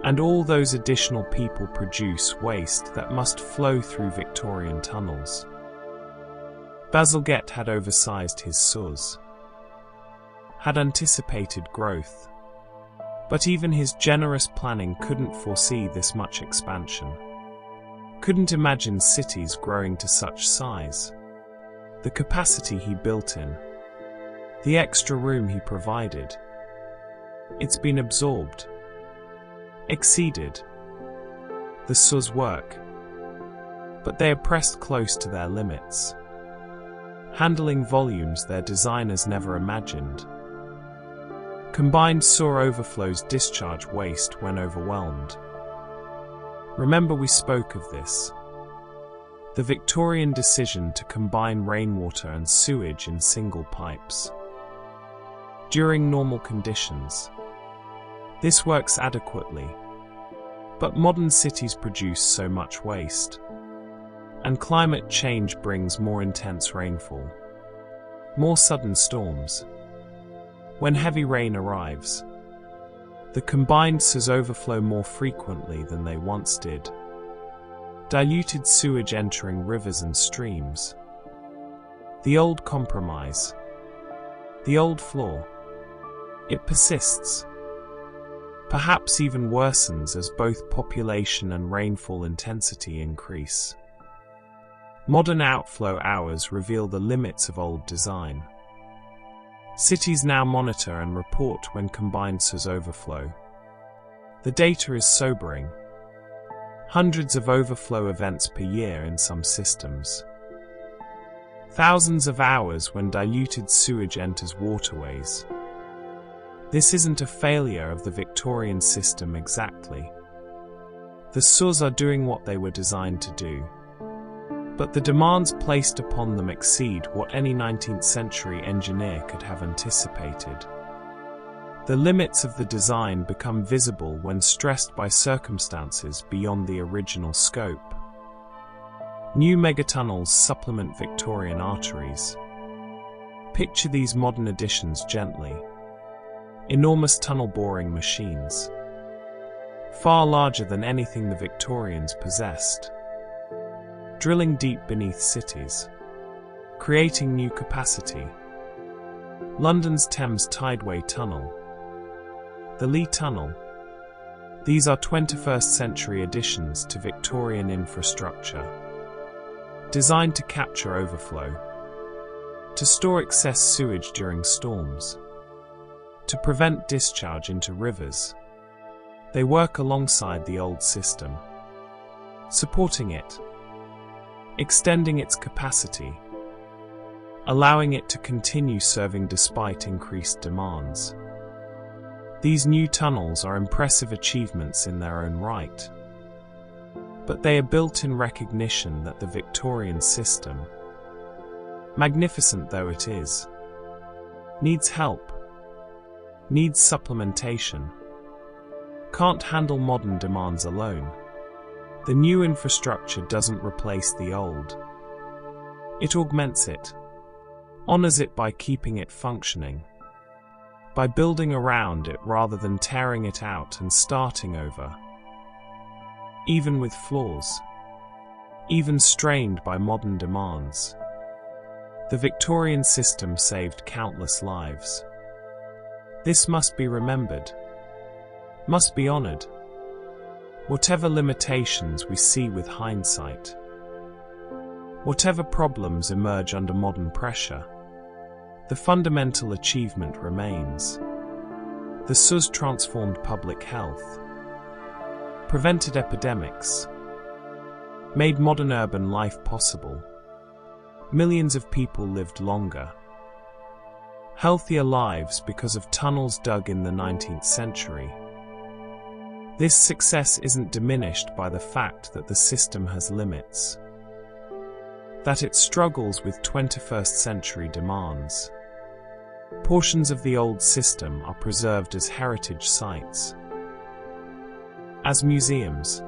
and all those additional people produce waste that must flow through Victorian tunnels. Bazalgette had oversized his SURs, had anticipated growth, but even his generous planning couldn't foresee this much expansion, couldn't imagine cities growing to such size. The capacity he built in, the extra room he provided, it's been absorbed, exceeded. The SURs work, but they are pressed close to their limits, handling volumes their designers never imagined. Combined SUR overflows discharge waste when overwhelmed. Remember we spoke of this. The Victorian decision to combine rainwater and sewage in single pipes. During normal conditions, this works adequately, but modern cities produce so much waste, and climate change brings more intense rainfall, more sudden storms. When heavy rain arrives, the combined SURs overflow more frequently than they once did. Diluted sewage entering rivers and streams. The old compromise, the old flaw, it persists, perhaps even worsens as both population and rainfall intensity increase. Modern outflow hours reveal the limits of old design. Cities now monitor and report when combined SURs overflow. The data is sobering. Hundreds of overflow events per year in some systems. Thousands of hours when diluted sewage enters waterways. This isn't a failure of the Victorian system exactly. The SURs are doing what they were designed to do, but the demands placed upon them exceed what any 19th century engineer could have anticipated. The limits of the design become visible when stressed by circumstances beyond the original scope. New megatunnels supplement Victorian arteries. Picture these modern additions gently. Enormous tunnel boring machines, far larger than anything the Victorians possessed, drilling deep beneath cities, creating new capacity. London's Thames Tideway Tunnel, The Lee Tunnel. These are 21st century additions to Victorian infrastructure, designed to capture overflow, to store excess sewage during storms, to prevent discharge into rivers. They work alongside the old system, supporting it, extending its capacity, allowing it to continue serving despite increased demands. These new tunnels are impressive achievements in their own right, but they are built in recognition that the Victorian system, magnificent though it is, needs help, needs supplementation, can't handle modern demands alone. The new infrastructure doesn't replace the old. It augments it, honors it by keeping it functioning, by building around it rather than tearing it out and starting over. Even with flaws, even strained by modern demands, the Victorian system saved countless lives. This must be remembered, must be honored, whatever limitations we see with hindsight, whatever problems emerge under modern pressure. The fundamental achievement remains. The SUS transformed public health, prevented epidemics, made modern urban life possible. Millions of people lived longer, healthier lives because of tunnels dug in the 19th century. This success isn't diminished by the fact that the system has limits, that it struggles with 21st century demands. Portions of the old system are preserved as heritage sites, as museums.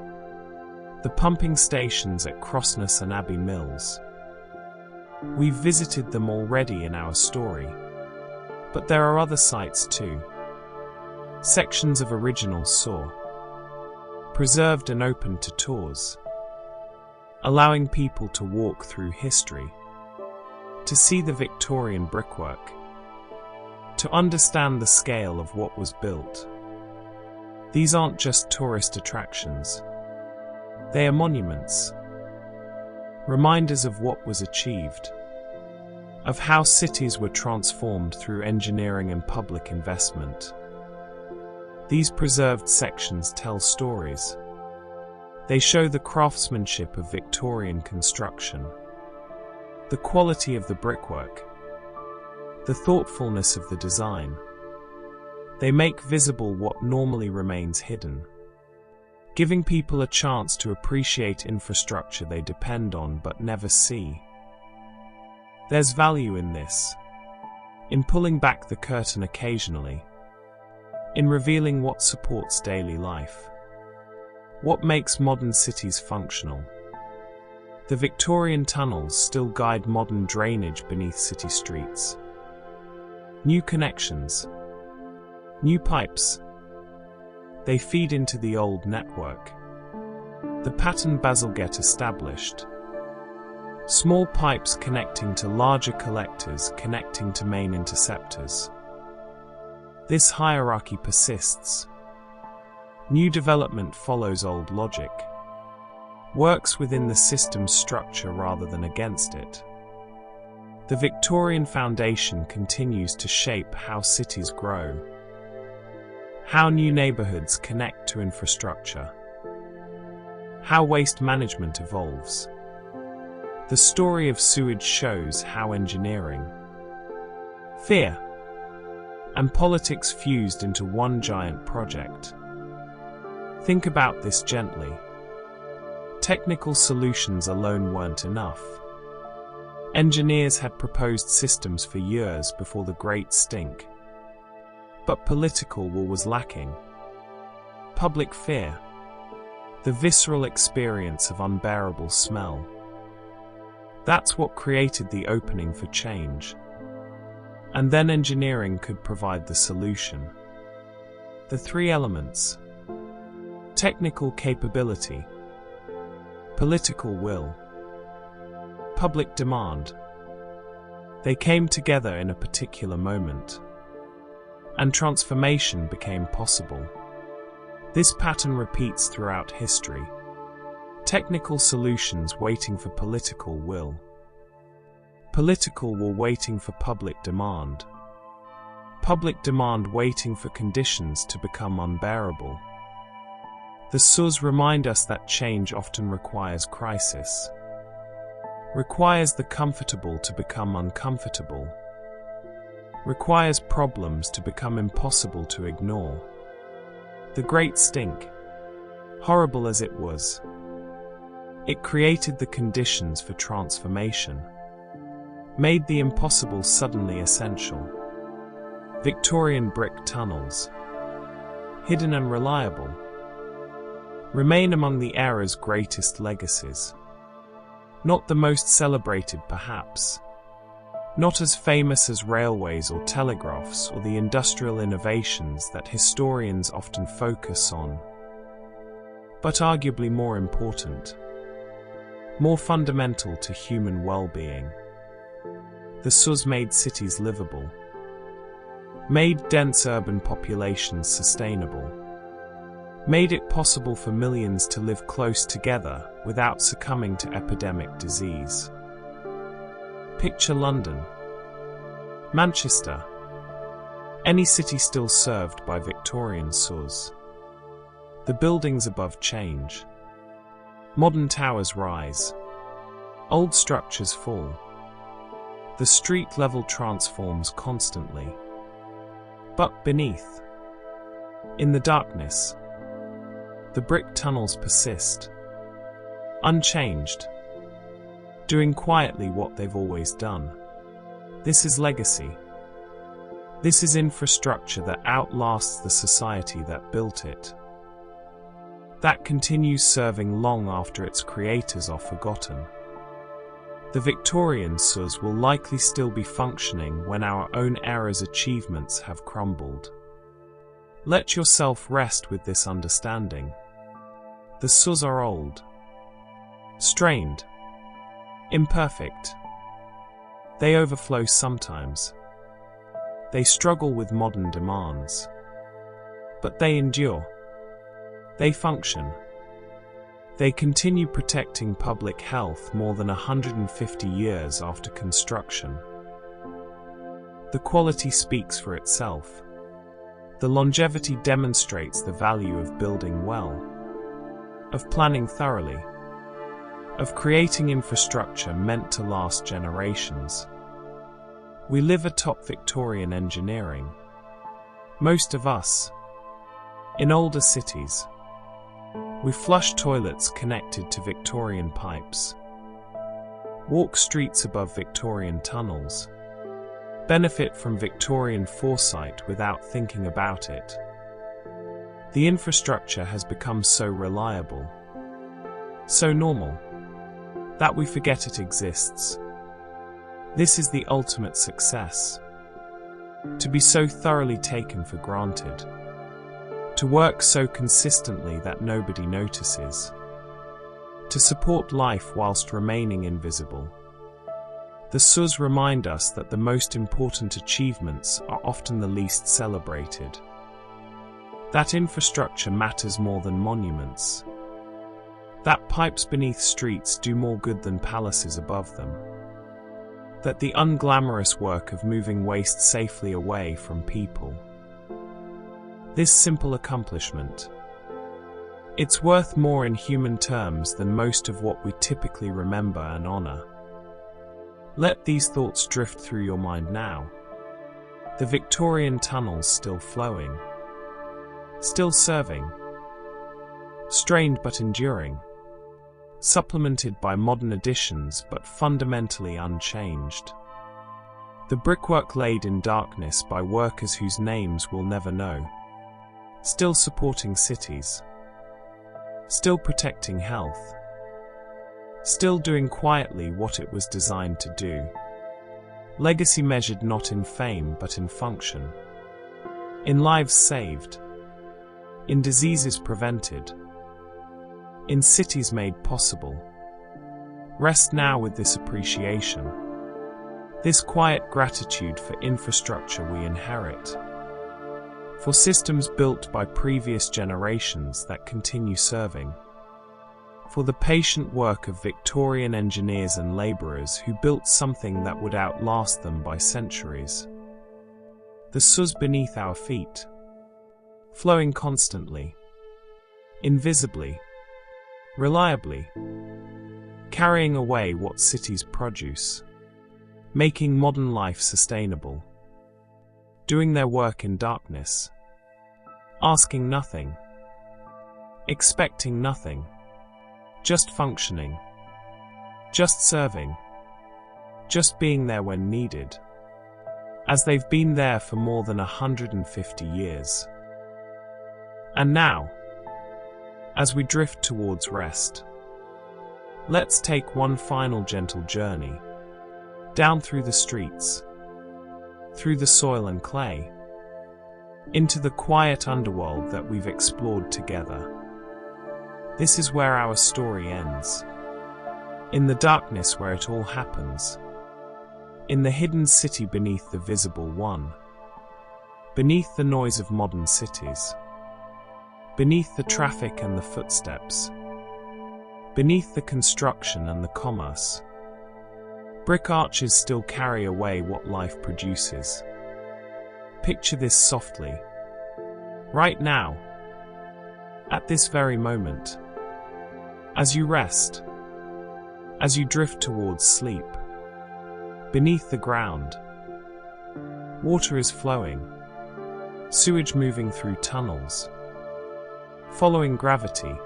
The pumping stations at Crossness and Abbey Mills. We've visited them already in our story, but there are other sites too. Sections of original saw, preserved and open to tours, allowing people to walk through history, to see the Victorian brickwork, to understand the scale of what was built. These aren't just tourist attractions. They are monuments, reminders of what was achieved, of how cities were transformed through engineering and public investment. These preserved sections tell stories. They show the craftsmanship of Victorian construction, the quality of the brickwork, the thoughtfulness of the design. They make visible what normally remains hidden, giving people a chance to appreciate infrastructure they depend on but never see. There's value in this, in pulling back the curtain occasionally, in revealing what supports daily life, what makes modern cities functional. The Victorian tunnels still guide modern drainage beneath city streets. New connections, new pipes. They feed into the old network. The pattern Bazalgette established. Small pipes connecting to larger collectors, connecting to main interceptors. This hierarchy persists. New development follows old logic, works within the system's structure rather than against it. The Victorian foundation continues to shape how cities grow, how new neighborhoods connect to infrastructure, how waste management evolves. The story of sewage shows how engineering, fear, and politics fused into one giant project. Think about this gently. Technical solutions alone weren't enough. Engineers had proposed systems for years before the Great Stink. But political will was lacking. Public fear, the visceral experience of unbearable smell. That's what created the opening for change. And then engineering could provide the solution. The three elements: technical capability, political will, public demand. They came together in a particular moment. and transformation became possible. This pattern repeats throughout history. Technical solutions waiting for political will. Political will waiting for public demand. Public demand waiting for conditions to become unbearable. The SUS remind us that change often requires crisis. Requires the comfortable to become uncomfortable. Requires problems to become impossible to ignore. The Great Stink, horrible as it was, it created the conditions for transformation, made the impossible suddenly essential. Victorian brick tunnels, hidden and reliable, remain among the era's greatest legacies. Not the most celebrated perhaps, not as famous as railways or telegraphs or the industrial innovations that historians often focus on, but arguably more important, more fundamental to human well-being. The SUS made cities livable, made dense urban populations sustainable, made it possible for millions to live close together without succumbing to epidemic disease. Picture London, Manchester, any city still served by Victorian SUS. The buildings above change. Modern towers rise. Old structures fall. The street level transforms constantly. But beneath, in the darkness, the brick tunnels persist, unchanged, doing quietly what they've always done. This is legacy. This is infrastructure that outlasts the society that built it, that continues serving long after its creators are forgotten. The Victorian SUS will likely still be functioning when our own era's achievements have crumbled. Let yourself rest with this understanding. The SUS are old, strained, imperfect. They overflow sometimes. They struggle with modern demands. But they endure. They function. They continue protecting public health more than 150 years after construction. The quality speaks for itself. The longevity demonstrates the value of building well, of planning thoroughly, of creating infrastructure meant to last generations. We live atop Victorian engineering. Most of us, in older cities, we flush toilets connected to Victorian pipes, walk streets above Victorian tunnels, benefit from Victorian foresight without thinking about it. The infrastructure has become so reliable, so normal, that we forget it exists. This is the ultimate success. To be so thoroughly taken for granted. To work so consistently that nobody notices. To support life whilst remaining invisible. The SUS remind us that the most important achievements are often the least celebrated. That infrastructure matters more than monuments. That pipes beneath streets do more good than palaces above them. That the unglamorous work of moving waste safely away from people. This simple accomplishment, it's worth more in human terms than most of what we typically remember and honor. Let these thoughts drift through your mind now. The Victorian tunnels still flowing, still serving, strained but enduring, supplemented by modern additions but fundamentally unchanged. The brickwork laid in darkness by workers whose names we'll never know, still supporting cities, still protecting health, still doing quietly what it was designed to do. Legacy measured not in fame but in function, in lives saved, in diseases prevented, in cities made possible. Rest now with this appreciation, this quiet gratitude for infrastructure we inherit. For systems built by previous generations that continue serving. For the patient work of Victorian engineers and labourers who built something that would outlast them by centuries. The suds beneath our feet, flowing constantly, invisibly, reliably, carrying away what cities produce, making modern life sustainable, doing their work in darkness, asking nothing, expecting nothing, just functioning, just serving, just being there when needed, as they've been there for more than 150 years. And now, as we drift towards rest, let's take one final gentle journey, down through the streets, through the soil and clay, into the quiet underworld that we've explored together. This is where our story ends. In the darkness where it all happens. In the hidden city beneath the visible one. Beneath the noise of modern cities. Beneath the traffic and the footsteps. Beneath the construction and the commerce. Brick arches still carry away what life produces. Picture this softly. Right now. At this very moment. As you rest. As you drift towards sleep. Beneath the ground. Water is flowing. Sewage moving through tunnels. Following gravity.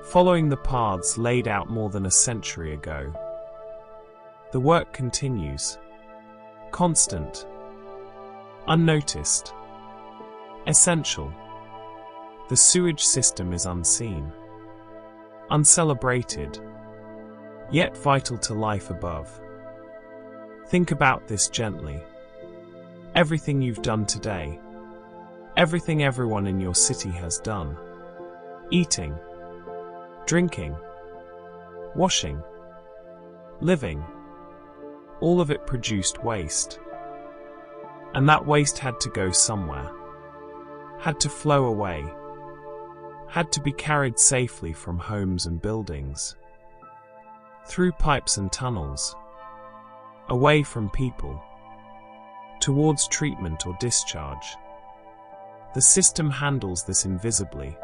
Following the paths laid out more than a century ago. The work continues. Constant. Unnoticed. Essential. The sewage system is unseen. Uncelebrated. Yet vital to life above. Think about this gently. Everything you've done today. Everything everyone in your city has done. Eating. Drinking. Washing. Living. All of it produced waste. And that waste had to go somewhere. Had to flow away. Had to be carried safely from homes and buildings. Through pipes and tunnels. Away from people. Towards treatment or discharge. The system handles this invisibly.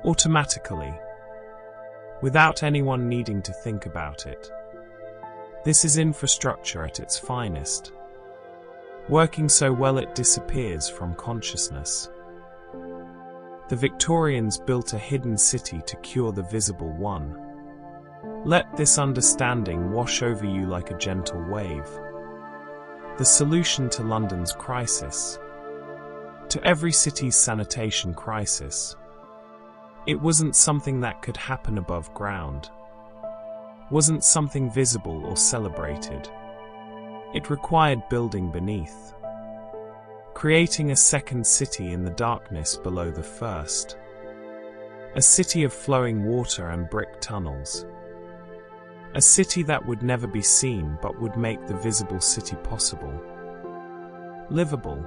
Automatically. Without anyone needing to think about it. This is infrastructure at its finest. Working so well it disappears from consciousness. The Victorians built a hidden city to cure the visible one. Let this understanding wash over you like a gentle wave. The solution to London's crisis. To every city's sanitation crisis. It wasn't something that could happen above ground. Wasn't something visible or celebrated. It required building beneath. Creating a second city in the darkness below the first. A city of flowing water and brick tunnels. A city that would never be seen but would make the visible city possible. Livable.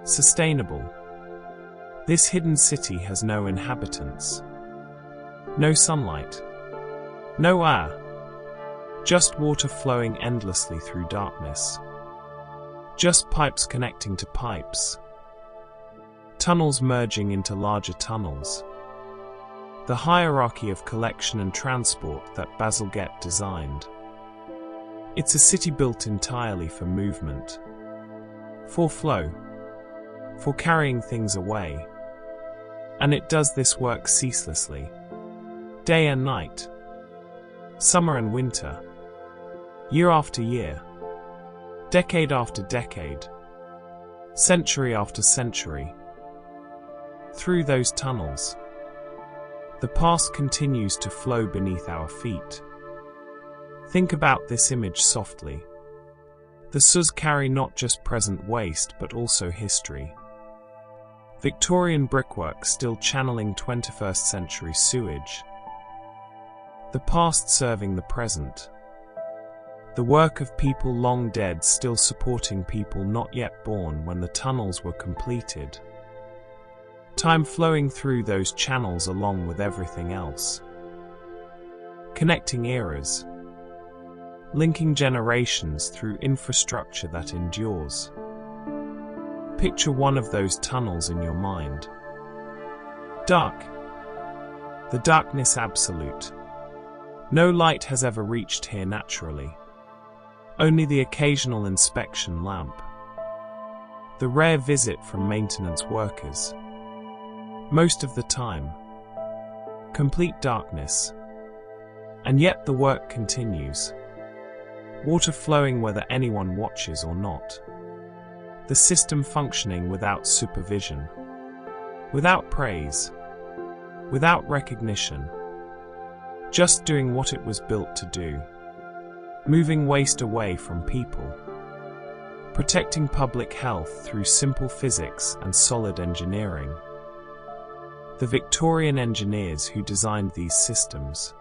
Sustainable. This hidden city has no inhabitants. No sunlight. No air. Just water flowing endlessly through darkness. Just pipes connecting to pipes. Tunnels merging into larger tunnels. The hierarchy of collection and transport that Bazalgette designed. It's a city built entirely for movement. For flow. For carrying things away. And it does this work ceaselessly. Day and night. Summer and winter. Year after year. Decade after decade. Century after century. Through those tunnels. The past continues to flow beneath our feet. Think about this image softly. The suds carry not just present waste but also history. Victorian brickwork still channeling 21st century sewage. The past serving the present. The work of people long dead still supporting people not yet born when the tunnels were completed. Time flowing through those channels along with everything else. Connecting eras. Linking generations through infrastructure that endures. Picture one of those tunnels in your mind. Dark. The darkness absolute. No light has ever reached here naturally. Only the occasional inspection lamp. The rare visit from maintenance workers. Most of the time. Complete darkness. And yet the work continues. Water flowing whether anyone watches or not. The system functioning without supervision. Without praise. Without recognition. Just doing what it was built to do. Moving waste away from people. Protecting public health through simple physics and solid engineering. The Victorian engineers who designed these systems.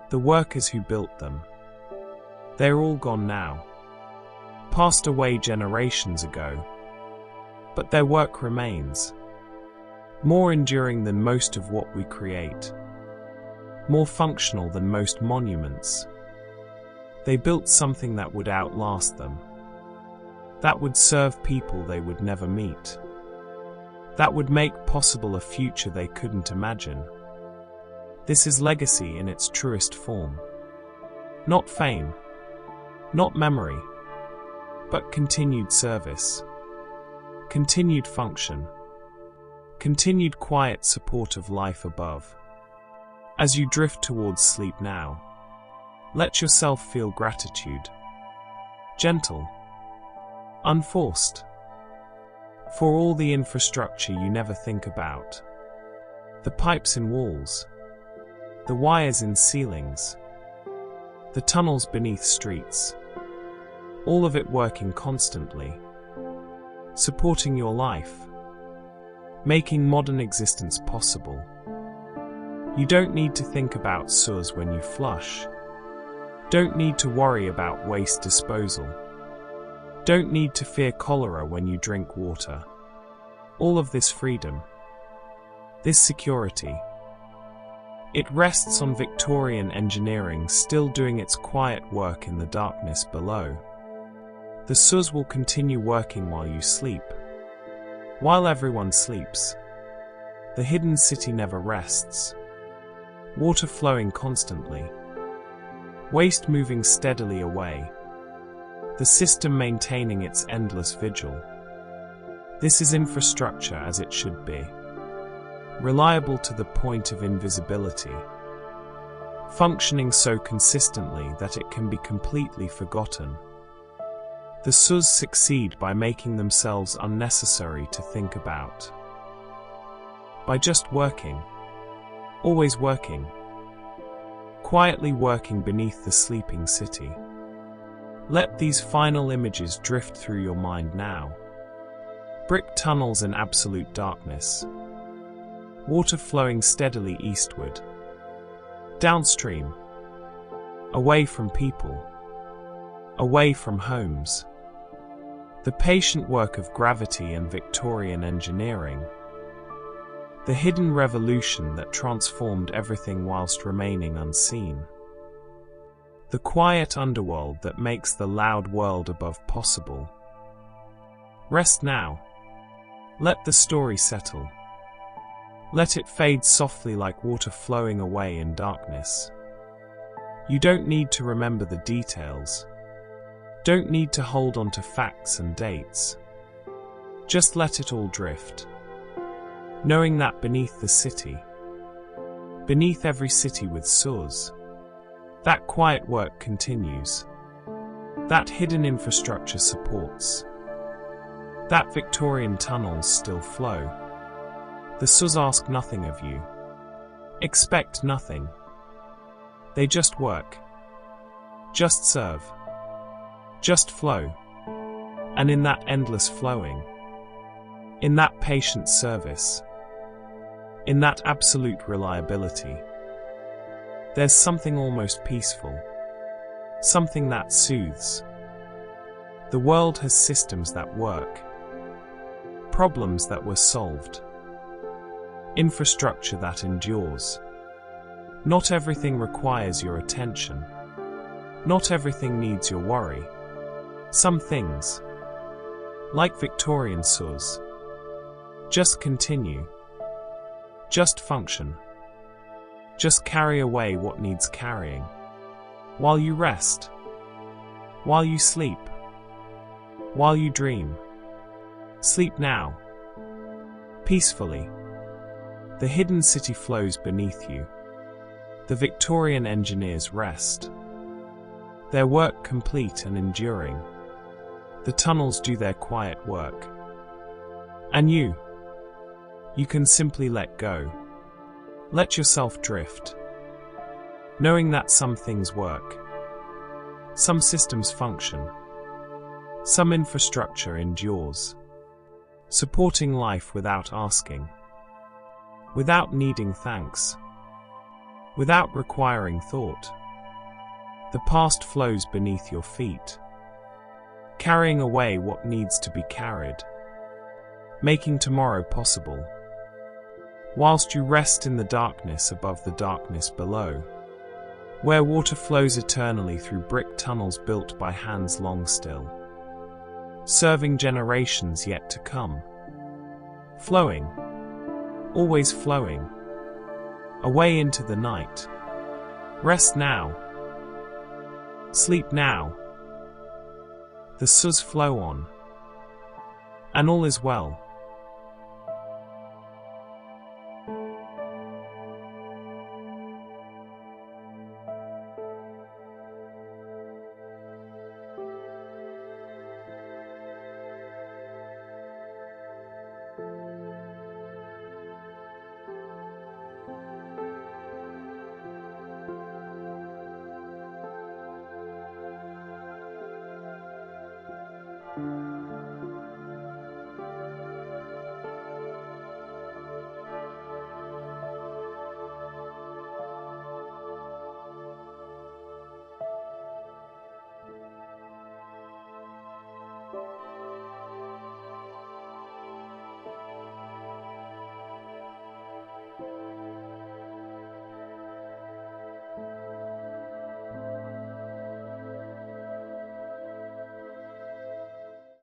The workers who built them. They're all gone now. Passed away generations ago. But their work remains. More enduring than most of what we create. More functional than most monuments. They built something that would outlast them. That would serve people they would never meet. That would make possible a future they couldn't imagine. This is legacy in its truest form. Not fame. Not memory. But continued service. Continued function. Continued quiet support of life above. As you drift towards sleep now, let yourself feel gratitude. Gentle. Unforced. For all the infrastructure you never think about. The pipes in walls. The wires in ceilings. The tunnels beneath streets. All of it working constantly. Supporting your life. Making modern existence possible. You don't need to think about sewers when you flush. Don't need to worry about waste disposal. Don't need to fear cholera when you drink water. All of this freedom. This security. It rests on Victorian engineering still doing its quiet work in the darkness below. The sewers will continue working while you sleep. While everyone sleeps. The hidden city never rests. Water flowing constantly. Waste moving steadily away. The system maintaining its endless vigil. This is infrastructure as it should be. Reliable to the point of invisibility. Functioning so consistently that it can be completely forgotten. The sewers succeed by making themselves unnecessary to think about. By just working. Always working. Quietly working beneath the sleeping city. Let these final images drift through your mind now. Brick tunnels in absolute darkness. Water flowing steadily eastward. Downstream. Away from people. Away from homes. The patient work of gravity and Victorian engineering. The hidden revolution that transformed everything whilst remaining unseen. The quiet underworld that makes the loud world above possible. Rest now. Let the story settle. Let it fade softly like water flowing away in darkness. You don't need to remember the details. Don't need to hold on to facts and dates. Just let it all drift. Knowing that beneath the city, beneath every city with sewers, that quiet work continues. That hidden infrastructure supports. That Victorian tunnels still flow. The sewers ask nothing of you. Expect nothing. They just work. Just serve. Just flow. And in that endless flowing, in that patient service, in that absolute reliability, there's something almost peaceful. something that soothes. The world has systems that work, problems that were solved, infrastructure that endures. Not everything requires your attention. Not everything needs your worry. Some things, like Victorian saws, just continue. Just function. Just carry away what needs carrying. While you rest. While you sleep. While you dream. Sleep now. Peacefully. The hidden city flows beneath you. The Victorian engineers rest. Their work complete and enduring. The tunnels do their quiet work. And you can simply let go. Let yourself drift. Knowing that some things work. Some systems function. Some infrastructure endures. Supporting life without asking. Without needing thanks. Without requiring thought. The past flows beneath your feet. Carrying away what needs to be carried. Making tomorrow possible. Whilst you rest in the darkness above the darkness below, where water flows eternally through brick tunnels built by hands long still, serving generations yet to come. Flowing, always flowing, away into the night. Rest now. Sleep now. The saws flow on, and all is well.